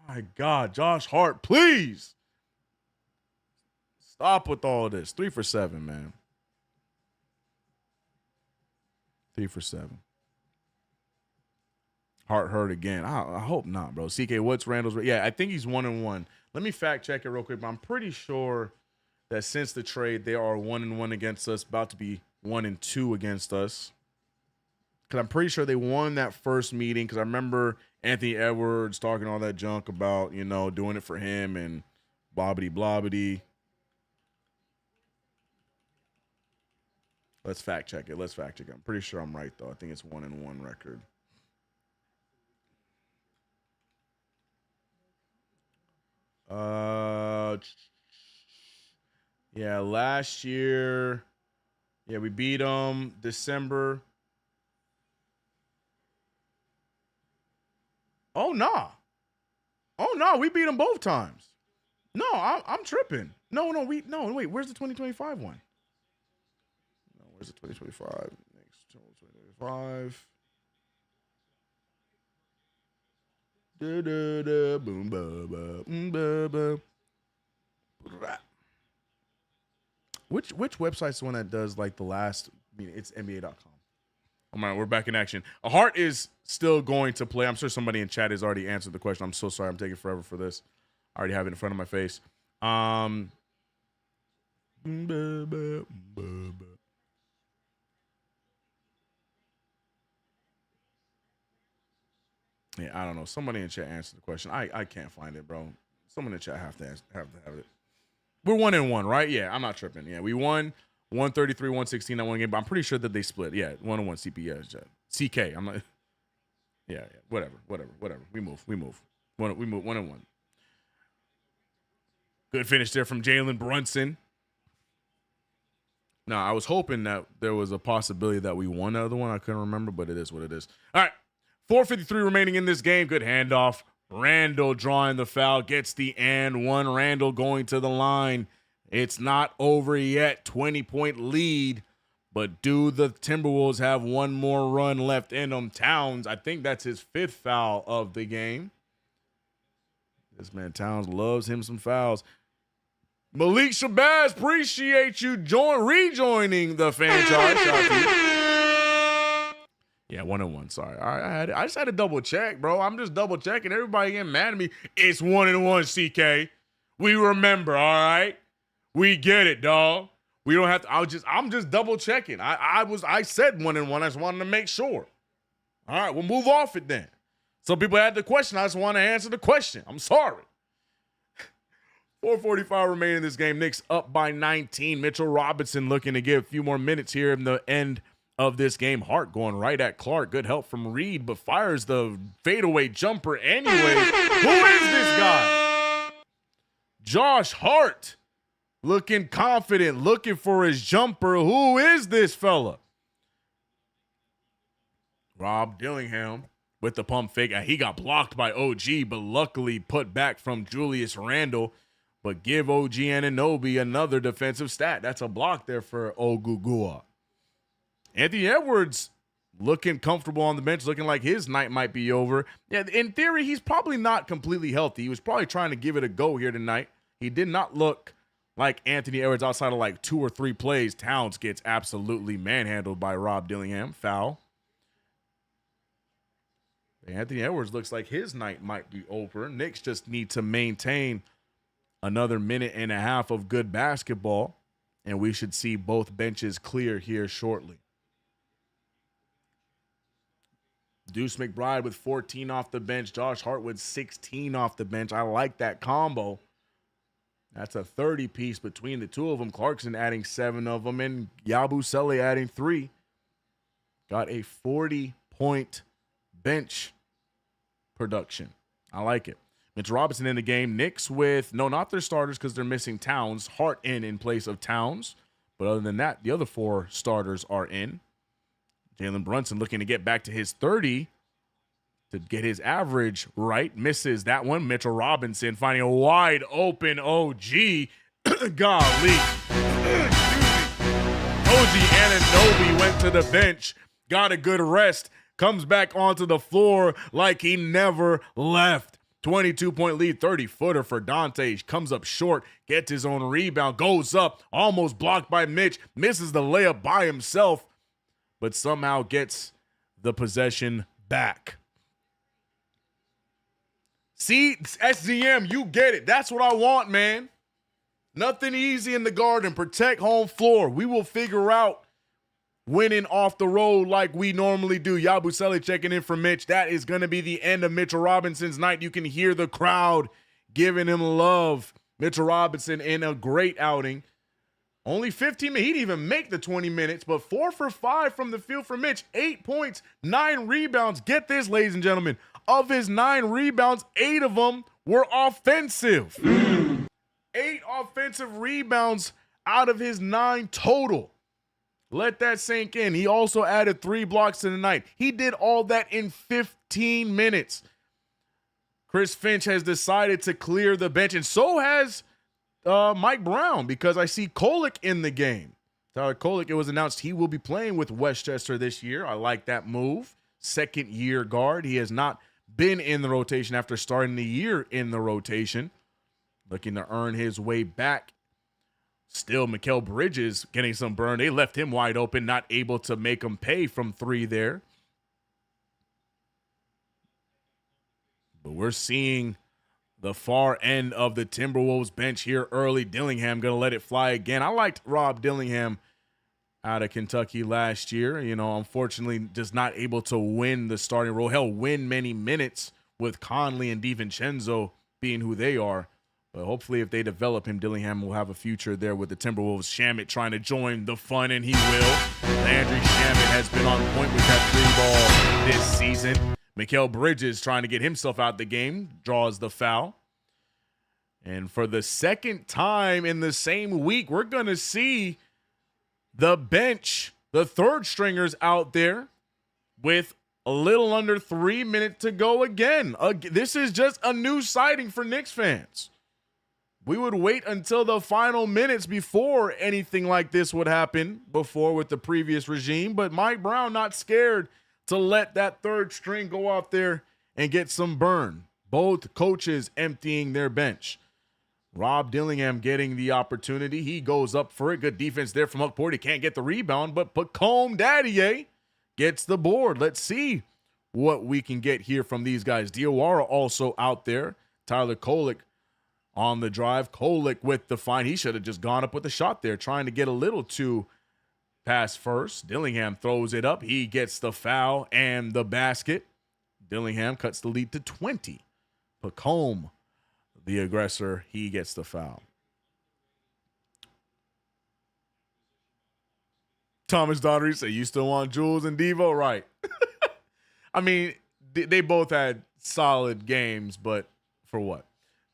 My God, Josh Hart, please. Stop with all this. 3 for 7, man. 3 for 7. Hart hurt again. I hope not, bro. CK, what's Randall's? Yeah, I think he's 1-1. Let me fact check it real quick, but I'm pretty sure that since the trade, they are 1-1 against us, about to be 1-2 against us. Because I'm pretty sure they won that first meeting, because I remember Anthony Edwards talking all that junk about, doing it for him and blobbity. Let's fact check it. I'm pretty sure I'm right, though. I think it's 1-1 record. Yeah, last year, we beat them December. Oh, nah, we beat them both times. No, I'm tripping. No, wait, where's the 2025 one? No, where's the 2025? Next 2025. Boom, ba, ba. Which website's the one that does like the last? I mean, it's NBA.com. All right, we're back in action. Hart is still going to play. I'm sure somebody in chat has already answered the question. I'm so sorry. I'm taking forever for this. I already have it in front of my face. Yeah, I don't know. Somebody in chat answered the question. I can't find it, bro. Someone in chat have to have it. We're 1-1, right? Yeah, I'm not tripping. Yeah, we won 133, 116 that one game, but I'm pretty sure that they split. Yeah, 1-1 CP. Yeah, CK. I'm not. Yeah, whatever. We move. We move 1-1. Good finish there from Jalen Brunson. Now, I was hoping that there was a possibility that we won the other one. I couldn't remember, but it is what it is. All right, 4:53 remaining in this game. Good handoff. Randall drawing the foul, gets the and one. Randall going to the line. It's not over yet. 20-point lead. But do the Timberwolves have one more run left in them? Towns, I think that's his 5th foul of the game. This man Towns loves him some fouls. Malik Shabazz, appreciate you rejoining the franchise. Yeah, 1-1. Sorry. I just had to double check, bro. I'm just double checking. Everybody getting mad at me. It's 1-1, CK. We remember, all right? We get it, dog. We don't have to. I'm just double checking. I said 1-1. I just wanted to make sure. All right, we'll move off it then. Some people had the question. I just want to answer the question. I'm sorry. 4:45 remaining in this game. Knicks up by 19. Mitchell Robinson looking to give a few more minutes here in the end of this game. Hart going right at Clark. Good help from Reed, but fires the fadeaway jumper anyway. Who is this guy? Josh Hart looking confident, looking for his jumper. Who is this fella? Rob Dillingham with the pump fake. He got blocked by OG, but luckily put back from Julius Randle. But give OG Anunoby another defensive stat. That's a block there for Ogugua. Anthony Edwards looking comfortable on the bench, looking like his night might be over. Yeah, in theory, he's probably not completely healthy. He was probably trying to give it a go here tonight. He did not look like Anthony Edwards outside of like 2 or 3 plays. Towns gets absolutely manhandled by Rob Dillingham. Foul. Anthony Edwards looks like his night might be over. Knicks just need to maintain another minute and a half of good basketball, and we should see both benches clear here shortly. Deuce McBride with 14 off the bench. Josh Hart with 16 off the bench. I like that combo. That's a 30-piece between the two of them. Clarkson adding 7 of them, and Yabusele adding 3. Got a 40-point bench production. I like it. Mitch Robinson in the game. Knicks with, no, not their starters because they're missing Towns. Hart in place of Towns. But other than that, the other 4 starters are in. Jalen Brunson looking to get back to his 30 to get his average right. Misses that one. Mitchell Robinson finding a wide open OG. Golly. OG Anunoby went to the bench, got a good rest, comes back onto the floor like he never left. 22-point lead, 30-footer for Dante. Comes up short, gets his own rebound, goes up, almost blocked by Mitch, misses the layup by himself, but somehow gets the possession back. See, SZM, you get it. That's what I want, man. Nothing easy in the Garden. Protect home floor. We will figure out winning off the road like we normally do. Yabusele checking in for Mitch. That is going to be the end of Mitchell Robinson's night. You can hear the crowd giving him love. Mitchell Robinson in a great outing. Only 15 minutes. He didn't even make the 20 minutes, but 4 for 5 from the field for Mitch. 8 points, 9 rebounds. Get this, ladies and gentlemen. Of his 9 rebounds, 8 of them were offensive. 8 offensive rebounds out of his 9 total. Let that sink in. He also added 3 blocks to the night. He did all that in 15 minutes. Chris Finch has decided to clear the bench, and so has Mike Brown, because I see Kolek in the game. Tyler Kolek, it was announced he will be playing with Westchester this year. I like that move. Second-year guard. He has not been in the rotation after starting the year in the rotation, looking to earn his way back. Still, Mikal Bridges getting some burn. They left him wide open, not able to make him pay from 3 there. But we're seeing the far end of the Timberwolves bench here early. Dillingham going to let it fly again. I liked Rob Dillingham out of Kentucky last year. You know, unfortunately, just not able to win the starting role. Hell, win many minutes with Conley and DiVincenzo being who they are. But hopefully, if they develop him, Dillingham will have a future there with the Timberwolves. Shamet trying to join the fun, and he will. Landry Shamet has been on point with that 3 ball this season. Mikal Bridges trying to get himself out the game, draws the foul. And for the second time in the same week, we're going to see the bench, the third stringers out there with a little under 3 minutes to go again. This is just a new sighting for Knicks fans. We would wait until the final minutes before anything like this would happen before with the previous regime, but Mike Brown not scared to let that third string go out there and get some burn. Both coaches emptying their bench. Rob Dillingham getting the opportunity. He goes up for it. Good defense there from Huckport. He can't get the rebound, but Pacome Daddier gets the board. Let's see what we can get here from these guys. Diawara also out there. Tyler Kolek on the drive. Kolek with the find. He should have just gone up with the shot there, trying to get a little too pass first. Dillingham throws it up. He gets the foul and the basket. Dillingham cuts the lead to 20. Pacome, the aggressor, he gets the foul. Thomas Daugherty said, you still want Jules and Devo? Right. I mean, they both had solid games, but for what?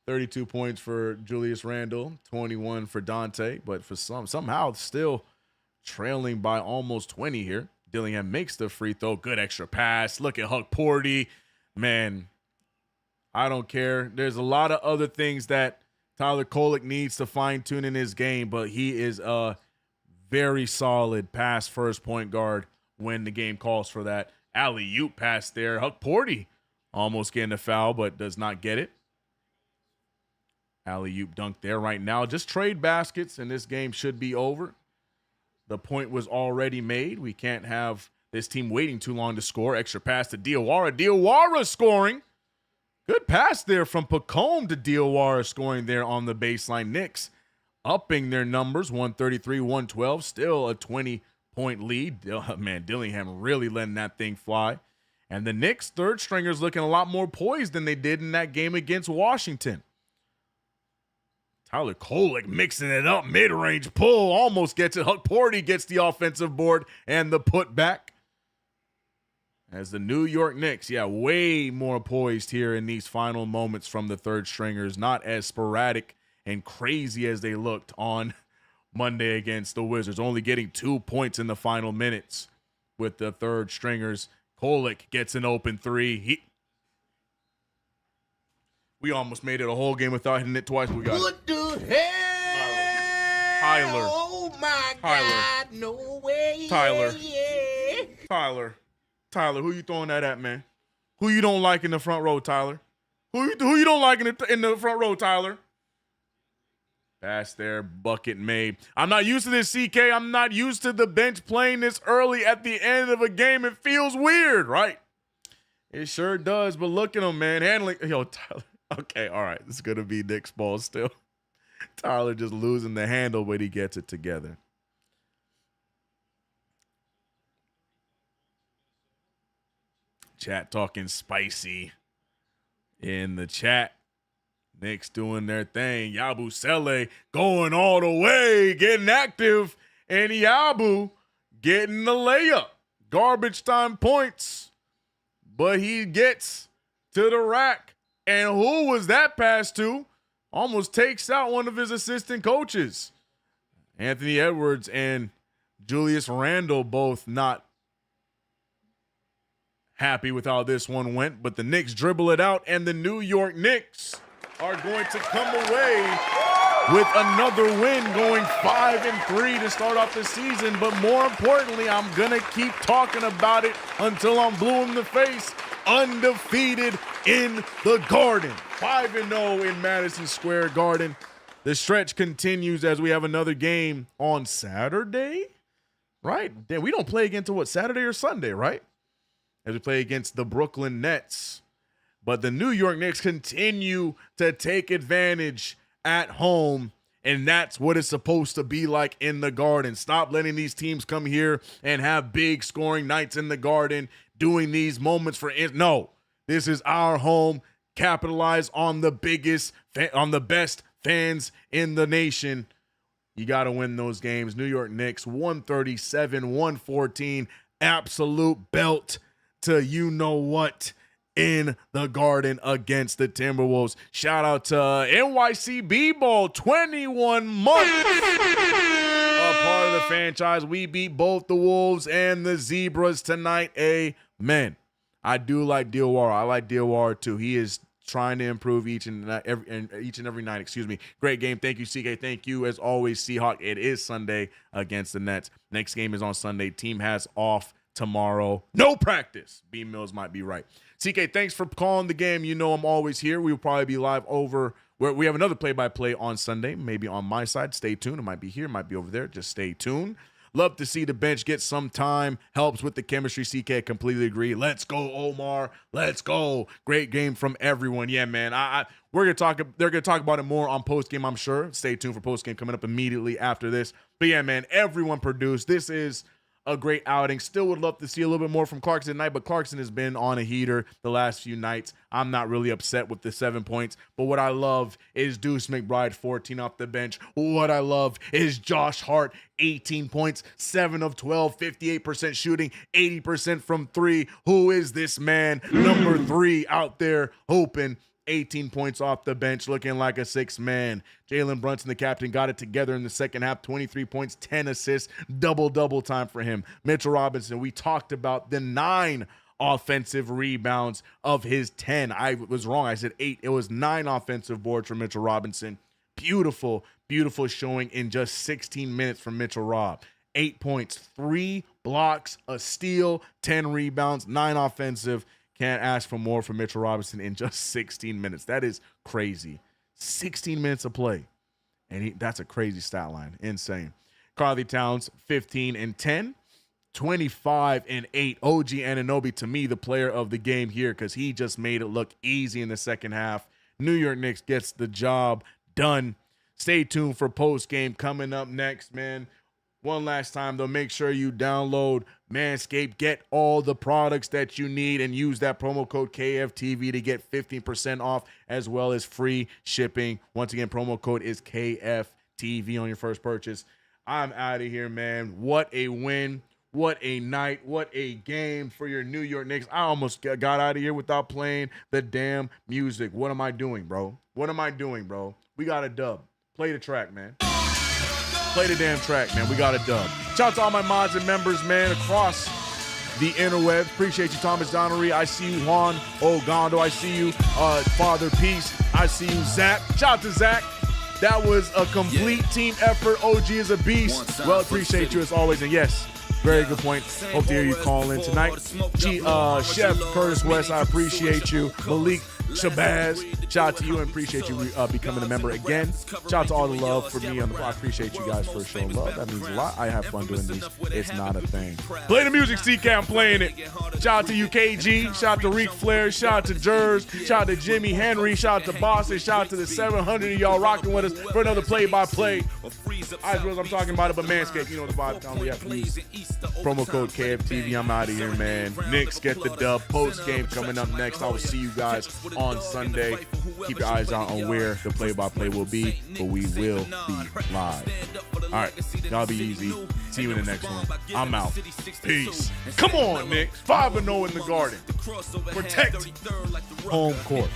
32 points for Julius Randle, 21 for Dante, but for somehow still trailing by almost 20 here. Dillingham makes the free throw. Good extra pass. Look at Huckporty. Man, I don't care. There's a lot of other things that Tyler Kolek needs to fine-tune in his game, but he is a very solid pass first point guard when the game calls for that. Alley-oop pass there. Huckporty almost getting a foul, but does not get it. Alley-oop dunk there right now. Just trade baskets, and this game should be over. The point was already made. We can't have this team waiting too long to score. Extra pass to Diawara. Diawara scoring. Good pass there from Pacome to Diawara scoring there on the baseline. Knicks upping their numbers, 133-112. Still a 20-point lead. Man, Dillingham really letting that thing fly. And the Knicks third stringers looking a lot more poised than they did in that game against Washington. Tyler Kolek mixing it up, mid-range pull, almost gets it. Huckporty gets the offensive board and the putback. As the New York Knicks, way more poised here in these final moments from the third stringers. Not as sporadic and crazy as they looked on Monday against the Wizards. Only getting 2 points in the final minutes with the third stringers. Kolek gets an open three. We almost made it a whole game without hitting it twice. We got
what the hell?
Tyler.
Oh my
Tyler.
God! No way!
Tyler.
Yeah.
Tyler, who you throwing that at, man? Who you don't like in the front row, Tyler? Who you don't like in the front row, Tyler? Pass there, bucket made. I'm not used to this, CK. I'm not used to the bench playing this early at the end of a game. It feels weird, right? It sure does, but look at him, man. Handling, Tyler. Okay, all right. It's going to be Knicks ball still. Tyler just losing the handle, but he gets it together. Chat talking spicy in the chat. Knicks doing their thing. Yabusele going all the way, getting active. And Yabu getting the layup. Garbage time points. But he gets to the rack. And who was that pass to? Almost takes out one of his assistant coaches. Anthony Edwards and Julius Randle both not happy with how this one went, but the Knicks dribble it out, and the New York Knicks are going to come away with another win, going 5-3 to start off the season. But more importantly, I'm going to keep talking about it until I'm blue in the face. undefeated in the Garden. 5-0 in Madison Square Garden. The stretch continues as we have another game on Saturday, right? We don't play again until Saturday or Sunday, right? As we play against the Brooklyn Nets. But the New York Knicks continue to take advantage at home, and that's what it's supposed to be like in the Garden. Stop letting these teams come here and have big scoring nights in the Garden, doing these moments for no. This is our home. Capitalize on the best fans in the nation. You got to win those games. New York Knicks 137-114. Absolute belt to you know what in the Garden against the Timberwolves. Shout out to NYC Bowl, 21 months. A part of the franchise. We beat both the Wolves and the Zebras tonight. Amen. I do like Diawara. I like Diawara too. He is trying to improve each and every night. Excuse me. Great game. Thank you, CK. Thank you, as always, Seahawk. It is Sunday against the Nets. Next game is on Sunday. Team has off tomorrow. No practice. B Mills might be right. CK, thanks for calling the game. You know I'm always here. We will probably be live over where we have another play-by-play on Sunday. Maybe on my side. Stay tuned. It might be here. It might be over there. Just stay tuned. Love to see the bench get some time. Helps with the chemistry. CK, completely agree. Let's go, Omar. Let's go. Great game from everyone. Yeah, man. They're gonna talk about it more on post game, I'm sure. Stay tuned for post game coming up immediately after this. But yeah, man, everyone produced. This is a great outing. Still would love to see a little bit more from Clarkson tonight, but Clarkson has been on a heater the last few nights. I'm not really upset with the 7 points, but what I love is Deuce McBride, 14 off the bench. What I love is Josh Hart, 18 points, 7 of 12, 58% shooting, 80% from 3. Who is this man? Number 3 out there hoping. 18 points off the bench, looking like a 6-man. Jalen Brunson, the captain, got it together in the second half. 23 points, 10 assists, double time for him. Mitchell Robinson, we talked about the 9 offensive rebounds of his 10. I was wrong. I said 8. It was 9 offensive boards for Mitchell Robinson. Beautiful showing in just 16 minutes from Mitchell Rob. 8 points, 3 blocks, a steal, 10 rebounds, 9 offensive. Can't ask for more from Mitchell Robinson in just 16 minutes. That is crazy. 16 minutes of play. And that's a crazy stat line. Insane. Karl Towns, 15-10. 25-8. OG Anunoby, to me, the player of the game here because he just made it look easy in the second half. New York Knicks gets the job done. Stay tuned for post game coming up next, man. One last time, though, make sure you download Manscaped, get all the products that you need, and use that promo code KFTV to get 15% off as well as free shipping. Once again, promo code is KFTV on your first purchase. I'm out of here, man. What a win. What a night. What a game for your New York Knicks. I almost got out of here without playing the damn music. What am I doing, bro? What am I doing, bro? We got a dub. Play the track, man. Play the damn track, man. We got a dub. Shout out to all my mods and members, man, across the interwebs. Appreciate you, Thomas Donnery. I see you, Juan Ogondo. I see you, Father Peace. I see you, Zach. Shout out to Zach. That was a complete team effort. OG is a beast. Well, appreciate you as always. And yes, very good point. Hope to hear you call in tonight. Chef Curtis West, I appreciate you. Malik Shabazz, shout out to you and appreciate you becoming a member again. Shout out to all the love for me on the I appreciate you guys for showing love. That means a lot. I have fun doing these. It's not a thing. Play the music, CK. I'm playing it. Shout out to UKG. Shout out to Ric Flair. Shout out to Jers. Shout out to Jimmy Henry. Shout out to Boston. Shout out to the 700 of y'all rocking with us for another play-by-play. I suppose I'm talking about it, but Manscaped, you know the vibe. We have to use promo code KFTV. I'm out of here, man. Knicks get the dub. Post game coming up next. I will see you guys on Sunday. Keep your eyes out on where the play-by-play will be, but we will be live. All right, y'all be easy. See you in the next one. I'm out. Peace. Come on, Knicks. 5-0 in the Garden. Protect home court.